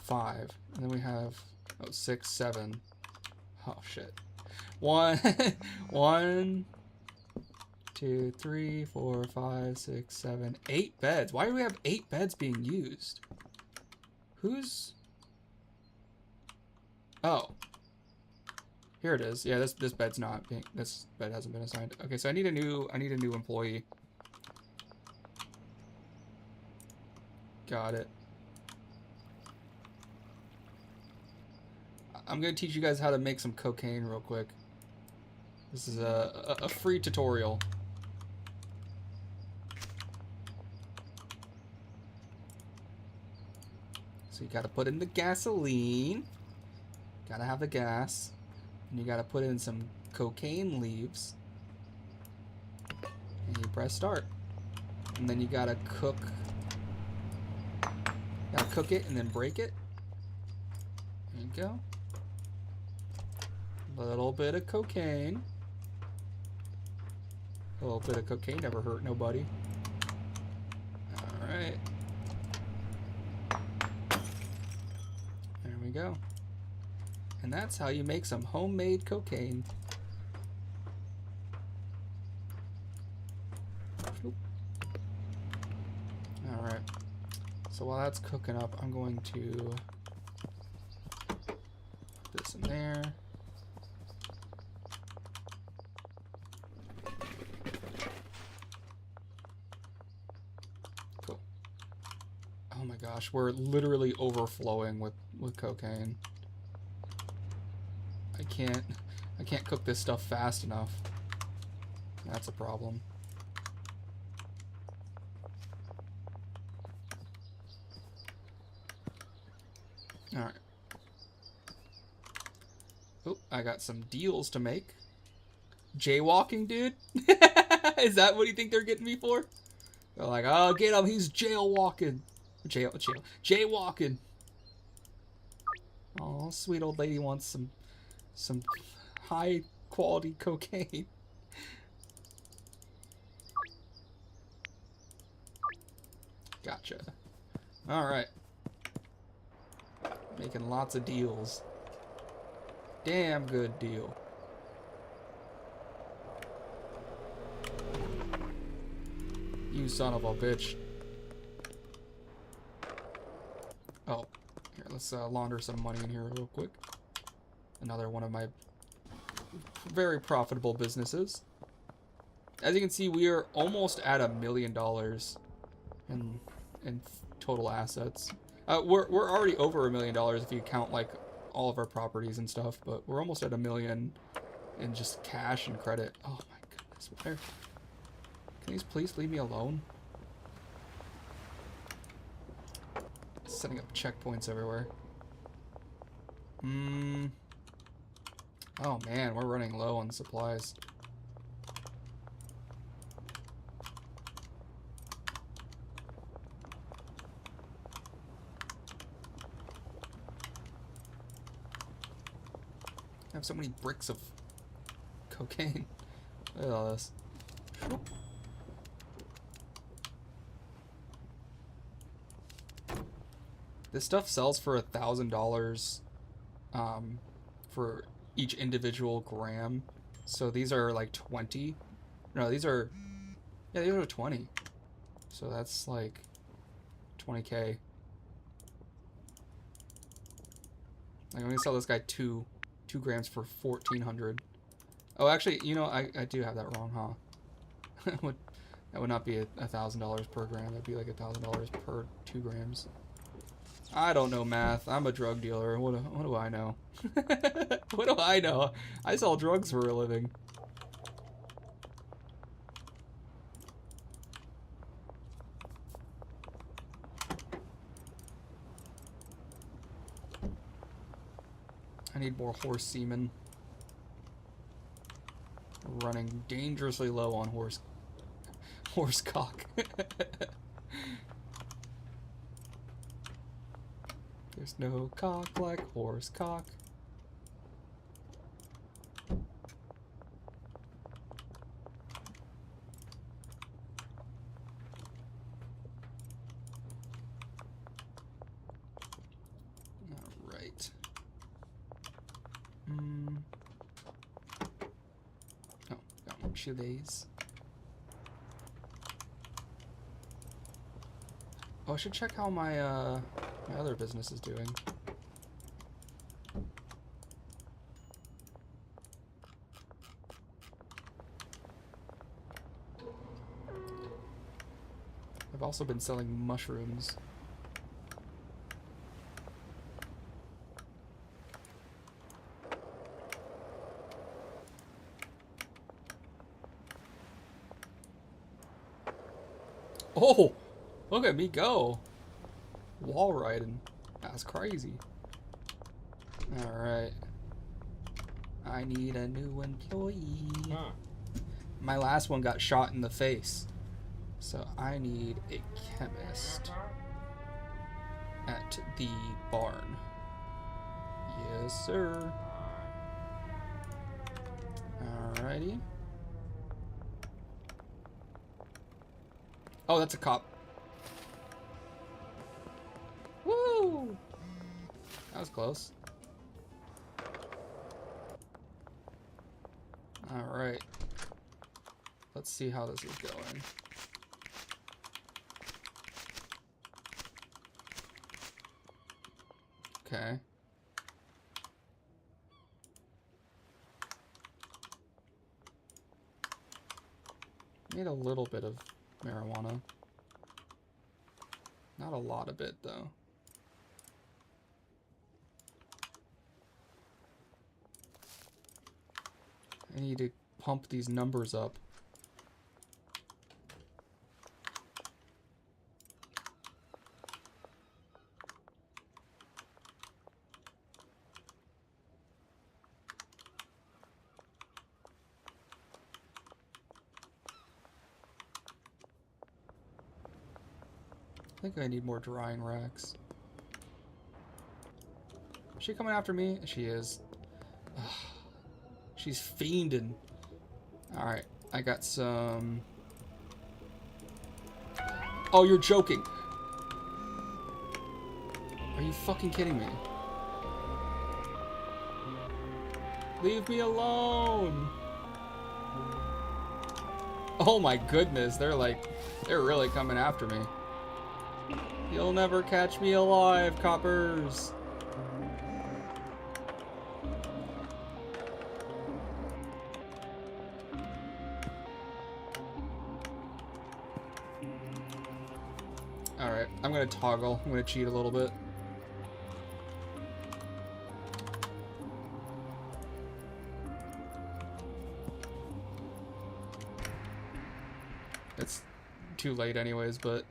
5. And then we have... Oh, 6, 7. Oh, shit. 1, 2, 3, 4, 5, 6, 7, 8 beds. Why do we have 8 beds being used? Who's... Oh. Here it is. Yeah, this bed's not being... This bed hasn't been assigned. Okay, so I need a new employee. Got it. I'm gonna teach you guys how to make some cocaine real quick. This is a free tutorial. So you gotta put in the gasoline. Gotta have the gas. And you gotta put in some cocaine leaves. And you press start. And then you gotta cook. Gotta cook it and then break it. There you go. Little bit of cocaine. A little bit of cocaine never hurt nobody. Alright. There we go. And that's how you make some homemade cocaine. Alright. So while that's cooking up, I'm going to put this in there. Cool. Oh my gosh, we're literally overflowing with cocaine. I can't cook this stuff fast enough. That's a problem. Alright. Oh, I got some deals to make. Jaywalking, dude? Is that what you think they're getting me for? They're like, oh, get him, he's jaywalking. Jaywalking. Oh, sweet old lady wants some high quality cocaine. Gotcha. Alright. Making lots of deals. Damn good deal. You son of a bitch. Oh, here, let's launder some money in here real quick. Another one of my very profitable businesses. As you can see, we are almost at $1 million in total assets. We're already over $1 million if you count like all of our properties and stuff, but we're almost at $1 million in just cash and credit. Oh my goodness, where? Can these please leave me alone? Setting up checkpoints everywhere. Oh man, we're running low on supplies. I have so many bricks of cocaine. Look at all this. This stuff sells for $1,000 for each individual gram. So these are like 20. No, these are, yeah, these are 20. So that's like 20K. Like, I'm gonna sell this guy two grams for 1,400. Oh, actually, you know, I do have that wrong, huh? That would not be $1,000 per gram. That'd be like $1,000 per 2 grams. I don't know math. I'm a drug dealer. What do I know? What do I know? I sell drugs for a living. I need more horse semen. Running dangerously low on horse cock. There's no cock like horse cock. All right. Oh, got more chilies. Oh, I should check how my my other business is doing. I've also been selling mushrooms. Oh, look at me go. Wall riding. That's crazy. Alright. I need a new employee. Huh. My last one got shot in the face. So I need a chemist at the barn. Yes, sir. Alrighty. Oh, that's a cop. Woo! That was close. Alright. Let's see how this is going. Okay. Need a little bit of marijuana. Not a lot of it, though. I need to pump these numbers up. I think I need more drying racks. Is she coming after me? She is. Ugh. She's fiending. Alright, I got some... Oh, you're joking. Are you fucking kidding me? Leave me alone. Oh my goodness, they're really coming after me. You'll never catch me alive, coppers. Alright, I'm gonna toggle. I'm gonna cheat a little bit. It's too late anyways, but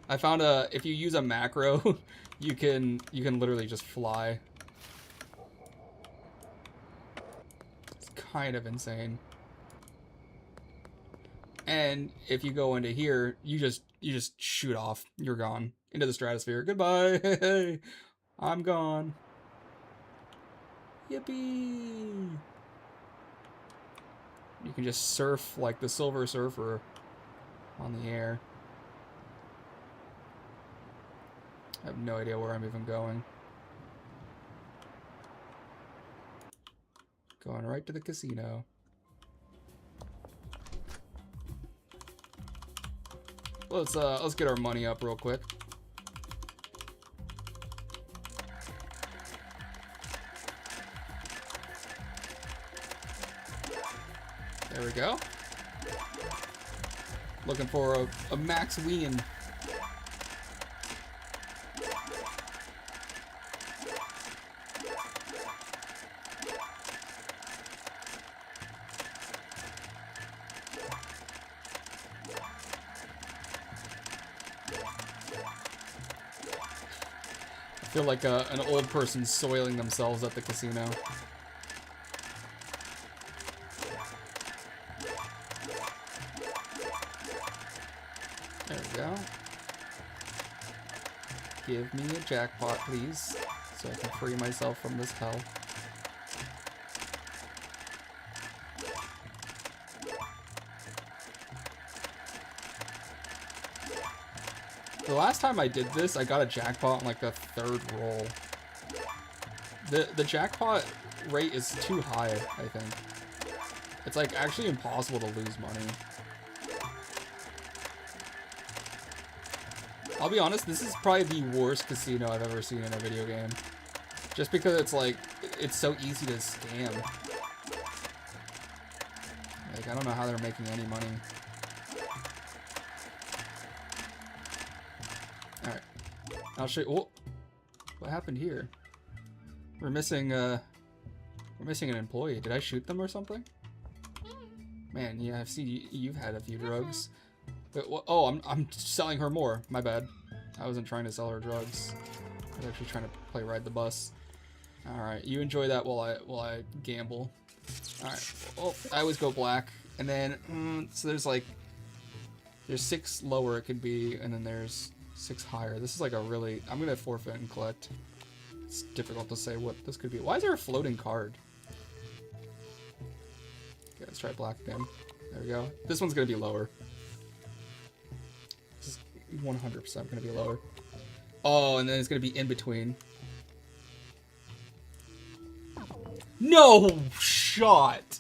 I found if you use a macro, you can literally just fly. It's kind of insane. And if you go into here, you just shoot off. You're gone into the stratosphere. Goodbye. I'm gone. Yippee. You can just surf like the Silver Surfer on the air. I have no idea where I'm even going. Going right to the casino. Let's get our money up real quick. There we go. Looking for a max win. I feel like an old person soiling themselves at the casino. There we go. Give me a jackpot, please, so I can free myself from this hell. The last time I did this, I got a jackpot on like the third roll. The jackpot rate is too high, I think. It's like actually impossible to lose money. I'll be honest, this is probably the worst casino I've ever seen in a video game. Just because it's like, it's so easy to scam. Like, I don't know how they're making any money. Alright. I'll show you. Oh, what happened here? We're missing an employee. Did I shoot them or something? Man, yeah, I've seen you've had a few drugs. But, oh, I'm selling her more. My bad. I wasn't trying to sell her drugs. I was actually trying to play ride the bus. All right, you enjoy that while I gamble. All right. Oh, I always go black, and then so there's 6 lower it could be, and then there's 6 higher. This is like a really. I'm gonna forfeit and collect. It's difficult to say what this could be. Why is there a floating card? Okay, let's try black again. There we go. This one's gonna be lower. 100% gonna be lower. Oh, and then it's gonna be in between. No shot!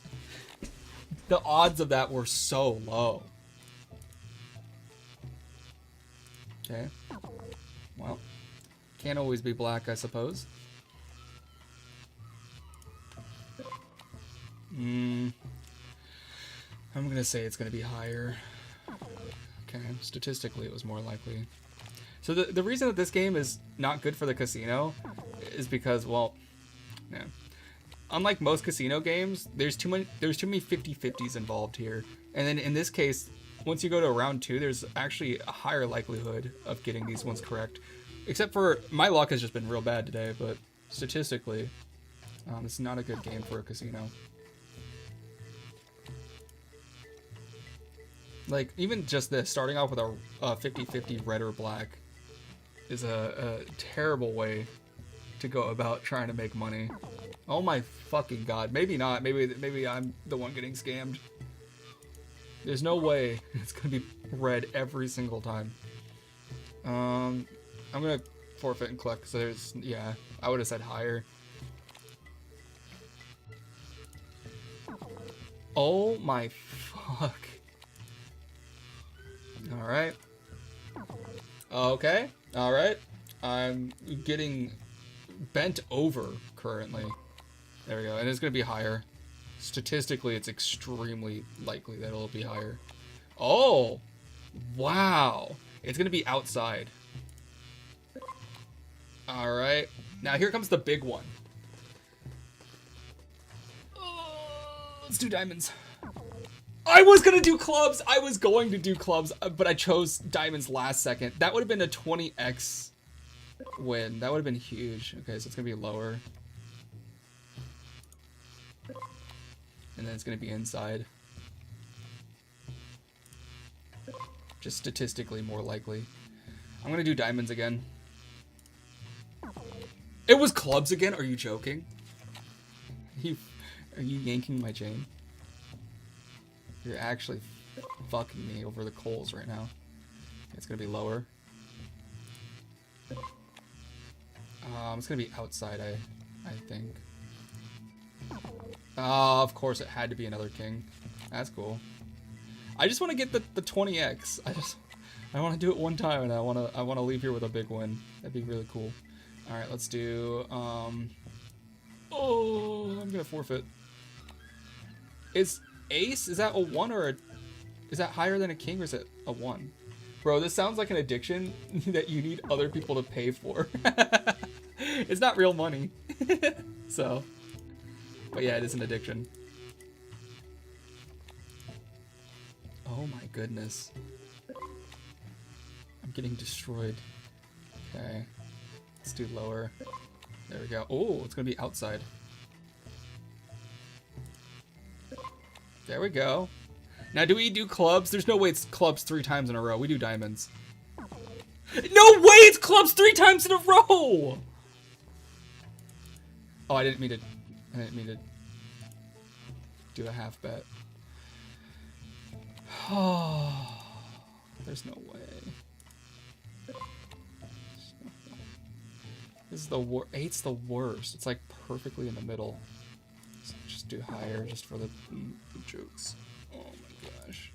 The odds of that were so low. Okay. Well, can't always be black, I suppose. I'm gonna say it's gonna be higher. Okay, statistically it was more likely. So the reason that this game is not good for the casino is because, well, yeah, unlike most casino games, there's too many 50-50s involved here. And then in this case, once you go to round 2, there's actually a higher likelihood of getting these ones correct. Except for my luck has just been real bad today, but statistically, it's not a good game for a casino. Like, even just this, starting off with a 50-50 red or black, is a terrible way to go about trying to make money. Oh my fucking god. Maybe not. Maybe I'm the one getting scammed. There's no way it's gonna be red every single time. I'm gonna forfeit and collect because there's, yeah, I would have said higher. Oh my fuck. Alright. Okay. Alright. I'm getting bent over currently. There we go. And it's going to be higher. Statistically, it's extremely likely that it'll be higher. Oh! Wow. It's going to be outside. Alright. Now here comes the big one. Let's do diamonds. I was going to do clubs! I was going to do clubs, but I chose diamonds last second. That would have been a 20x win. That would have been huge. Okay, so it's going to be lower. And then it's going to be inside. Just statistically more likely. I'm going to do diamonds again. It was clubs again? Are you joking? Are you yanking my chain? You're actually fucking me over the coals right now. It's going to be lower. It's going to be outside, I think. Of course it had to be another king. That's cool. I just want to get the 20x. I want to do it one time, and I want to leave here with a big win. That'd be really cool. All right, let's do oh, I'm going to forfeit. Is ace, is that a 1 or is that higher than a king, or is it a 1? Bro, this sounds like an addiction that you need other people to pay for. It's not real money. So, but yeah, it is an addiction. Oh my goodness. I'm getting destroyed. Okay. Let's do lower. There we go. Oh, it's going to be outside. There we go. Now, do we do clubs? There's no way it's clubs 3 times in a row. We do diamonds. No way it's clubs 3 times in a row! Oh, I didn't mean to do a half bet. Oh, there's no way. This is the worst. 8's the worst. It's like perfectly in the middle. So just do higher just for the jokes. Oh my gosh.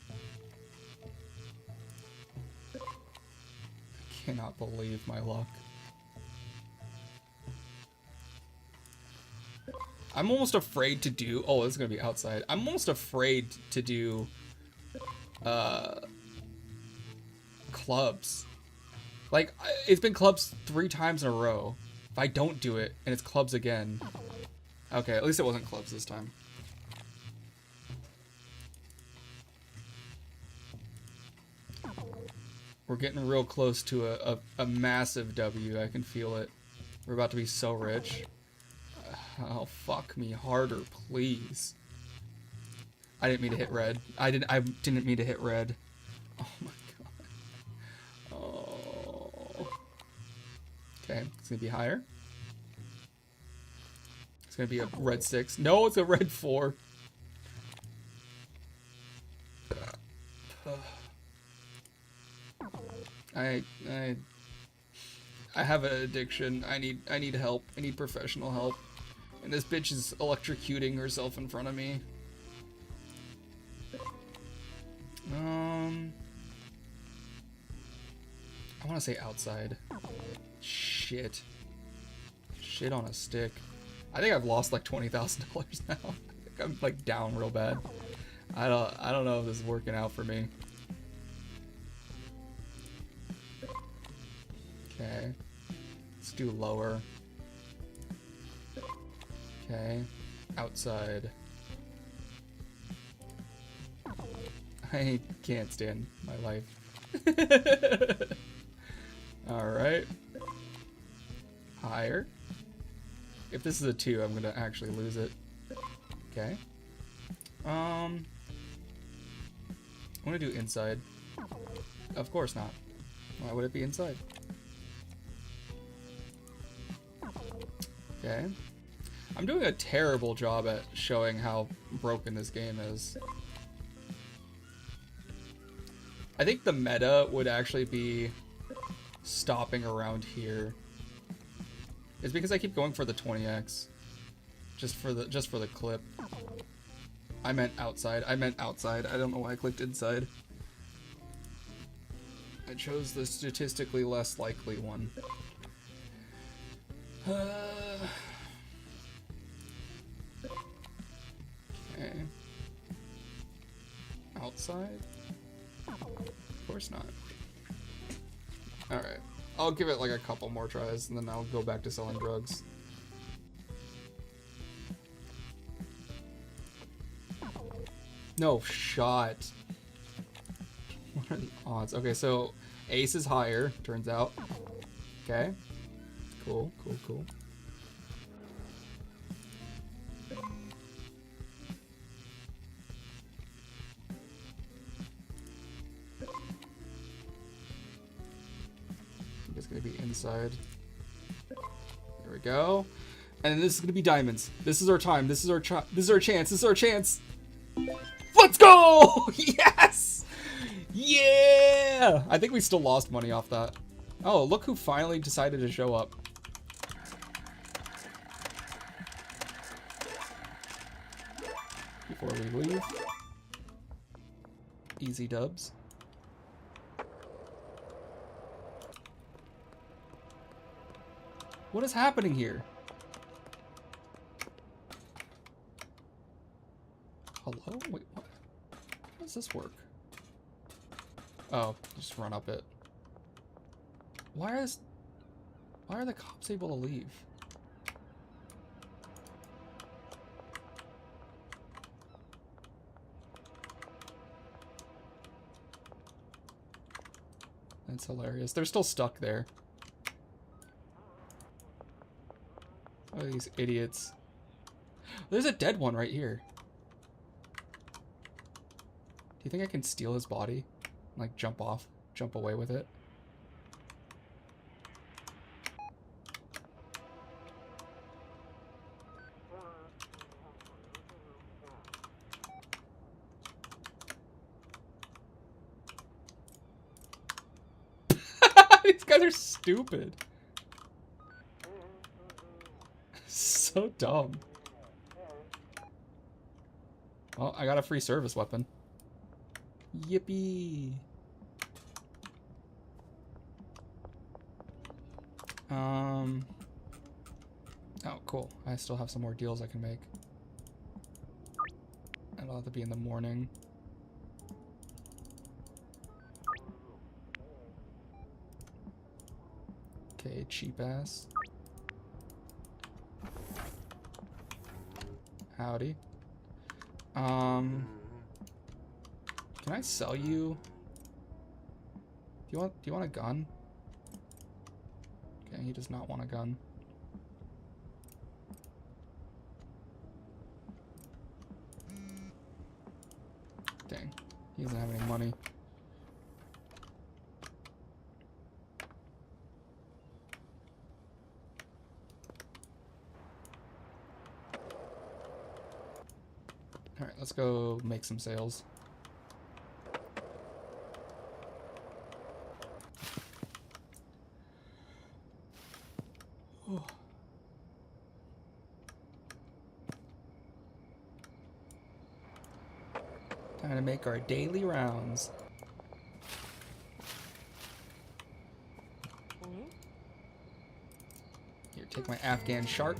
I cannot believe my luck. I'm almost afraid to do... Oh, this is going to be outside. I'm almost afraid to do clubs. Like, it's been clubs 3 times in a row. If I don't do it, and it's clubs again... Okay, at least it wasn't clubs this time. We're getting real close to a massive W. I can feel it. We're about to be so rich. Oh, fuck me harder, please. I didn't mean to hit red. I didn't mean to hit red. Oh my god. Oh. Okay, it's gonna be higher. It's gonna be a red 6. No, it's a red 4. I have an addiction. I need help. I need professional help. And this bitch is electrocuting herself in front of me. I want to say outside. Shit. Shit on a stick. I think I've lost like $20,000 now. I think I'm like down real bad. I don't know if this is working out for me. Okay. Let's do lower. Okay. Outside. I can't stand my life. Alright. Higher. If this is a 2, I'm gonna actually lose it. Okay. I'm gonna do inside. Of course not. Why would it be inside? Okay. I'm doing a terrible job at showing how broken this game is. I think the meta would actually be stopping around here. It's because I keep going for the 20x. Just for the clip. I meant outside. I don't know why I clicked inside. I chose the statistically less likely one. Okay. Outside? Of course not. Alright. I'll give it like a couple more tries and then I'll go back to selling drugs. No shot. What are the odds? Okay, so ace is higher, turns out. Okay. Cool, cool, cool. It's gonna be inside. There we go. And this is gonna be diamonds. This is our time. This is our chance. This is our chance. Let's go! Yes! Yeah! I think we still lost money off that. Oh, look who finally decided to show up. Before we leave. Easy dubs. What is happening here? Hello? Wait, what? How does this work? Oh, just run up it. Why are the cops able to leave? That's hilarious. They're still stuck there. Oh, these idiots. There's a dead one right here. Do you think I can steal his body? Like jump away with it? These guys are stupid. So dumb. Well, I got a free service weapon. Yippee. Oh, cool. I still have some more deals I can make. It'll have to be in the morning. Okay, cheap ass. Howdy. Can I sell you? Do you want a gun? Okay, he does not want a gun. Dang, he doesn't have any money. All right, let's go make some sales. Time to make our daily rounds. Here, take my Afghan shark.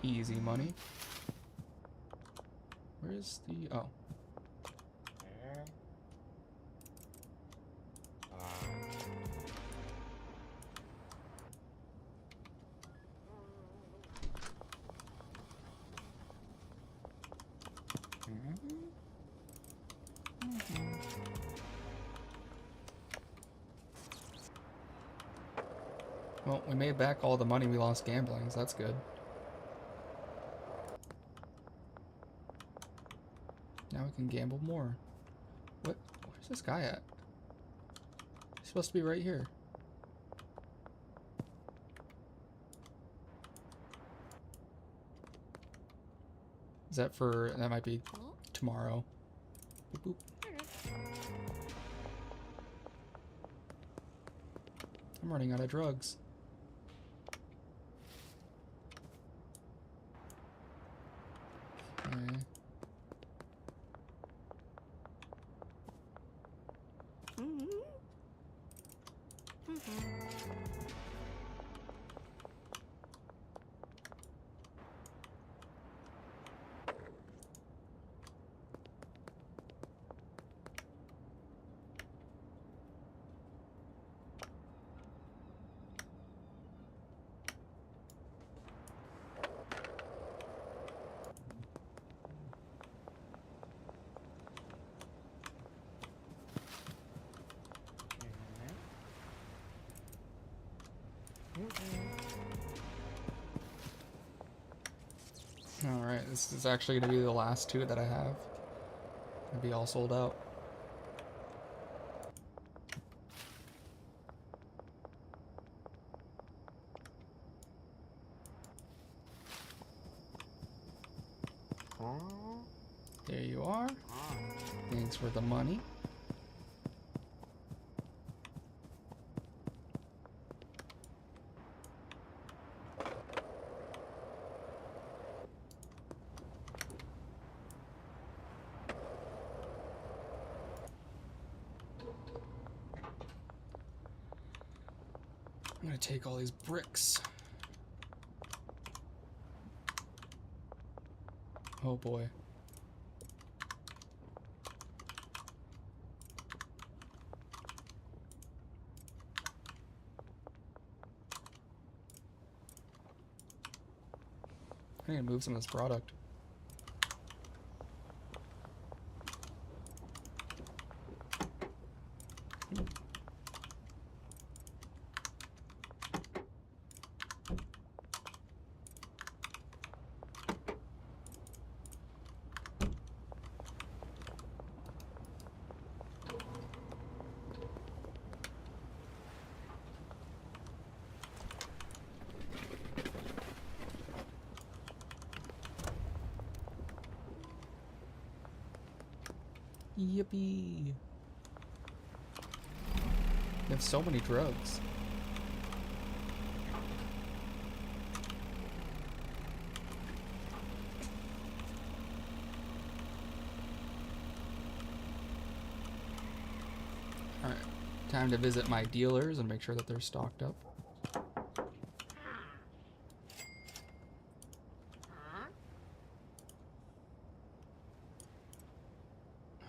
Easy money. Where's the... oh. Well, we made back all the money we lost gambling, so that's good. Now we can gamble more. What? Where's this guy at? He's supposed to be right here. Is that for... That might be tomorrow. Boop, boop. I'm running out of drugs. Okay. Alright, this is actually going to be the last two that I have. Gonna be all sold out. There you are. Thanks for the money. I'm gonna take all these bricks. Oh boy. I need to move some of this product. Yippee! You have so many drugs. Alright, time to visit my dealers and make sure that they're stocked up.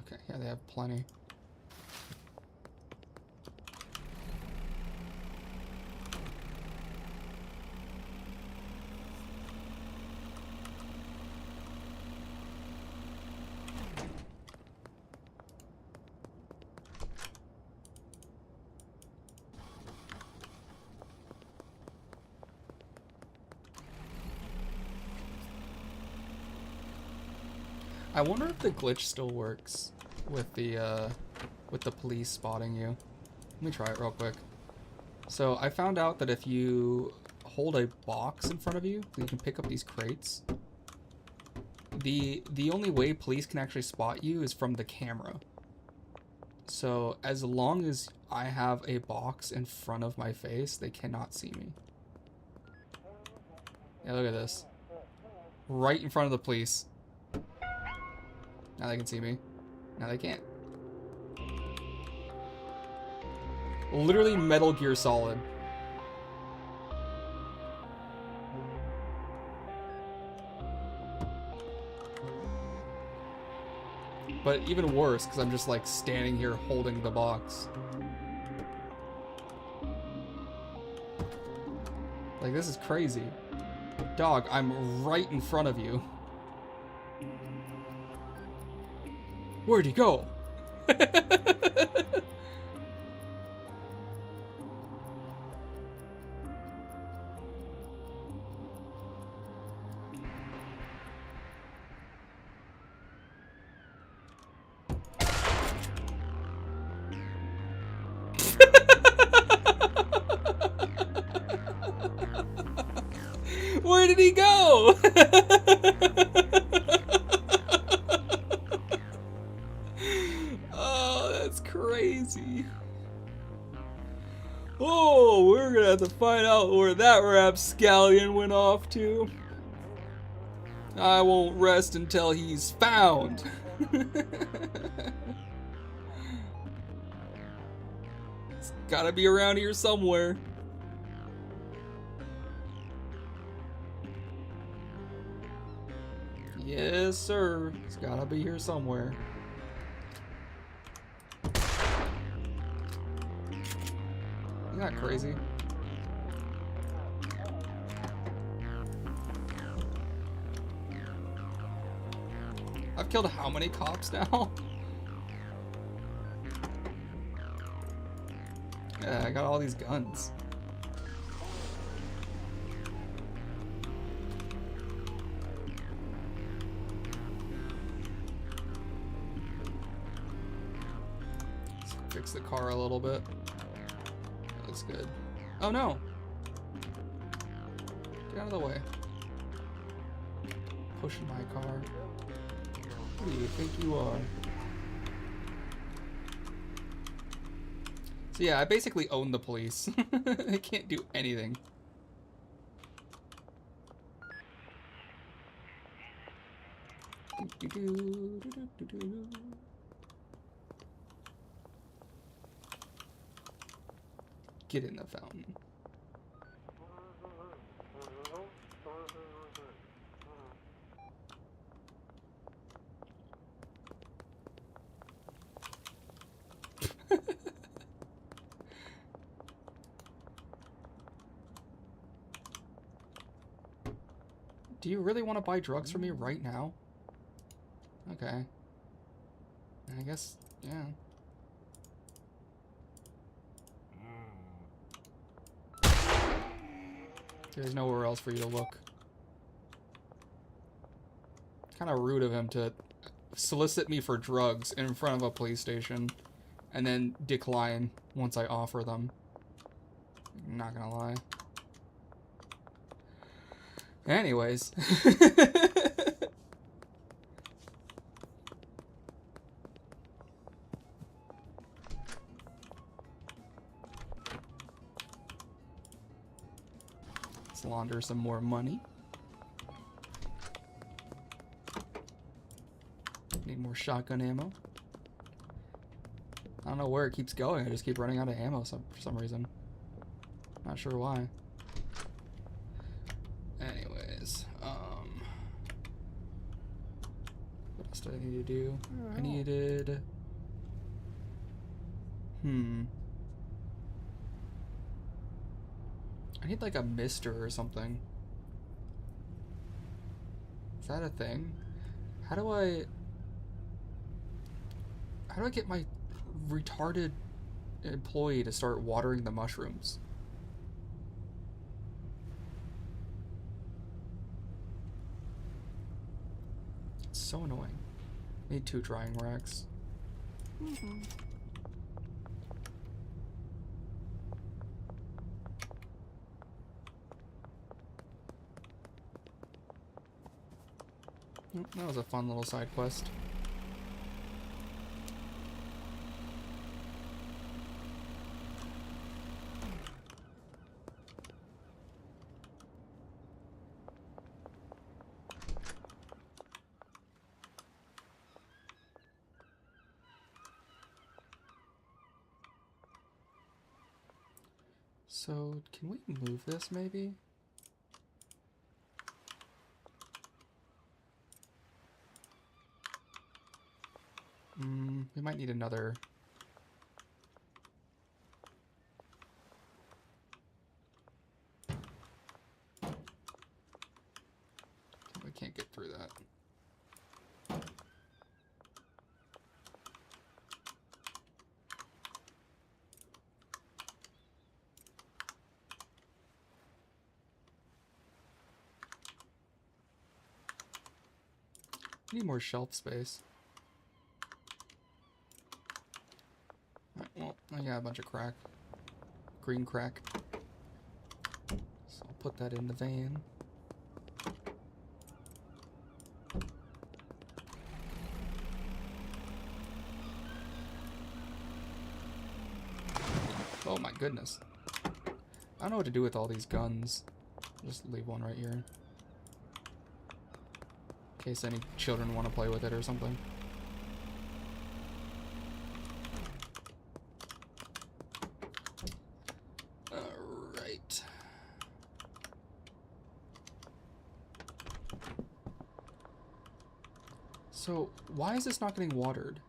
Okay, yeah, they have plenty. I wonder if the glitch still works with the police spotting you. Let me try it real quick. So I found out that if you hold a box in front of you, you can pick up these crates. The only way police can actually spot you is from the camera. So as long as I have a box in front of my face, they cannot see me. Yeah, look at this. Right in front of the police. Now they can see me. Now they can't. Literally Metal Gear Solid. But even worse, because I'm just like standing here holding the box. Like, this is crazy. Dog, I'm right in front of you. Where'd he go? no! Oh, that's crazy. Oh, we're gonna have to find out where that rapscallion went off to. I won't rest until he's found. It's gotta be around here somewhere. Yes, sir. It's gotta be here somewhere. Isn't that crazy? I've killed how many cops now? Yeah, I got all these guns. Let's fix the car a little bit. That looks good. Oh no! Get out of the way. Pushing my car. Who do you think you are? So yeah, I basically own the police. They can't do anything. Get in the fountain. Do you really want to buy drugs from me right now? Okay. I guess, yeah. There's nowhere else for you to look. Kind of rude of him to solicit me for drugs in front of a police station and then decline once I offer them. I'm not gonna lie. Anyways. Let's launder some more money. Need more shotgun ammo. I don't know where it keeps going. I just keep running out of ammo for some reason. Not sure why. Anyways, what else do I need to do? I needed... I need like a mister or something. Is that a thing? How do I get my retarded employee to start watering the mushrooms? It's so annoying. I need 2 drying racks. That was a fun little side quest. So, can we move this maybe? We might need another. We can't get through that. Need more shelf space. Well, I got a bunch of crack. Green crack. So I'll put that in the van. goodness. I don't know what to do with all these guns. Just leave one right here. In case any children want to play with it or something. Alright. So, why is this not getting watered?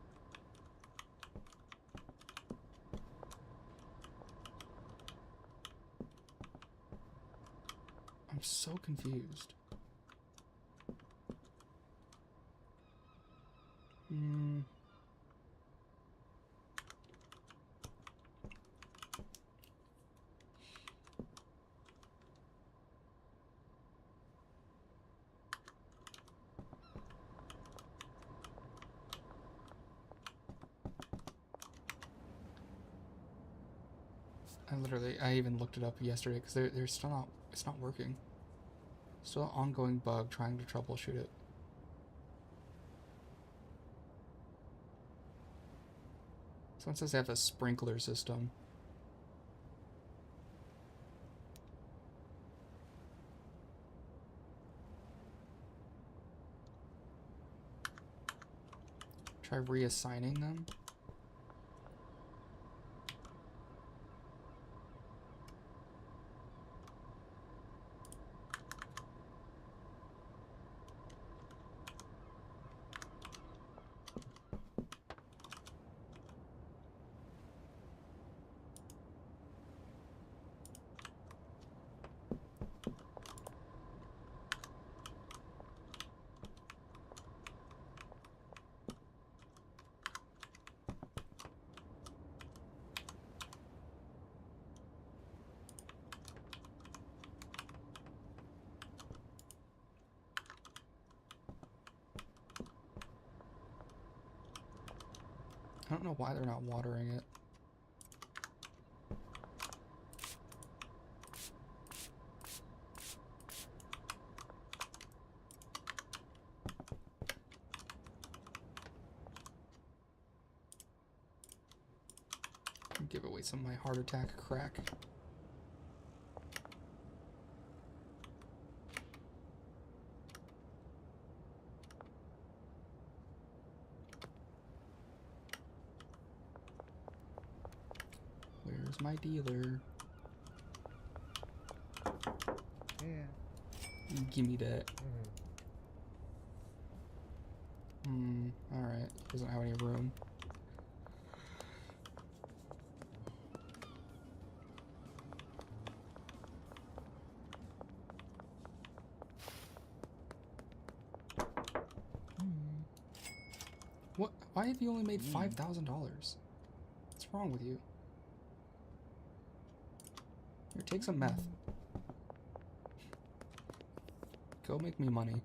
I'm so confused. I even looked it up yesterday because they're still not, it's not working. Still an ongoing bug trying to troubleshoot it. Someone says they have a sprinkler system. Try reassigning them. I don't know why they're not watering it. Give away some of my heart attack crack. Where's my dealer? Yeah. Give me that. Alright. Doesn't have any room. What? Why have you only made $5,000? What's wrong with you? Here, take some meth. Go make me money.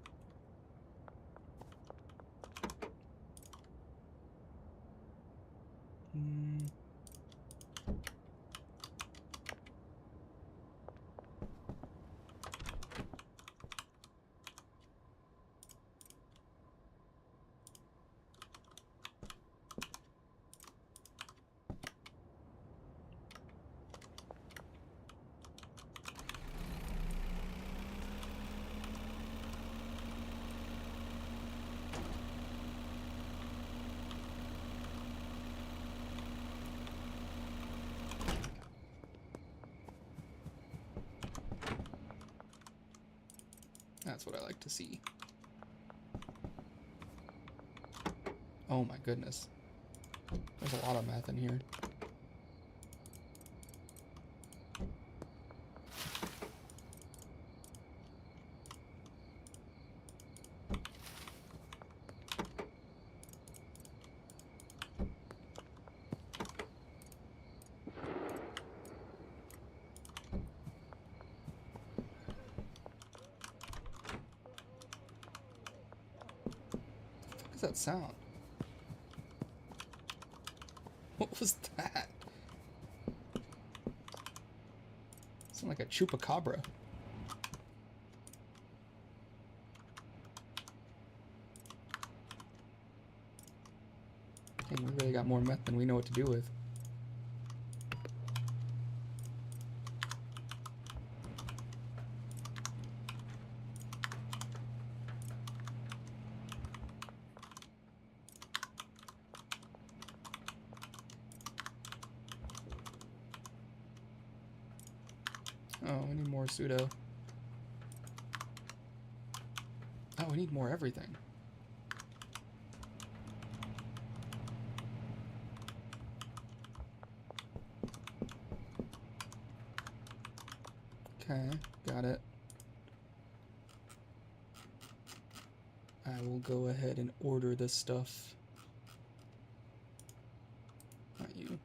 That's what I like to see. Oh my goodness. There's a lot of meth in here. What was that sound? What was that? Sound like a chupacabra. Dang, we really got more meth than we know what to do with. Oh, we need more pseudo. Oh, we need more everything. Okay, got it. I will go ahead and order this stuff. Not you.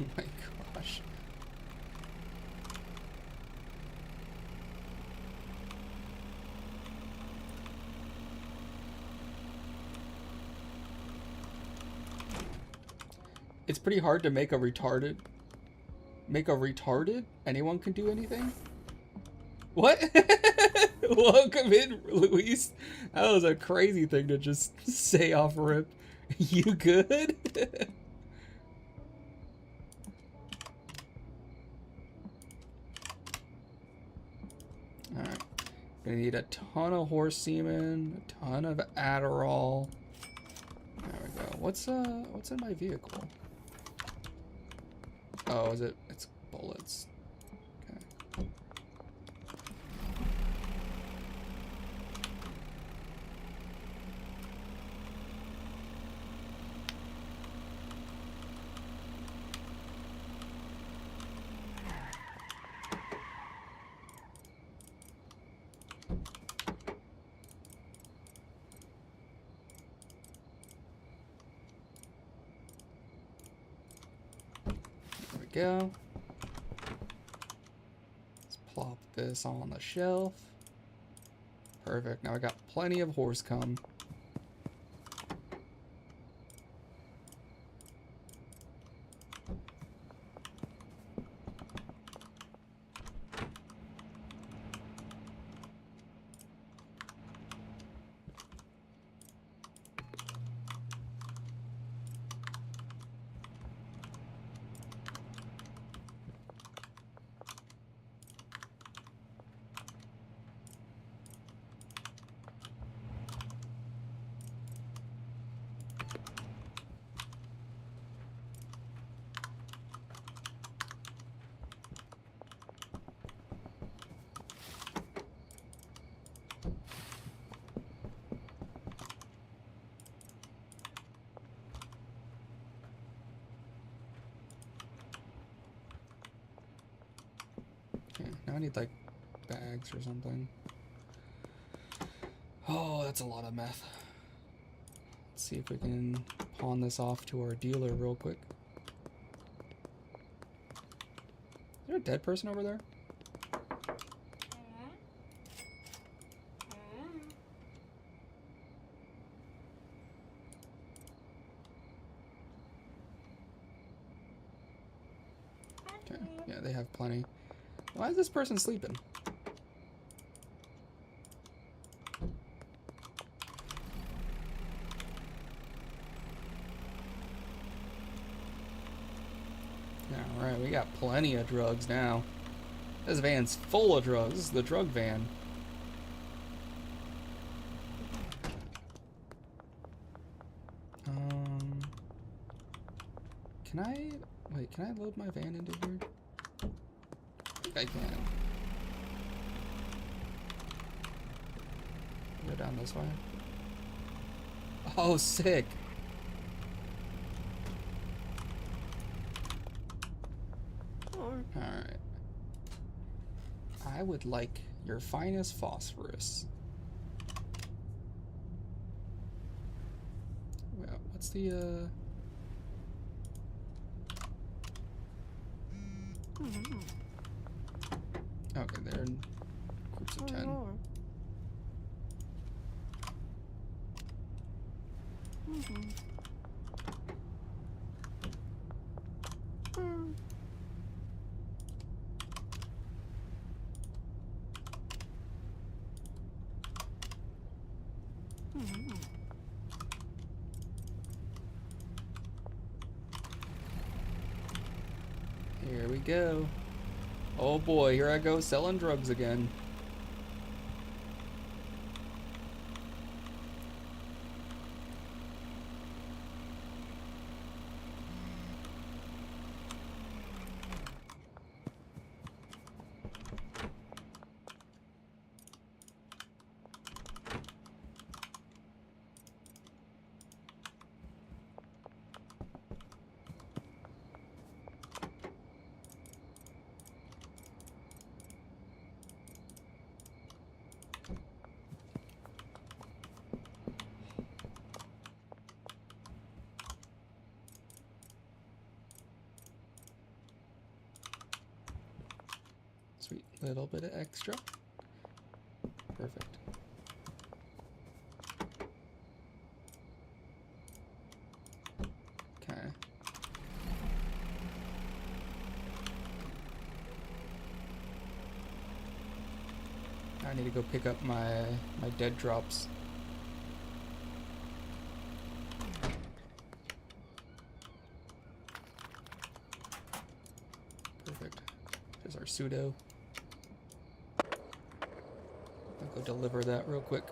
Oh my gosh. It's pretty hard to make a retarded. Make a retarded? Anyone can do anything? What? Welcome in, Luis. That was a crazy thing to just say off rip. You good? Alright. Gonna need a ton of horse semen, a ton of Adderall. There we go. What's in my vehicle? Oh, is it? It's bullets. Okay. Go. Let's plop this on the shelf. Perfect. Now I got plenty of horse cum. Now I need like bags or something. Oh, that's a lot of meth. Let's see if we can pawn this off to our dealer real quick. Is there a dead person over there? Okay, yeah, they have plenty. Why is this person sleeping? Alright, we got plenty of drugs now. This van's full of drugs. This is the drug van. Can I... Wait, can I load my van into here? I think I can. Go down this way. Oh, sick. Alright. I would like your finest phosphorus. Well, what the Okay, they're in groups of 10. Here we go. Oh boy, here I go selling drugs again. Sweet, little bit of extra. Perfect. Okay. I need to go pick up my dead drops. Perfect. There's our pseudo. I'll go deliver that real quick.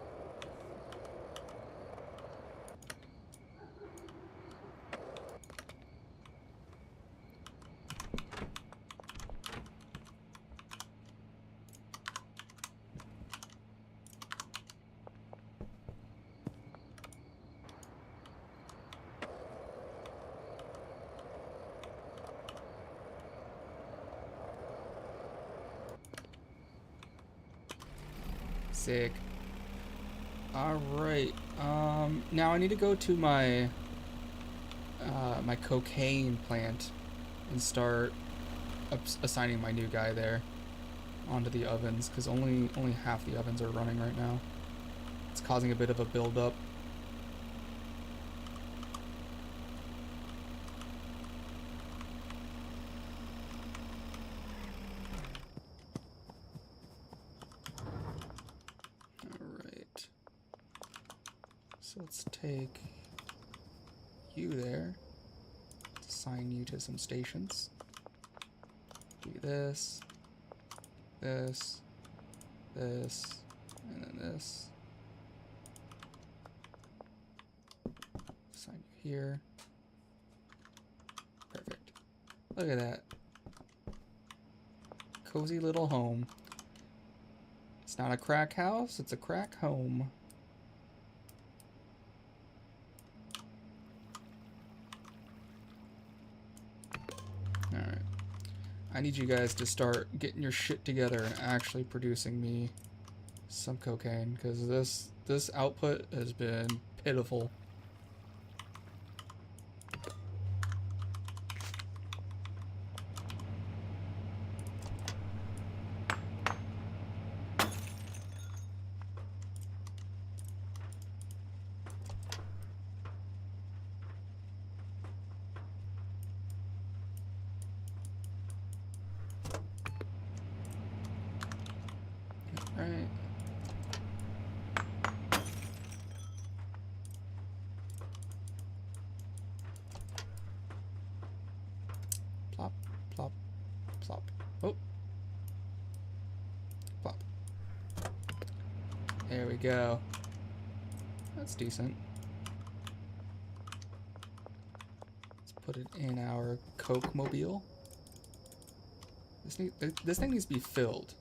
Sick. Alright, now I need to go to my my cocaine plant and start assigning my new guy there onto the ovens, because only half the ovens are running right now. It's causing a bit of a buildup. So let's take you there, assign you to some stations. Do this, this, this, and then this. Assign you here. Perfect. Look at that. Cozy little home. It's not a crack house, it's a crack home. Alright. I need you guys to start getting your shit together and actually producing me some cocaine, because this output has been pitiful. Right. Plop, plop, plop. Oh. Plop. There we go. That's decent. Let's put it in our Coke mobile. This thing needs to be filled.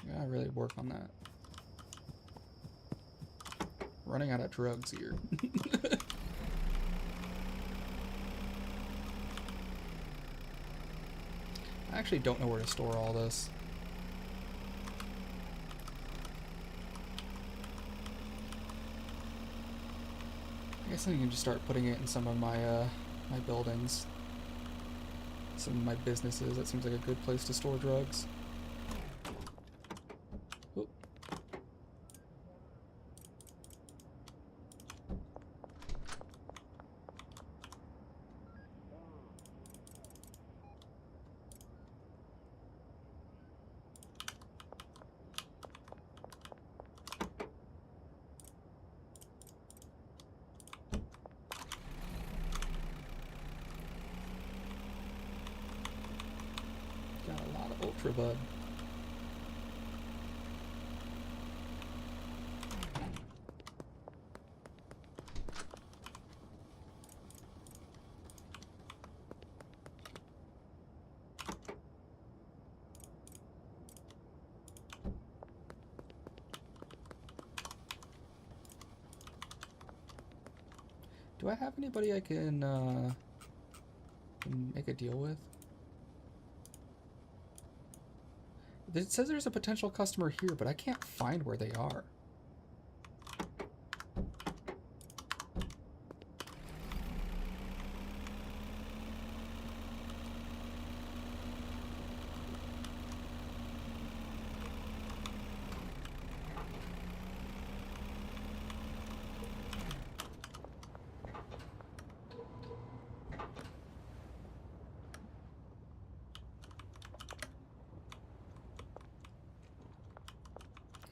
I gotta really work on that. Running out of drugs here. I actually don't know where to store all this. I guess I can just start putting it in some of my my buildings, some of my businesses. That seems like a good place to store drugs. Oop. Got a lot of Ultra Bud. Do I have anybody I can make a deal with? It says there's a potential customer here, but I can't find where they are.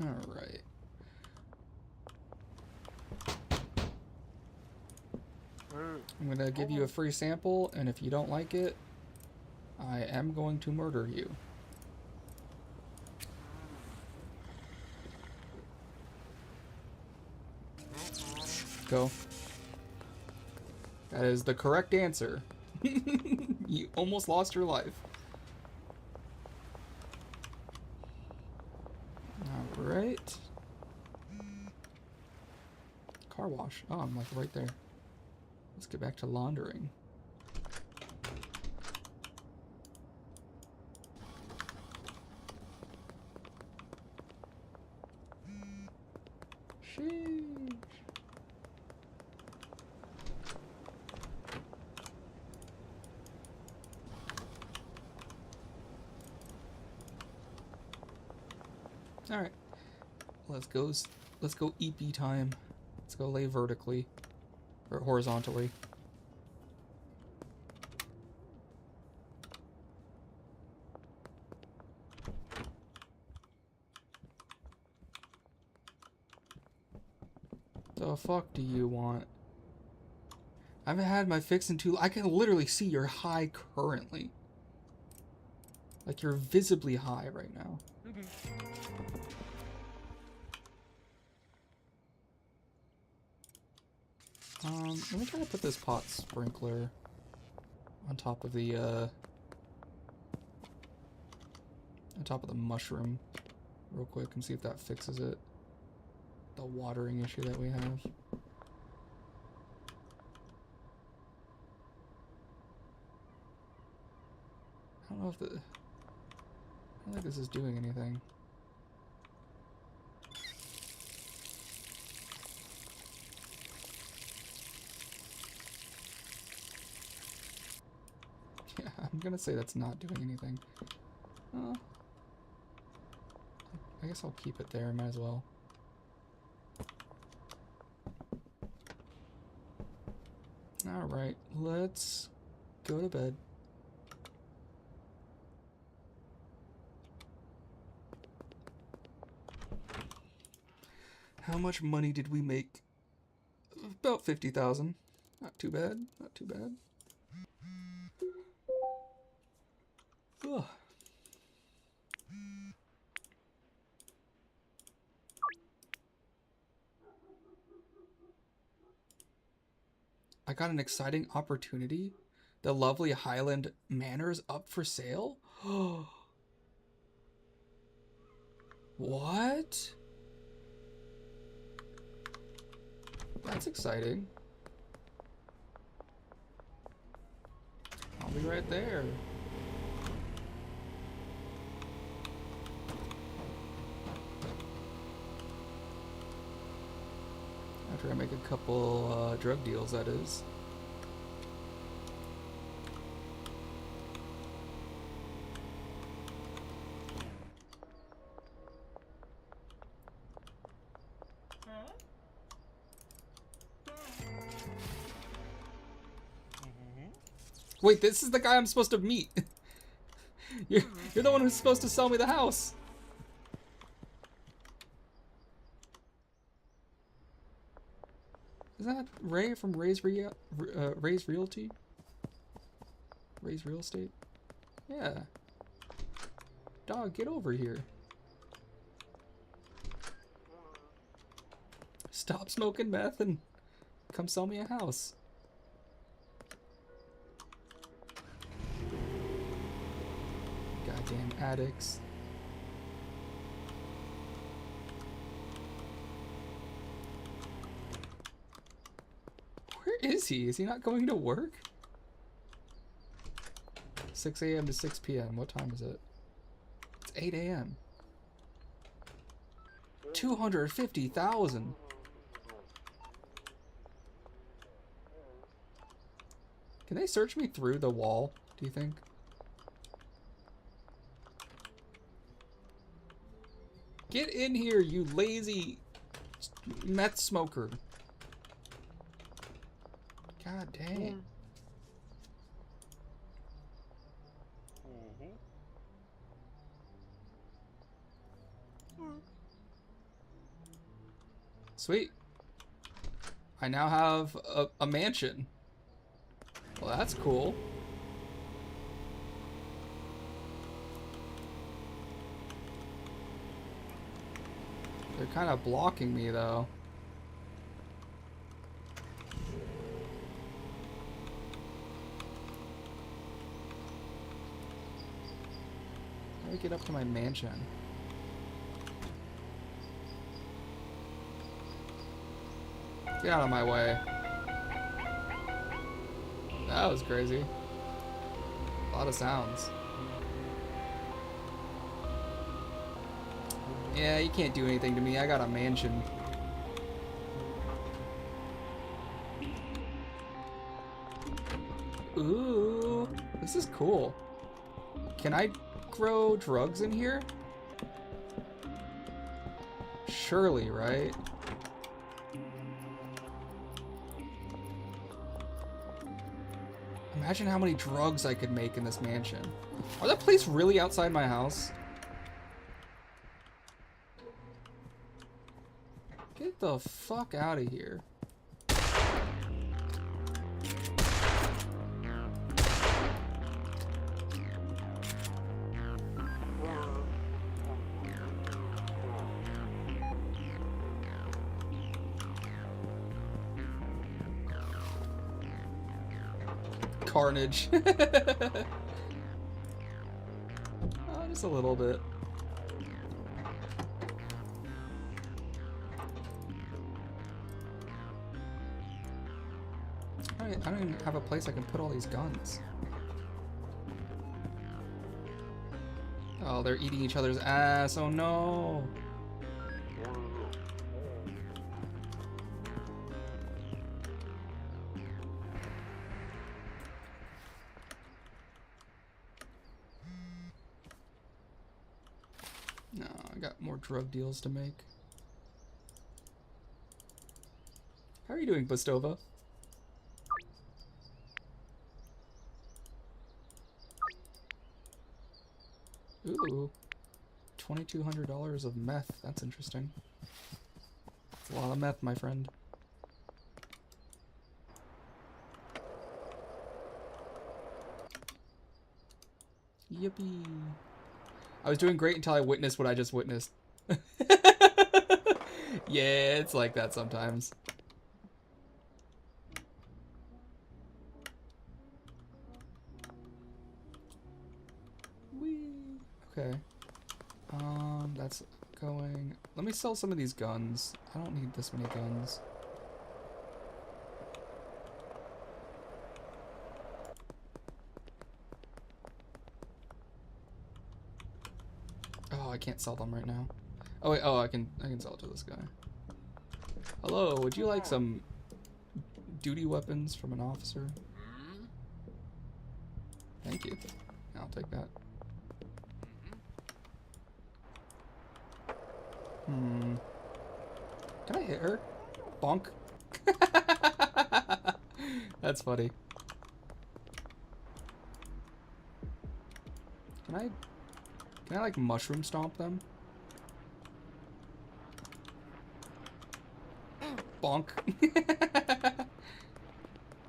Alright. I'm gonna give you a free sample, and if you don't like it, I am going to murder you. Go. That is the correct answer. You almost lost your life. Alright. Car wash. Oh, I'm like right there. Let's get back to laundering. Sheesh. All right, let's go EP time. Let's go lay vertically or horizontally. The fuck do you want? I haven't had my fix in too. I can literally see your high currently. Like you're visibly high right now. Let me try to put this pot sprinkler on top of the mushroom real quick and see if that fixes it. The watering issue that we have. I don't know if I don't think this is doing anything. Yeah, I'm gonna say that's not doing anything. I guess I'll keep it there, might as well. Alright, let's go to bed. How much money did we make? About 50,000. Not too bad, not too bad. Ugh. I got an exciting opportunity. The lovely Highland Manor is up for sale? What? That's exciting. I'll be right there. After I make a couple drug deals, that is. Wait, this is the guy I'm supposed to meet. You're the one who's supposed to sell me the house. Is that Ray from Ray's Realty? Ray's Real Estate? Yeah. Dog, get over here. Stop smoking meth and come sell me a house. Goddamn addicts. Where is he? Is he not going to work? 6 a.m. to 6 p.m. What time is it? It's 8 a.m. 250,000. Can they search me through the wall, do you think? Get in here, you lazy meth smoker. God dang. Sweet. I now have a mansion. Well, that's cool. They're kind of blocking me, though. How do I get up to my mansion? Get out of my way. That was crazy. A lot of sounds. Yeah, you can't do anything to me. I got a mansion. Ooh, this is cool. Can I grow drugs in here? Surely, right? Imagine how many drugs I could make in this mansion. Are that place really outside my house? Get the fuck out of here. Carnage. Oh, just a little bit. I don't even have a place I can put all these guns. Oh, they're eating each other's ass. Oh no. No, I got more drug deals to make. How are you doing, Bastova? Ooh, $2,200 of meth. That's interesting. That's a lot of meth, my friend. Yippee. I was doing great until I witnessed what I just witnessed. Yeah, it's like that sometimes. Whee. Okay. That's going... Let me sell some of these guns. I don't need this many guns. Oh, I can't sell them right now. Oh wait, oh, I can sell it to this guy. Hello, would you like some duty weapons from an officer? Thank you. I'll take that. Can I hit her? Bonk. That's funny. Can I like mushroom stomp them? Bonk.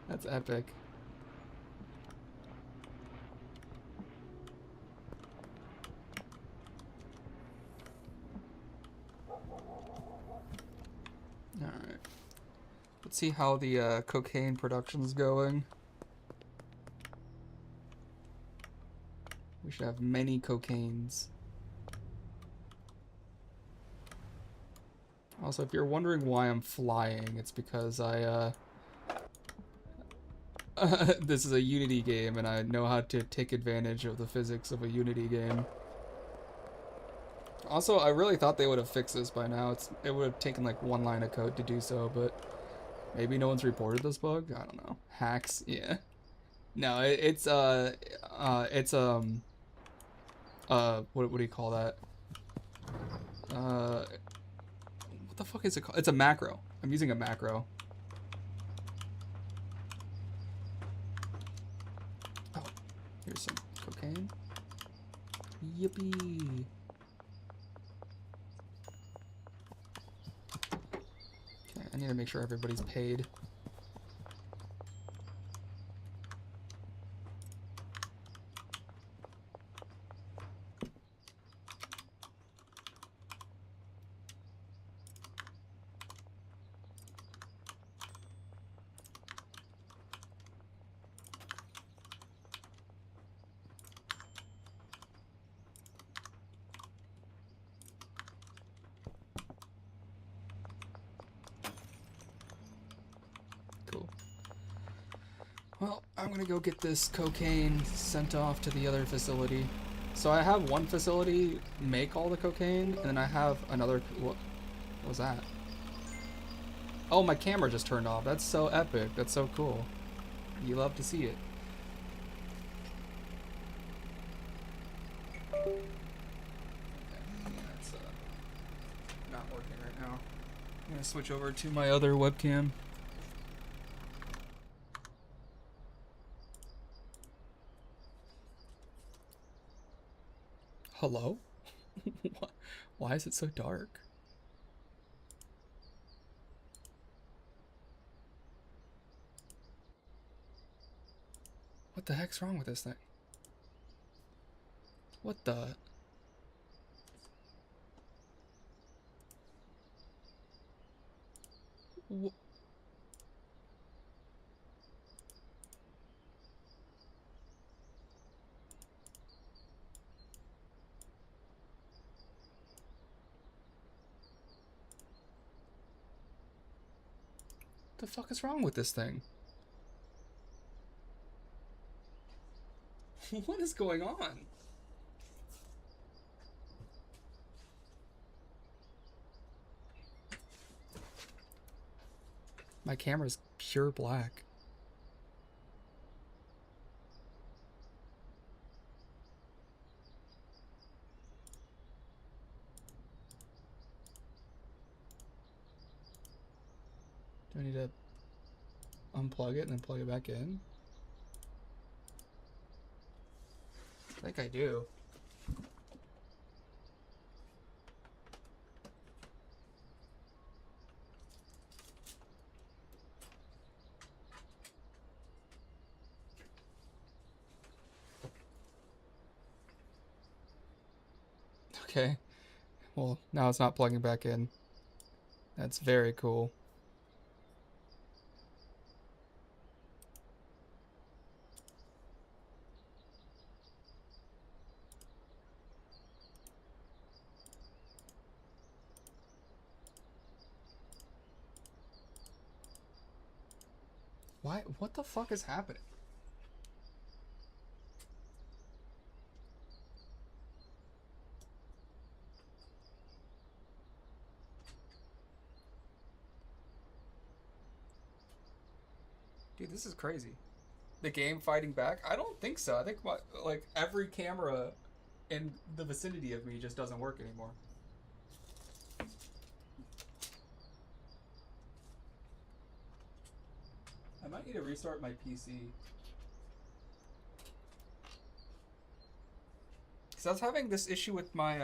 That's epic. Alright. Let's see how the cocaine production's going. We should have many cocaines. Also, if you're wondering why I'm flying, it's because I, this is a Unity game, and I know how to take advantage of the physics of a Unity game. Also, I really thought they would have fixed this by now. It would have taken like one line of code to do so, but maybe no one's reported this bug? I don't know. Hacks? Yeah. No, what do you call that? What the fuck is it called? It's a macro. I'm using a macro. Oh, here's some cocaine. Yippee. Okay, I need to make sure everybody's paid. Well, I'm gonna go get this cocaine sent off to the other facility. So I have one facility make all the cocaine, and then I have another. What was that? Oh, my camera just turned off. That's so epic. That's so cool. You love to see it. Yeah, it's not working right now. I'm gonna switch over to my other webcam. Hello? Why is it so dark? What the heck's wrong with this thing? What the? What the fuck is wrong with this thing? What is going on? My camera's pure black. Do I need to unplug it and then plug it back in? I think I do. Okay. Well, now it's not plugging back in. That's very cool. Why? What the fuck is happening? Dude, this is crazy. The game fighting back? I don't think so. I think like every camera in the vicinity of me just doesn't work anymore. I might need to restart my PC. Cause I was having this issue with my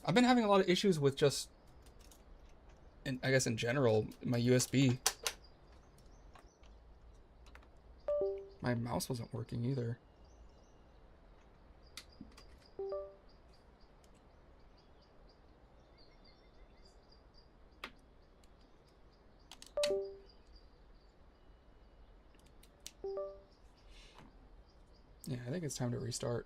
I've been having a lot of issues with just I guess in general, my USB. My mouse wasn't working either. Yeah, I think it's time to restart.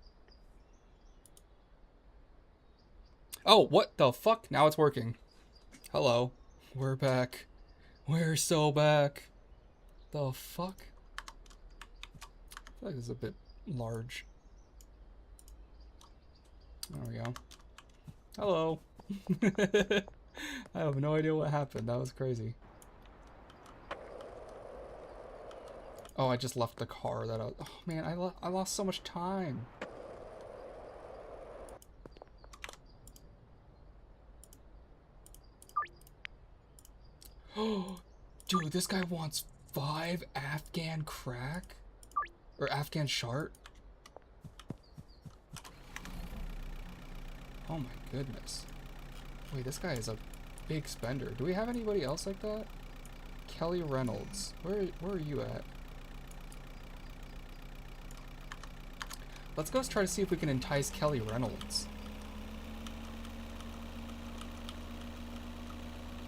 Oh, what the fuck? Now it's working. Hello. We're back. We're so back. The fuck? I feel like this is a bit large. There we go. Hello. I have no idea what happened. That was crazy. Oh, I just left the car that oh man, I lost so much time. Oh, dude, this guy wants 5 Afghan crack? Or Afghan shart? Oh my goodness. Wait, this guy is a big spender. Do we have anybody else like that? Kelly Reynolds. Where are you at? Let's go try to see if we can entice Kelly Reynolds.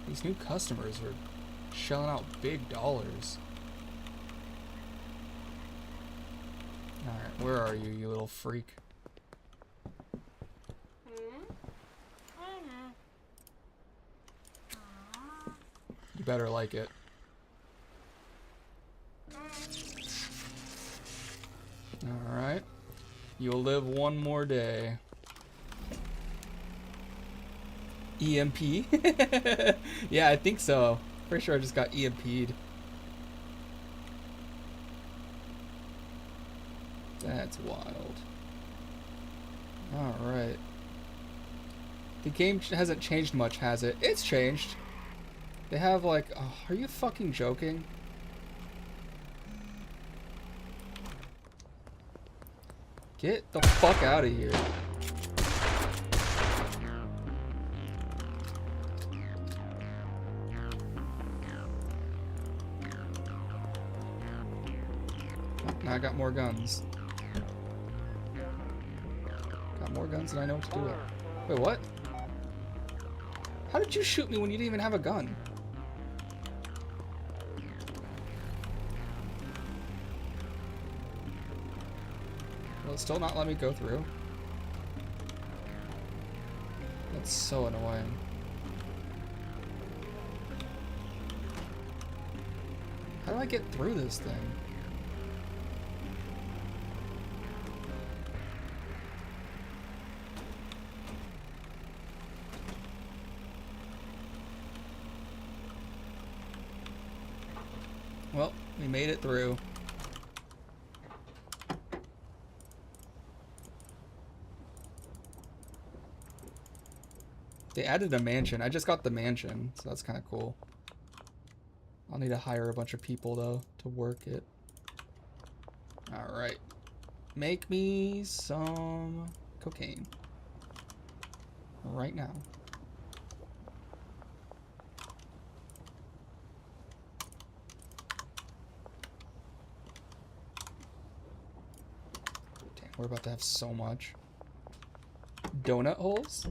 These new customers are shelling out big dollars. Alright, where are you, you little freak? You better like it. Alright. You'll live one more day. EMP? Yeah, I think so. Pretty sure I just got EMP'd. That's wild. Alright. The game hasn't changed much, has it? It's changed. They have like... Oh, are you fucking joking? Get the fuck out of here. Now I got more guns. Got more guns than I know what to do with. Wait, what? How did you shoot me when you didn't even have a gun? Will it still not let me go through? That's so annoying. How do I get through this thing? Well, we made it through. They added a mansion. I just got the mansion, so that's kind of cool. I'll need to hire a bunch of people, though, to work it. Alright. Make me some cocaine. Right now. Damn, we're about to have so much. Donut holes?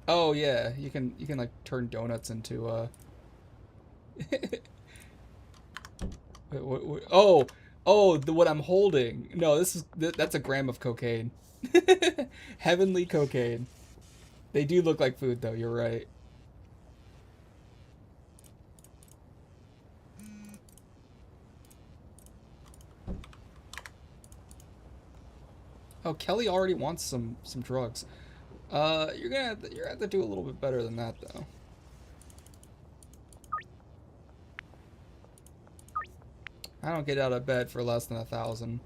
Oh yeah, you can like turn donuts into Wait, oh, what I'm holding. No, that's a gram of cocaine. Heavenly cocaine. They do look like food though, you're right. Oh, Kelly already wants some drugs. You're gonna have to do a little bit better than that, though. I don't get out of bed for less than 1,000.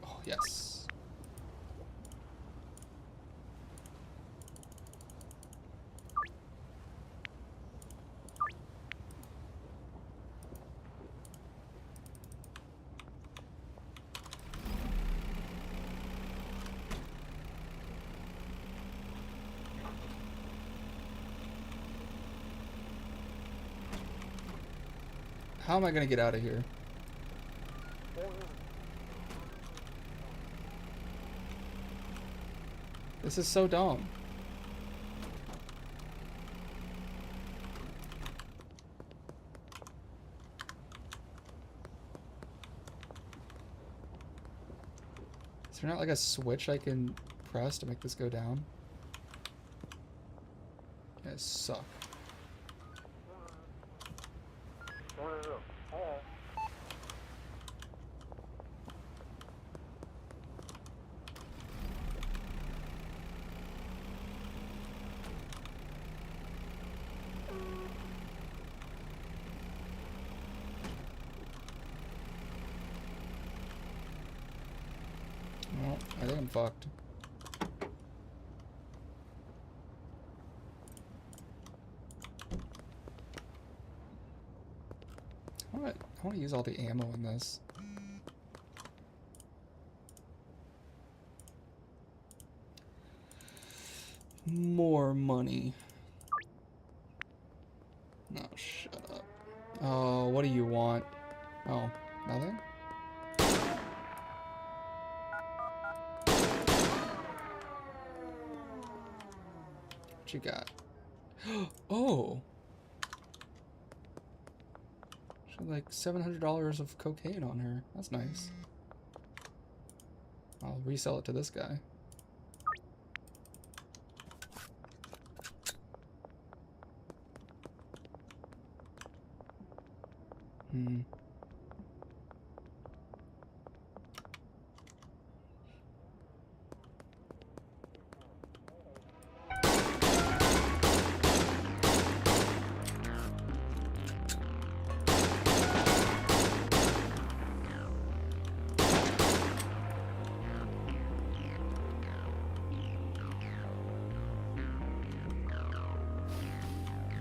Oh, yes. How am I gonna get out of here? This is so dumb. Is there not like a switch I can press to make this go down? You guys suck. Well, I think I'm fucked. I want to use all the ammo in this. More money. No, shut up. Oh, what do you want? Oh, nothing? What you got? Oh! She had like $700 of cocaine on her. That's nice. I'll resell it to this guy. Hmm.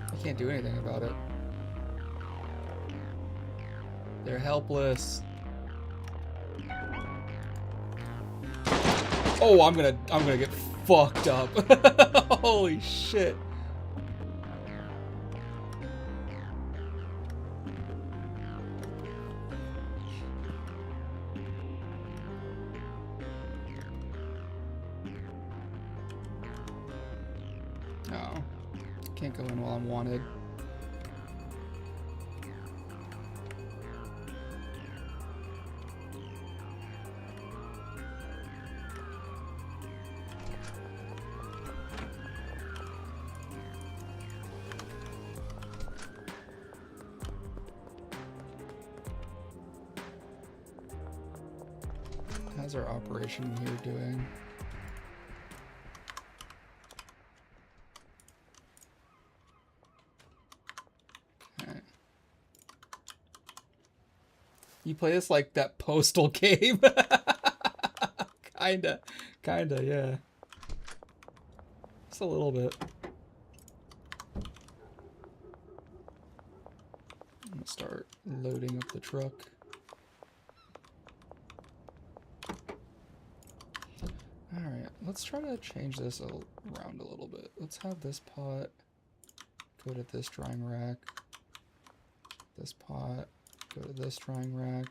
I can't do anything about it. They're helpless. Oh, I'm gonna get fucked up. Holy shit. Oh. Can't go in while I'm wanted. How's our operation here doing? Okay. You play this like that Postal game? Kinda, yeah. Just a little bit. I'm gonna start loading up the truck. Alright, let's try to change this around a little bit. Let's have this pot go to this drying rack. This pot go to this drying rack.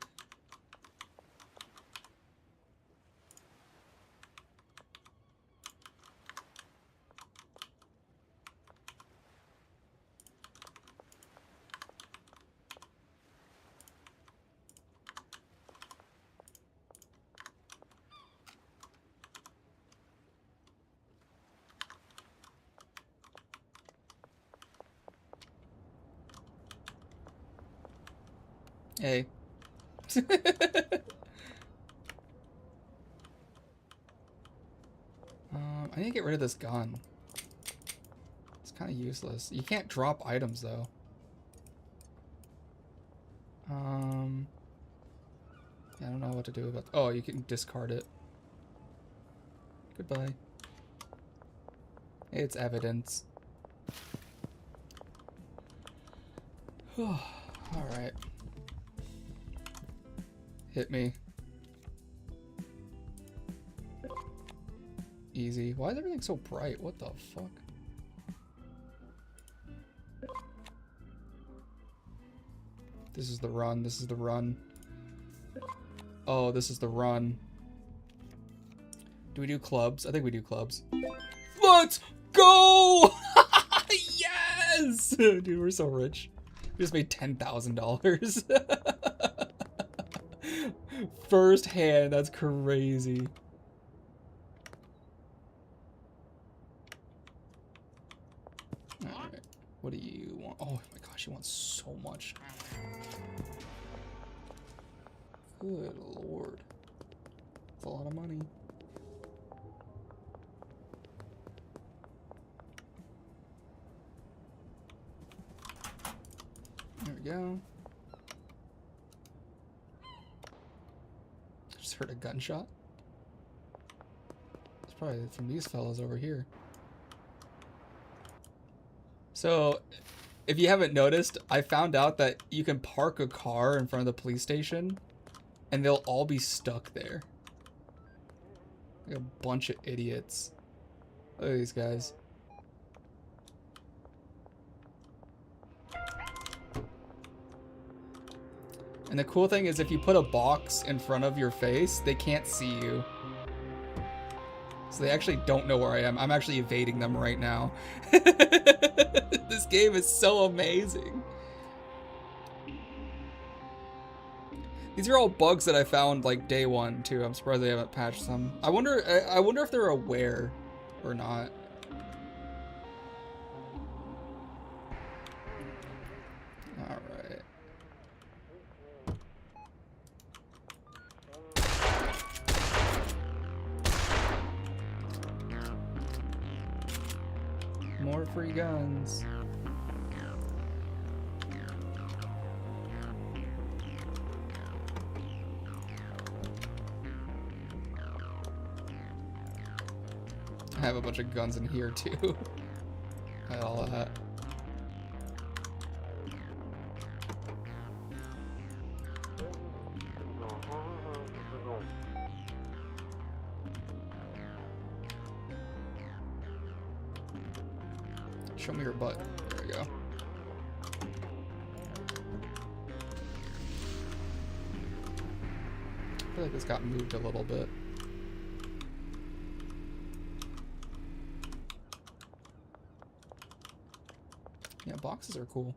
Hey. I need to get rid of this gun. It's kind of useless. You can't drop items though. I don't know what to do about. Oh, you can discard it. Goodbye. It's evidence. All right. Hit me. Easy. Why is everything so bright? What the fuck? This is the run. This is the run. Oh, this is the run. Do we do clubs? I think we do clubs. Let's go! Yes! Dude, we're so rich. We just made $10,000. First hand, that's crazy. Alright, what do you want? Oh my gosh, you want so much. Good lord. That's a lot of money. There we go. Just heard a gunshot. It's probably from these fellas over here. So, if you haven't noticed, I found out that you can park a car in front of the police station and they'll all be stuck there. Like a bunch of idiots. Look at these guys. And the cool thing is if you put a box in front of your face, they can't see you. So they actually don't know where I am. I'm actually evading them right now. This game is so amazing. These are all bugs that I found like day one too. I'm surprised they haven't patched them. I wonder if they're aware or not. All right. More free guns. I have a bunch of guns in here too. I had all of that. Show me your butt. There we go. I feel like this got moved a little bit. Yeah, boxes are cool.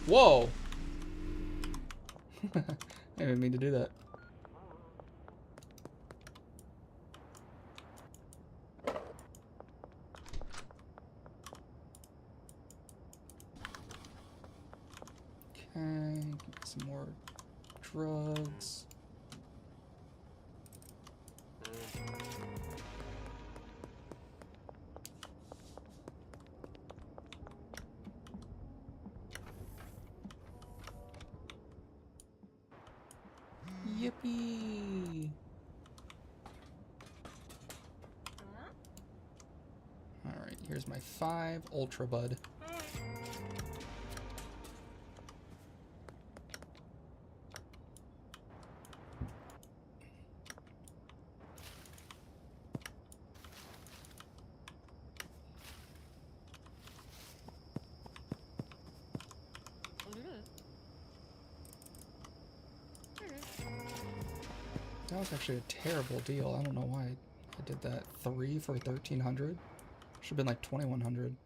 Whoa! I didn't mean to do that. Okay, get some more drugs. Yippee! Alright, here's my 5 Ultra Bud. That was actually a terrible deal. I don't know why I did that. 3 for 1,300. Should have been like 2,100.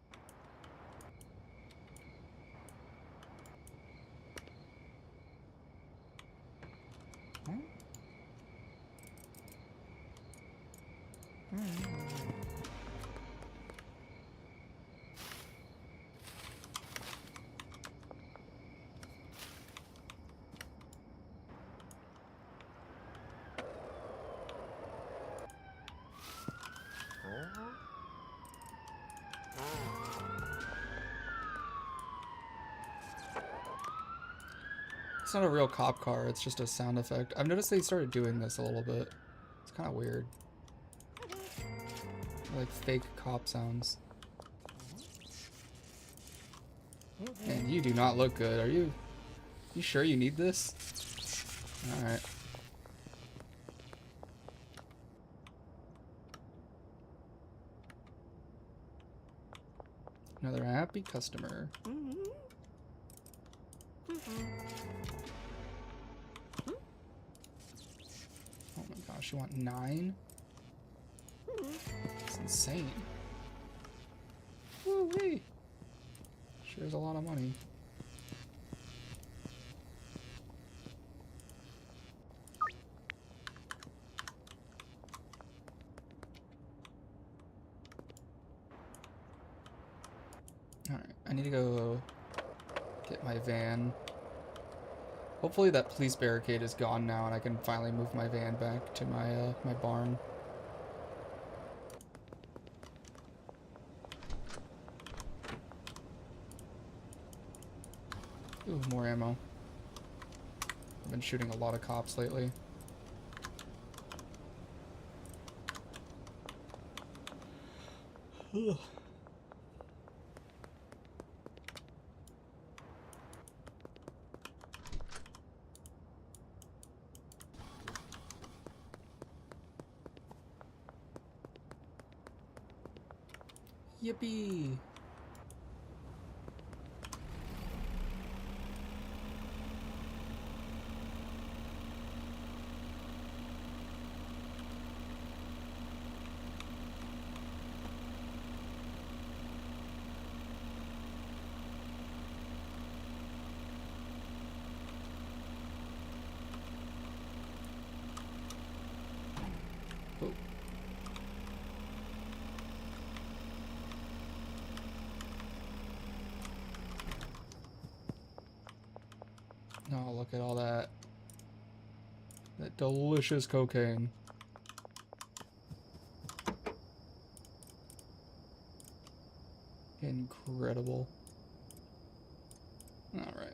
Huh? It's not a real cop car, it's just a sound effect. I've noticed they started doing this a little bit. It's kind of weird. Like fake cop sounds. Man, you do not look good. Are you sure you need this? Alright. Another happy customer. Oh my gosh, you want 9? It's insane. Woo-wee. Sure is a lot of money. Alright, I need to go get my van. Hopefully that police barricade is gone now and I can finally move my van back to my my barn. Ooh, more ammo. I've been shooting a lot of cops lately. Ugh. Yippee! Oh. Oh, look at all that. That delicious cocaine. Incredible. Alright.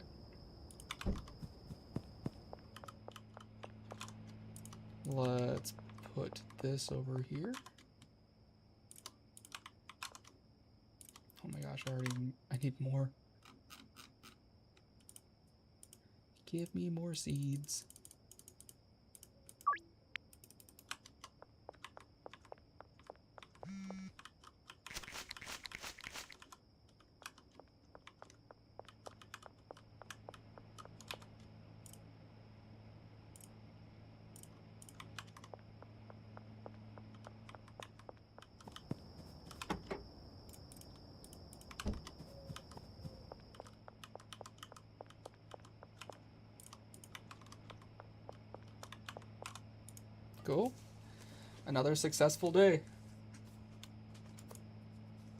Let's put this over here. Oh my gosh, I need more. Give me more seeds. Cool. Another successful day.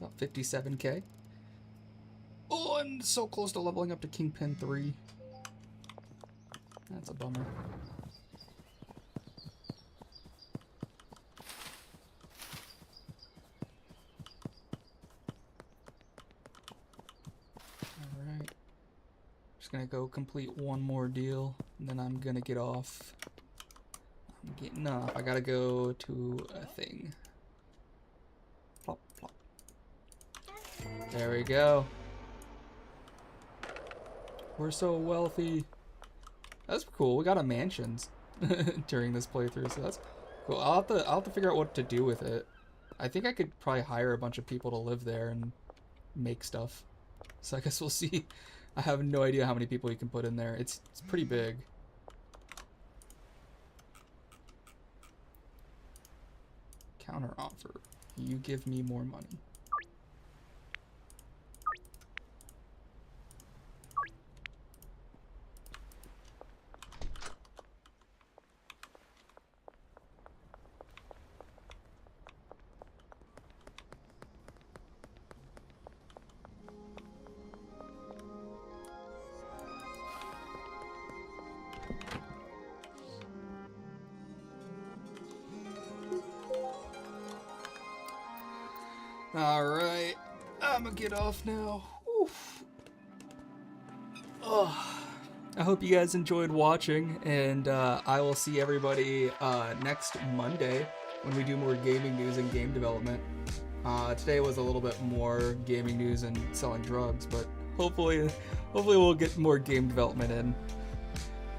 About 57k. Oh, I'm so close to leveling up to Kingpin 3. That's a bummer. Alright. Just gonna go complete one more deal, and then I'm gonna get off. I'm getting off. I gotta go to a thing. Plop, plop. There we go. We're so wealthy. That's cool. We got a mansions during this playthrough, so that's cool. I'll have to figure out what to do with it. I think I could probably hire a bunch of people to live there and make stuff. So I guess we'll see. I have no idea how many people you can put in there. It's pretty big. Counter offer. You give me more money. Alright, I'm gonna get off now. Oof. Oh, I hope you guys enjoyed watching, and I will see everybody next Monday when we do more gaming news and game development. Today was a little bit more gaming news and selling drugs, but hopefully we'll get more game development in.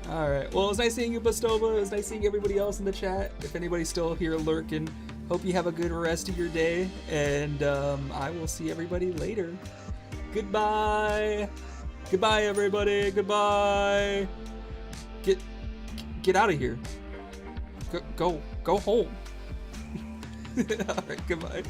Alright, well, it was nice seeing you, Bastova. It was nice seeing everybody else in the chat. If anybody's still here lurking, hope you have a good rest of your day, and I will see everybody later. Goodbye! Goodbye, everybody! Goodbye! Get out of here. Go home. Alright, goodbye.